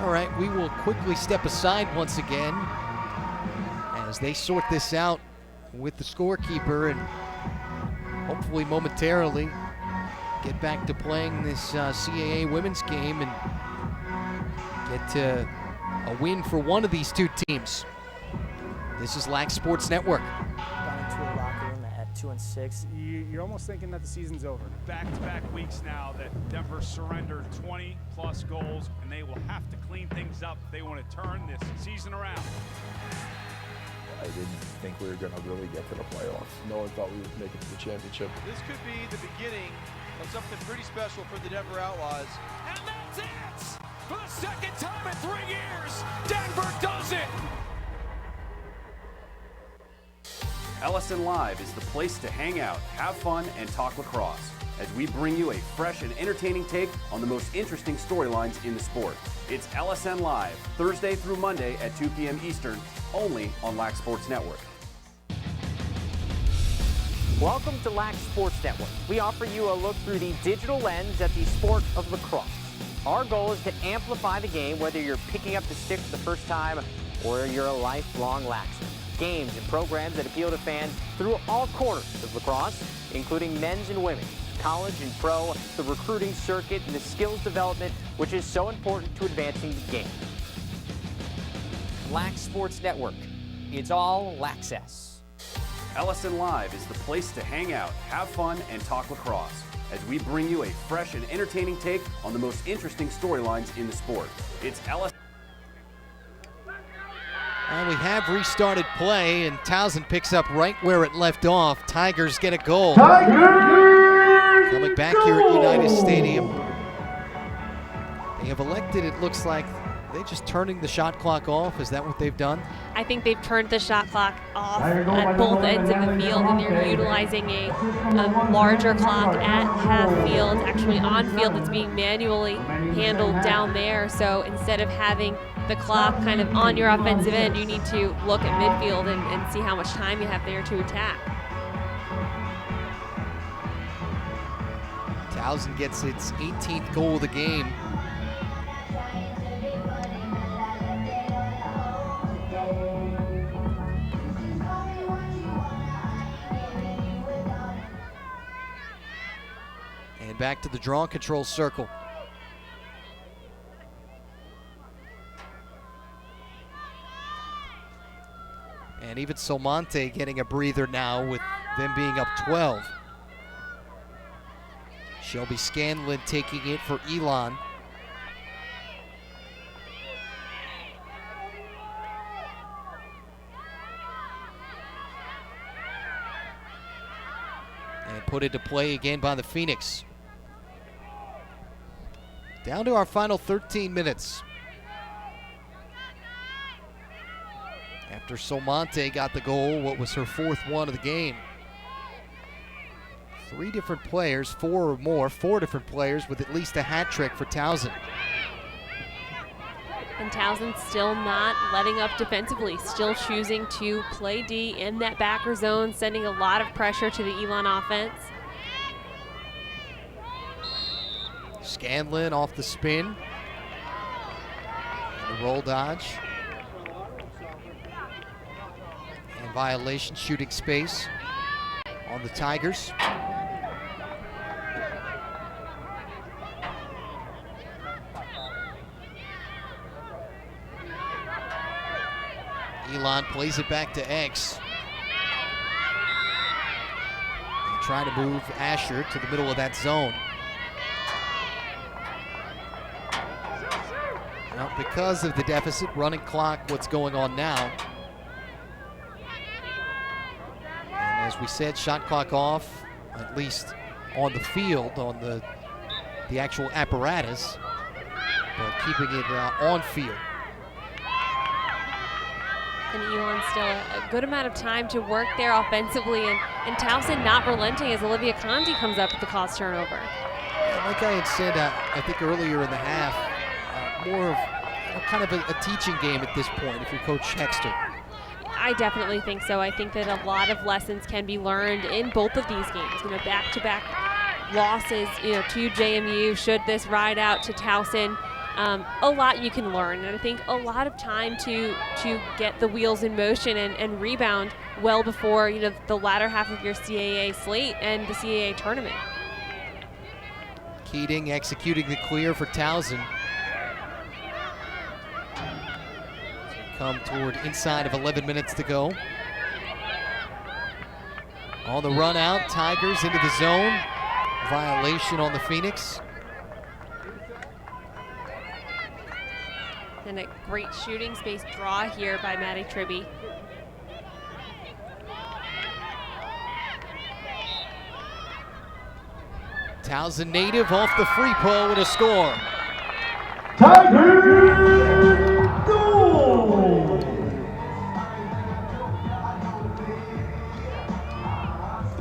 A: All right, we will quickly step aside once again as they sort this out with the scorekeeper, and hopefully momentarily get back to playing this CAA women's game and get to a win for one of these two teams. This is Lac Sports Network.
N: Gone into a locker room at 2-6.
O: You're almost thinking that the season's over.
E: Back-to-back weeks now that Denver surrendered 20-plus goals, and they will have to clean things up if they want to turn this season around.
M: I didn't think we were going to really get to the playoffs. No one thought we would make it to the championship.
P: This could be the beginning of something pretty special for the Denver Outlaws.
K: And that's it! For the second time in 3 years, Denver does it!
Q: LSN Live is the place to hang out, have fun, and talk lacrosse as we bring you a fresh and entertaining take on the most interesting storylines in the sport. It's LSN Live, Thursday through Monday at 2 p.m. Eastern, only on Lac Sports Network.
I: Welcome to Lac Sports Network. We offer you a look through the digital lens at the sport of lacrosse. Our goal is to amplify the game, whether you're picking up the stick for the first time or you're a lifelong Laxer. Games and programs that appeal to fans through all corners of lacrosse, including men's and women's, college and pro, the recruiting circuit, and the skills development, which is so important to advancing the game. Lac Sports Network. It's all Laccess.
Q: LSN Live is the place to hang out, have fun, and talk lacrosse as we bring you a fresh and entertaining take on the most interesting storylines in the sport. It's LSN.
A: And we have restarted play, and Towson picks up right where it left off. Tigers get a goal.
B: Tigers!
A: Coming back here at United Stadium. They have elected, it looks like, are they just turning the shot clock off? Is that what they've done?
C: I think they've turned the shot clock off at both ends of the field, and they're utilizing a larger clock at half field. Actually on field, it's being manually handled down there. So instead of having the clock kind of on your offensive end, you need to look at midfield and see how much time you have there to attack.
A: Towson gets its 18th goal of the game. And back to the draw control circle. And even Solmonte getting a breather now with them being up 12. Shelby Scanlon taking it for Elon. And put into play again by the Phoenix. Down to our final 13 minutes. After Solmonte got the goal, what was her fourth one of the game. Four different players with at least a hat trick for Towson.
C: And Towson still not letting up defensively, still choosing to play D in that backer zone, sending a lot of pressure to the Elon offense.
A: Scanlon off the spin. And the roll dodge. And violation shooting space on the Tigers. Elon plays it back to X. And trying to move Asher to the middle of that zone. Now, because of the deficit, running clock, what's going on now. And as we said, shot clock off, at least on the field, on the actual apparatus, but keeping it on field.
C: And Elon still a good amount of time to work there offensively, and Towson not relenting as Olivia Conti comes up with the caused turnover.
A: Yeah, like I had said, I think earlier in the half, more of kind of a teaching game at this point if you're Coach Hexter.
C: I definitely think so. I think that a lot of lessons can be learned in both of these games. You know, back-to-back losses, you know, to JMU, should this ride out to Towson. A lot you can learn, and I think a lot of time to get the wheels in motion and rebound well before, you know, the latter half of your CAA slate and the CAA tournament.
A: Keating executing the clear for Towson. Come toward inside of 11 minutes to go. On the run out, Tigers into the zone. Violation on the Phoenix.
C: And a great shooting space draw here by Maddie Tribby.
A: Towson native off the free throw with a score.
B: Tigers goal!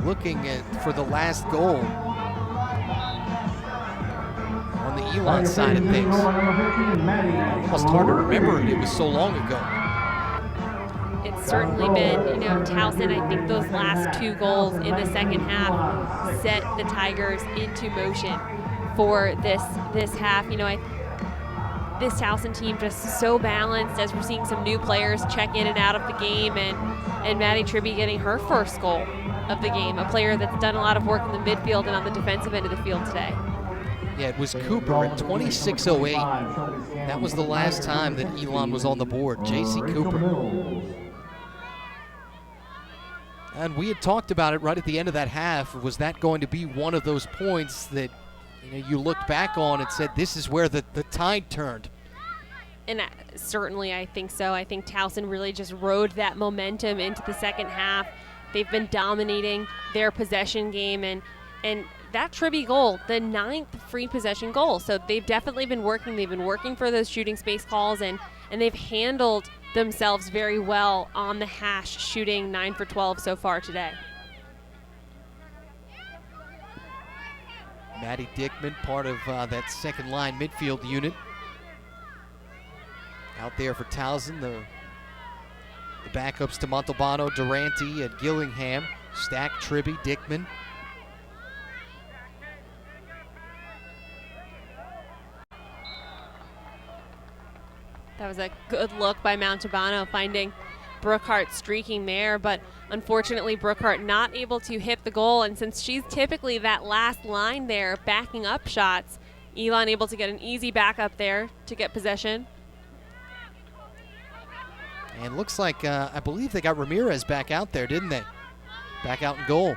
A: Looking for the last goal on the Elon side of things. Almost hard to remember it was so long ago.
C: It's certainly been, you know, Towson, I think those last two goals in the second half set the Tigers into motion for this half. You know, this Towson team just so balanced as we're seeing some new players check in and out of the game, and Maddie Tribby getting her first goal of the game, a player that's done a lot of work in the midfield and on the defensive end of the field today.
A: Yeah, it was Cooper at 26:08. That was the last time that Elon was on the board, J.C. Cooper. And we had talked about it right at the end of that half. Was that going to be one of those points that, you know, you looked back on and said, this is where the tide turned?
C: And certainly I think so. I think Towson really just rode that momentum into the second half. They've been dominating their possession game, and that Tribby goal, the 9th free possession goal. So they've definitely been working. They've been working for those shooting space calls, and they've handled themselves very well on the hash, shooting 9 for 12 so far today.
A: Maddie Dickman, part of that second line midfield unit. Out there for Towson, the backups to Montalbano, Durante, and Gillingham. Stack, Tribby, Dickman.
C: That was a good look by Montalbano, finding Brookhart streaking there, but unfortunately Brookhart not able to hit the goal, and since she's typically that last line there backing up shots, Elon able to get an easy backup there to get possession.
A: And looks like, I believe they got Ramirez back out there, didn't they? Back out in goal.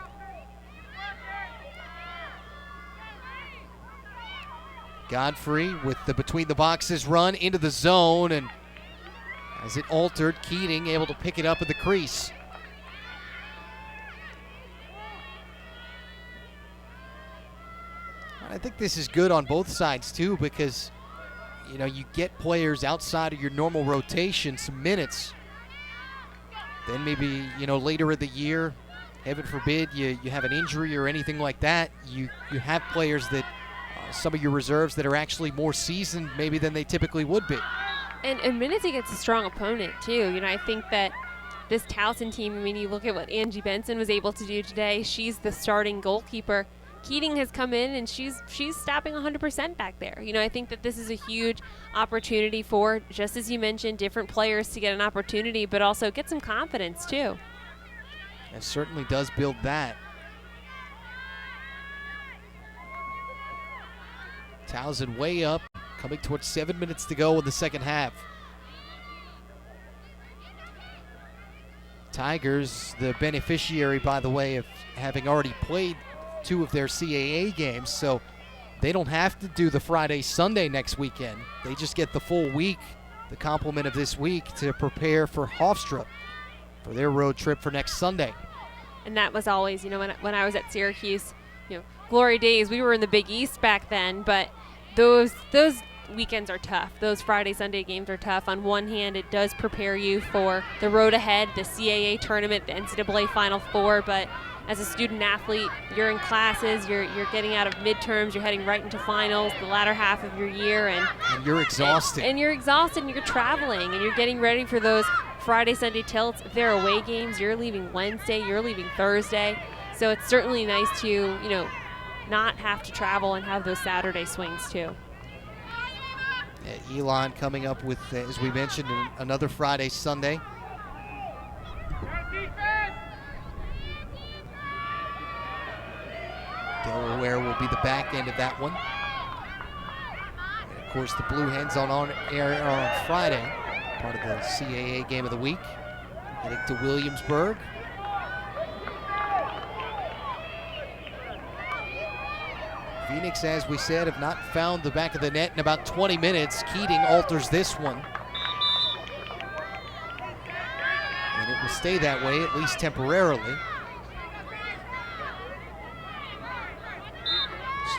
A: Godfrey with the between the boxes run into the zone, and as it altered, Keating able to pick it up at the crease. I think this is good on both sides too, because, you know, you get players outside of your normal rotation some minutes. Then maybe, you know, later in the year, heaven forbid, you have an injury or anything like that. You have players that, some of your reserves that are actually more seasoned maybe than they typically would be.
C: And minutes against a strong opponent too. You know, I think that this Towson team, I mean, you look at what Angie Benson was able to do today. She's the starting goalkeeper. Keating has come in and she's stopping 100% back there. You know, I think that this is a huge opportunity for, just as you mentioned, different players to get an opportunity, but also get some confidence too.
A: It certainly does build that. Towson way up, coming towards 7 minutes to go in the second half. Tigers, the beneficiary, by the way, of having already played 2 of their CAA games, so they don't have to do the Friday, Sunday next weekend. They just get the full week, the complement of this week, to prepare for Hofstra for their road trip for next Sunday.
C: And that was always, when I was at Syracuse, glory days. We were in the Big East back then, but those weekends are tough. Those Friday, Sunday games are tough. On one hand, it does prepare you for the road ahead, the CAA tournament, the NCAA Final Four, but as a student athlete, you're in classes, you're getting out of midterms, you're heading right into finals, the latter half of your year, and
A: you're exhausted.
C: And you're exhausted, and you're traveling, and you're getting ready for those Friday, Sunday tilts. If they're away games, you're leaving Wednesday, you're leaving Thursday. So it's certainly nice to, not have to travel and have those Saturday swings too.
A: Elon coming up with, as we mentioned, another Friday, Sunday. Delaware will be the back end of that one. And of course, the Blue Hens on air on Friday, part of the CAA game of the week. Heading to Williamsburg. Phoenix, as we said, have not found the back of the net in about 20 minutes. Keating alters this one. And it will stay that way, at least temporarily.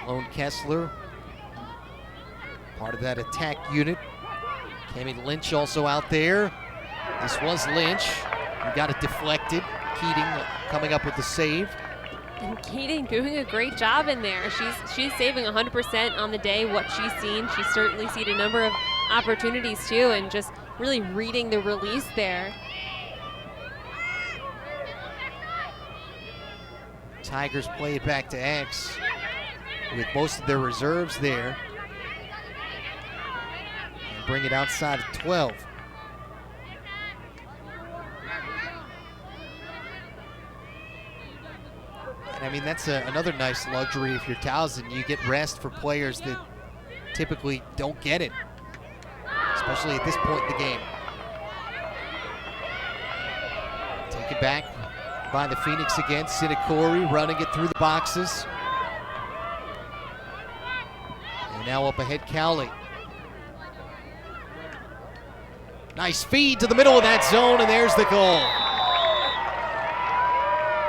A: Sloan Kessler, part of that attack unit. Cami Lynch also out there. This was Lynch. We got it deflected. Keating coming up with the save.
C: And Keating doing a great job in there. She's saving 100% on the day what she's seen. She's certainly seen a number of opportunities too, and just really reading the release there.
A: Tigers play it back to X with most of their reserves there. And bring it outside of 12. I mean, that's another nice luxury if you're Towson. You get rest for players that typically don't get it, especially at this point in the game. Taken back by the Phoenix again. Sinakori running it through the boxes. And now up ahead, Cowley. Nice feed to the middle of that zone, and there's the goal.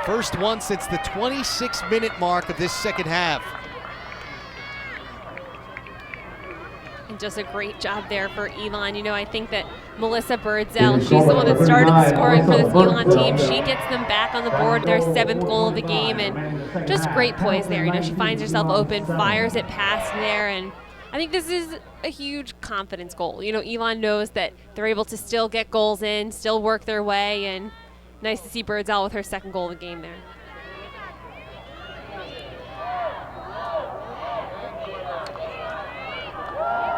A: First one since the 26-minute mark of this second half.
C: And just a great job there for Elon. I think that Melissa Birdsell, she's the one that started the scoring for this Elon team. She gets them back on the board, their 7th goal of the game, and just great poise there. She finds herself open, fires it past there, and I think this is a huge confidence goal. Elon knows that they're able to still get goals in, still work their way, and nice to see Birdsell with her 2nd goal of the game there.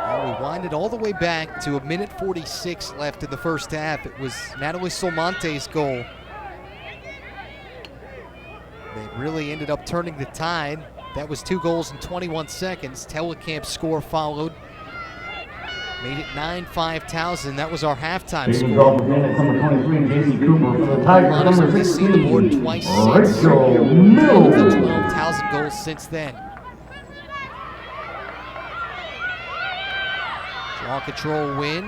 A: Well, we wind it all the way back to 1:46 left in the first half. It was Natalie Solmonte's goal. They really ended up turning the tide. That was 2 goals in 21 seconds. Telekamp's score followed. Made it 9-5 Towson. That was our halftime score. Lana's only seen the board twice since. 10 of the 12 Towson goals since then. Draw control win.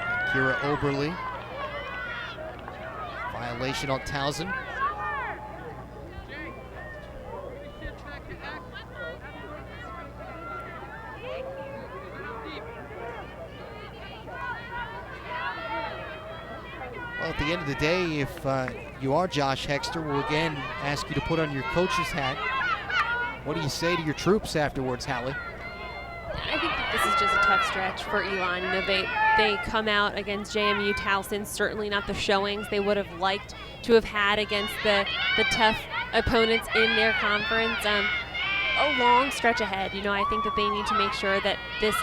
A: And Kira Oberle. Violation on Towson. Well, at the end of the day, if you are Josh Hexter, we'll again ask you to put on your coach's hat. What do you say to your troops afterwards, Hallie?
C: I think that this is just a tough stretch for Elon. They come out against JMU Towson, certainly not the showings they would have liked to have had against the tough opponents in their conference. A long stretch ahead. I think that they need to make sure that this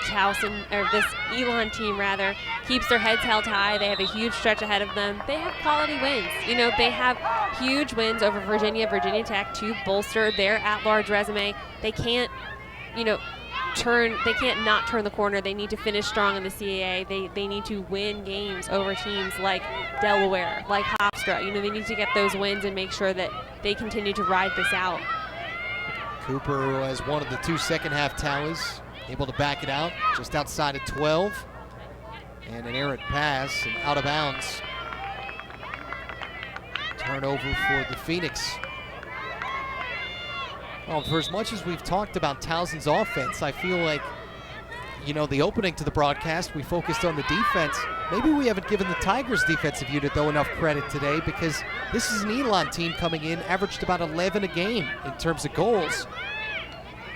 C: Elon team rather keeps their heads held high. They have a huge stretch ahead of them. They have quality wins. They have huge wins over Virginia Tech to bolster their at-large resume. They can't, can't not turn the corner. They need to finish strong in the CAA. They need to win games over teams like Delaware, like Hofstra. You know, they need to get those wins and make sure that they continue to ride this out.
A: Cooper, who has one of the 2 second-half tallies, able to back it out just outside of 12. And an errant pass and out of bounds. Turnover for the Phoenix. Well, for as much as we've talked about Towson's offense, I feel like, you know, the opening to the broadcast, we focused on the defense. Maybe we haven't given the Tigers defensive unit, though, enough credit today, because this is an Elon team coming in, averaged about 11 a game in terms of goals.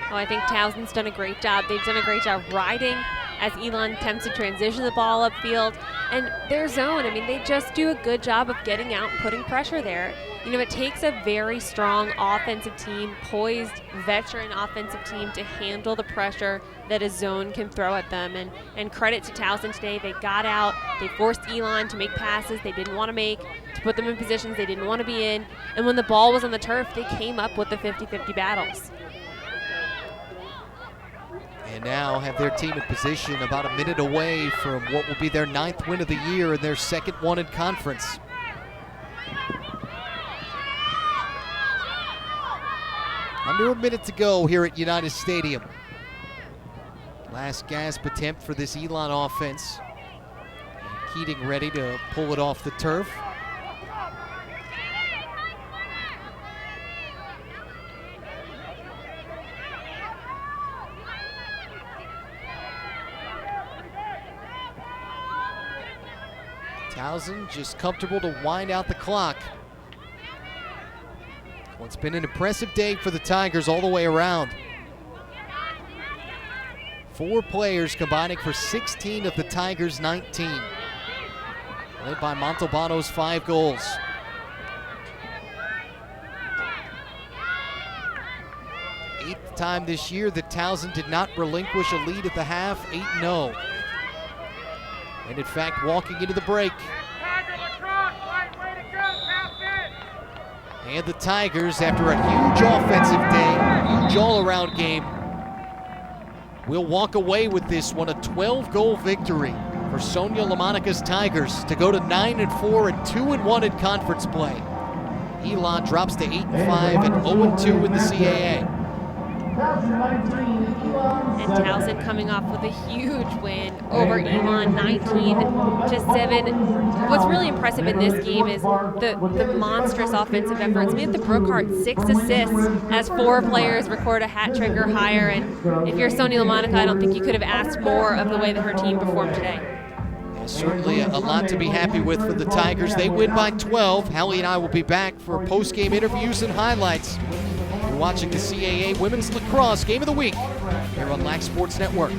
C: Oh, I think Towson's done a great job. They've done a great job riding as Elon attempts to transition the ball upfield. And their zone, I mean, they just do a good job of getting out and putting pressure there. You know, it takes a very strong offensive team, poised, veteran offensive team to handle the pressure that a zone can throw at them. And credit to Towson today. They got out, they forced Elon to make passes they didn't want to make, to put them in positions they didn't want to be in. And when the ball was on the turf, they came up with the 50-50 battles.
A: And now have their team in position about a minute away from what will be their 9th win of the year and their 2nd one in conference. Under a minute to go here at United Stadium. Last gasp attempt for this Elon offense. And Keating ready to pull it off the turf. Towson just comfortable to wind out the clock. Well, it's been an impressive day for the Tigers all the way around. 4 players combining for 16 of the Tigers' 19. Led by Montalbano's 5 goals. Eighth time this year that Towson did not relinquish a lead at the half, 8-0. And in fact, walking into the break. And the Tigers, after a huge offensive day, huge all-around game, will walk away with this one, a 12-goal victory for Sonia LaMonica's Tigers to go to 9-4 and 2-1 in conference play. Elon drops to 8-5 and 0-2 in the CAA.
C: And Towson coming off with a huge win over Elon, 19-7. What's really impressive in this game is the monstrous offensive efforts. We have the Brookhart 6 assists as 4 players record a hat trick or higher. And if you're Sonia LaMonica, I don't think you could have asked more of the way that her team performed today.
A: Yeah, certainly a lot to be happy with for the Tigers. They win by 12. Hallie and I will be back for post-game interviews and highlights. You're watching the CAA Women's Lacrosse Game of the Week here on Lac Sports Network.
G: Be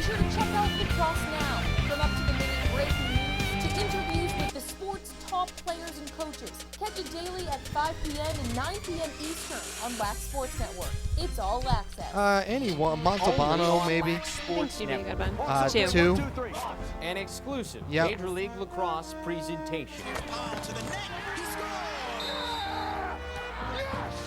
G: sure to check out Lacrosse Now. From up-to-the-minute breaking news to interviews with the sport's top players and coaches. Catch it daily at 5 p.m. and 9 p.m. Eastern on Lac Sports Network. It's all access.
A: Anyone, Montalbano maybe?
C: Sports Network.
A: 2.
I: An exclusive
A: Yep.
I: Major League Lacrosse presentation.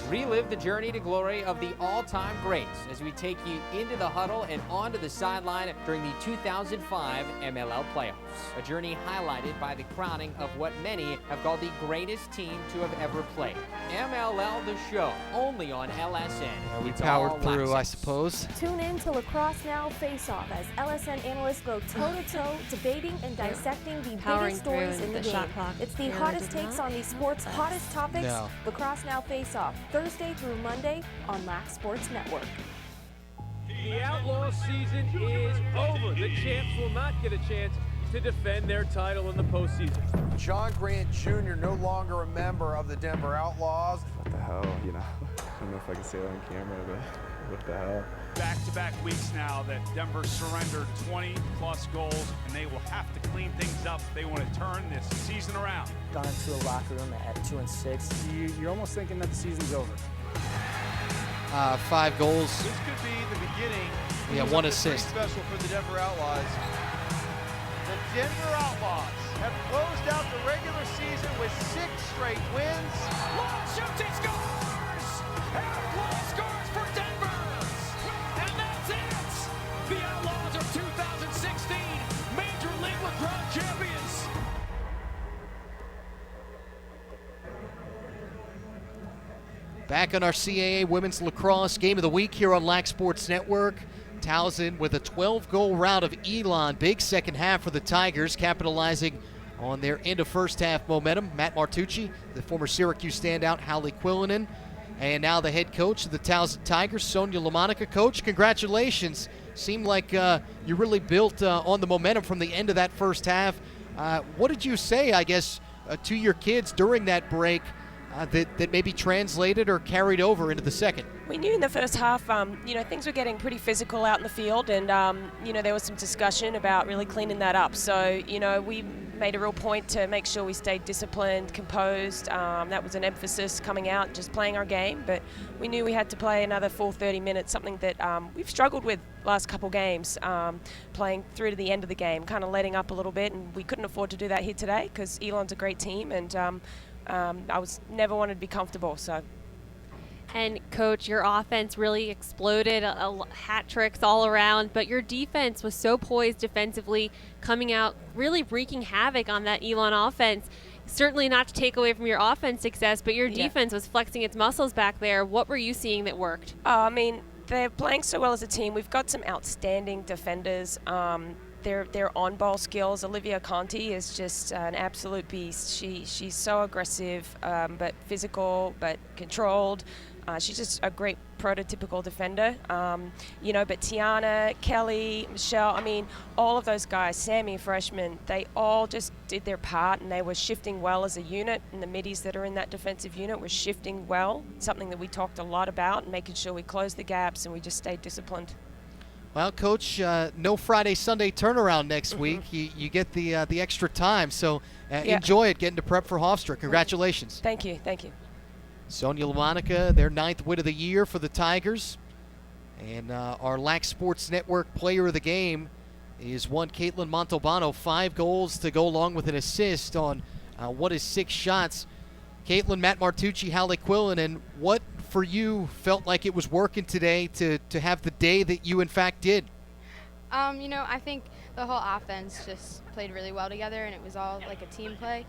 I: Relive the journey to glory of the all-time greats as we take you into the huddle and onto the sideline during the 2005 MLL playoffs. A journey highlighted by the crowning of what many have called the greatest team to have ever played. MLL The Show, only on LSN.
A: We
I: It's
A: powered
I: all
A: through, I
I: access.
A: suppose.
J: Tune in to Lacrosse Now Face-Off as LSN analysts go toe-to-toe, debating and dissecting the
C: Powering
J: biggest stories
C: through
J: in the
C: the shot
J: game.
C: clock.
J: It's the
C: Yeah, I
J: hottest
C: did
J: takes
C: not.
J: on the sport's hottest topics.
A: No.
J: Lacrosse Now Face-Off, Thursday through Monday on Lac Sports Network.
K: The Outlaw season is over. The champs will not get a chance to defend their title in the postseason.
L: John Grant Jr. no longer a member of the Denver Outlaws.
M: What the hell, you know? I don't know if I can say it on camera, but what the hell?
E: Back-to-back weeks now that Denver surrendered 20-plus goals, and they will have to clean things up if they want to turn this season around.
N: Gone into a locker room at 2-6.
O: You're almost thinking that the season's over.
A: 5 goals.
P: This could be the beginning
A: Yeah, one assist.
P: Pretty special for the Denver Outlaws. The Denver Outlaws have closed out the regular season with 6 straight wins.
K: Long shoots, he scores! Elon scores for Denver! And that's it! The Outlaws are 2016 Major League Lacrosse champions!
A: Back on our CAA Women's Lacrosse Game of the Week here on Lac Sports Network. Towson with a 12-goal rout of Elon. Big second half for the Tigers, capitalizing on their end of first half momentum. Matt Martucci, the former Syracuse standout, Hallie Quillinan, and now the head coach of the Towson Tigers, Sonia LaMonica. Coach, congratulations. Seemed like you really built on the momentum from the end of that first half. What did you say, I guess, to your kids during that break that maybe translated or carried over into the second?
F: We knew in the first half, things were getting pretty physical out in the field, and, there was some discussion about really cleaning that up. So, we made a real point to make sure we stayed disciplined, composed. That was an emphasis coming out, just playing our game. But we knew we had to play another full 30 minutes, something that we've struggled with last couple games, playing through to the end of the game, kind of letting up a little bit. And we couldn't afford to do that here today because Elon's a great team, and I was never wanted to be comfortable. So.
C: And Coach, your offense really exploded, hat tricks all around, but your defense was so poised defensively, coming out really wreaking havoc on that Elon offense. Certainly not to take away from your offense success, but your defense was flexing its muscles back there. What were you seeing that worked?
F: They're playing so well as a team. We've got some outstanding defenders. Their on-ball skills. Olivia Conti is just an absolute beast. She's so aggressive, but physical, but controlled. She's just a great prototypical defender. But Tiana, Kelly, Michelle, all of those guys, Sammy, freshman, they all just did their part, and they were shifting well as a unit, and the middies that are in that defensive unit were shifting well, something that we talked a lot about, and making sure we closed the gaps and we just stayed disciplined.
A: Well, Coach, no Friday, Sunday turnaround next week. You get the extra time, so enjoy it, getting to prep for Hofstra. Congratulations.
F: Thank you.
A: Sonia LaMonica, their 9th win of the year for the Tigers. And our Lac Sports Network player of the game is one Caitlin Montalbano, 5 goals to go along with an assist on 6 shots. Caitlin, Matt Martucci, Hallie Quillinan, what for you felt like it was working today to have the day that you in fact did?
R: I think the whole offense just played really well together, and it was all like a team play.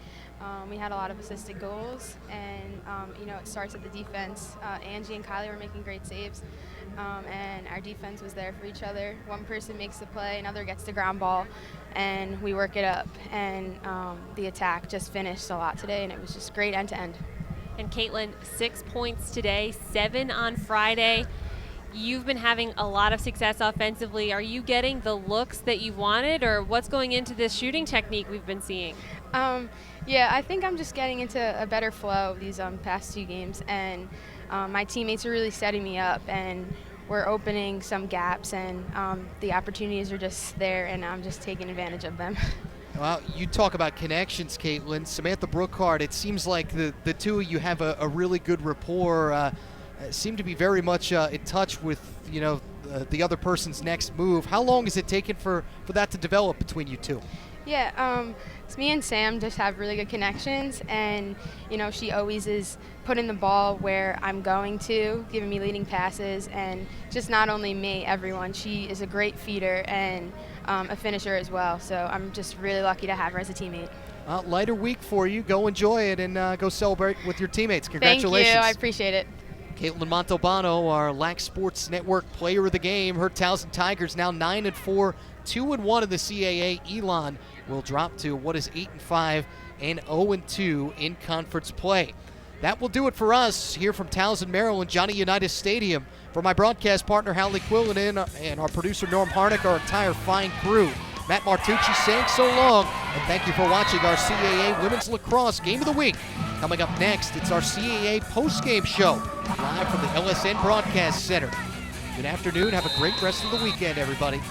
R: We had a lot of assisted goals, and it starts at the defense. Angie and Kylie were making great saves, and our defense was there for each other. One person makes the play, another gets the ground ball, and we work it up. And the attack just finished a lot today, and it was just great end to end.
C: And Caitlin, 6 points today, 7 on Friday. You've been having a lot of success offensively. Are you getting the looks that you wanted, or what's going into this shooting technique we've been seeing?
R: I think I'm just getting into a better flow of these past 2 games, and my teammates are really setting me up, and we're opening some gaps, and the opportunities are just there, and I'm just taking advantage of them.
A: Well, you talk about connections, Caitlin. Samantha Brookhart, it seems like the two of you have a really good rapport. Seem to be very much in touch with the other person's next move. How long is it taken for that to develop between you two?
R: It's me and Sam just have really good connections, and she always is putting the ball where I'm going to, giving me leading passes, and just not only me, everyone. She is a great feeder and a finisher as well, so I'm just really lucky to have her as a teammate.
A: Lighter week for you. Go enjoy it and go celebrate with your teammates. Congratulations.
R: Thank you. I appreciate it.
A: Caitlin Montalbano, our Lac Sports Network player of the game. Her Towson Tigers now 9-4, 2-1 in the CAA. Elon will drop to 8-5 and 0-2 in conference play. That will do it for us here from Towson, Maryland, Johnny Unitas Stadium. For my broadcast partner, Hallie Quillinan, and our producer, Norm Harnick, our entire fine crew, Matt Martucci saying so long, and thank you for watching our CAA Women's Lacrosse Game of the Week. Coming up next, it's our CAA post-game show, live from the LSN Broadcast Center. Good afternoon. Have a great rest of the weekend, everybody.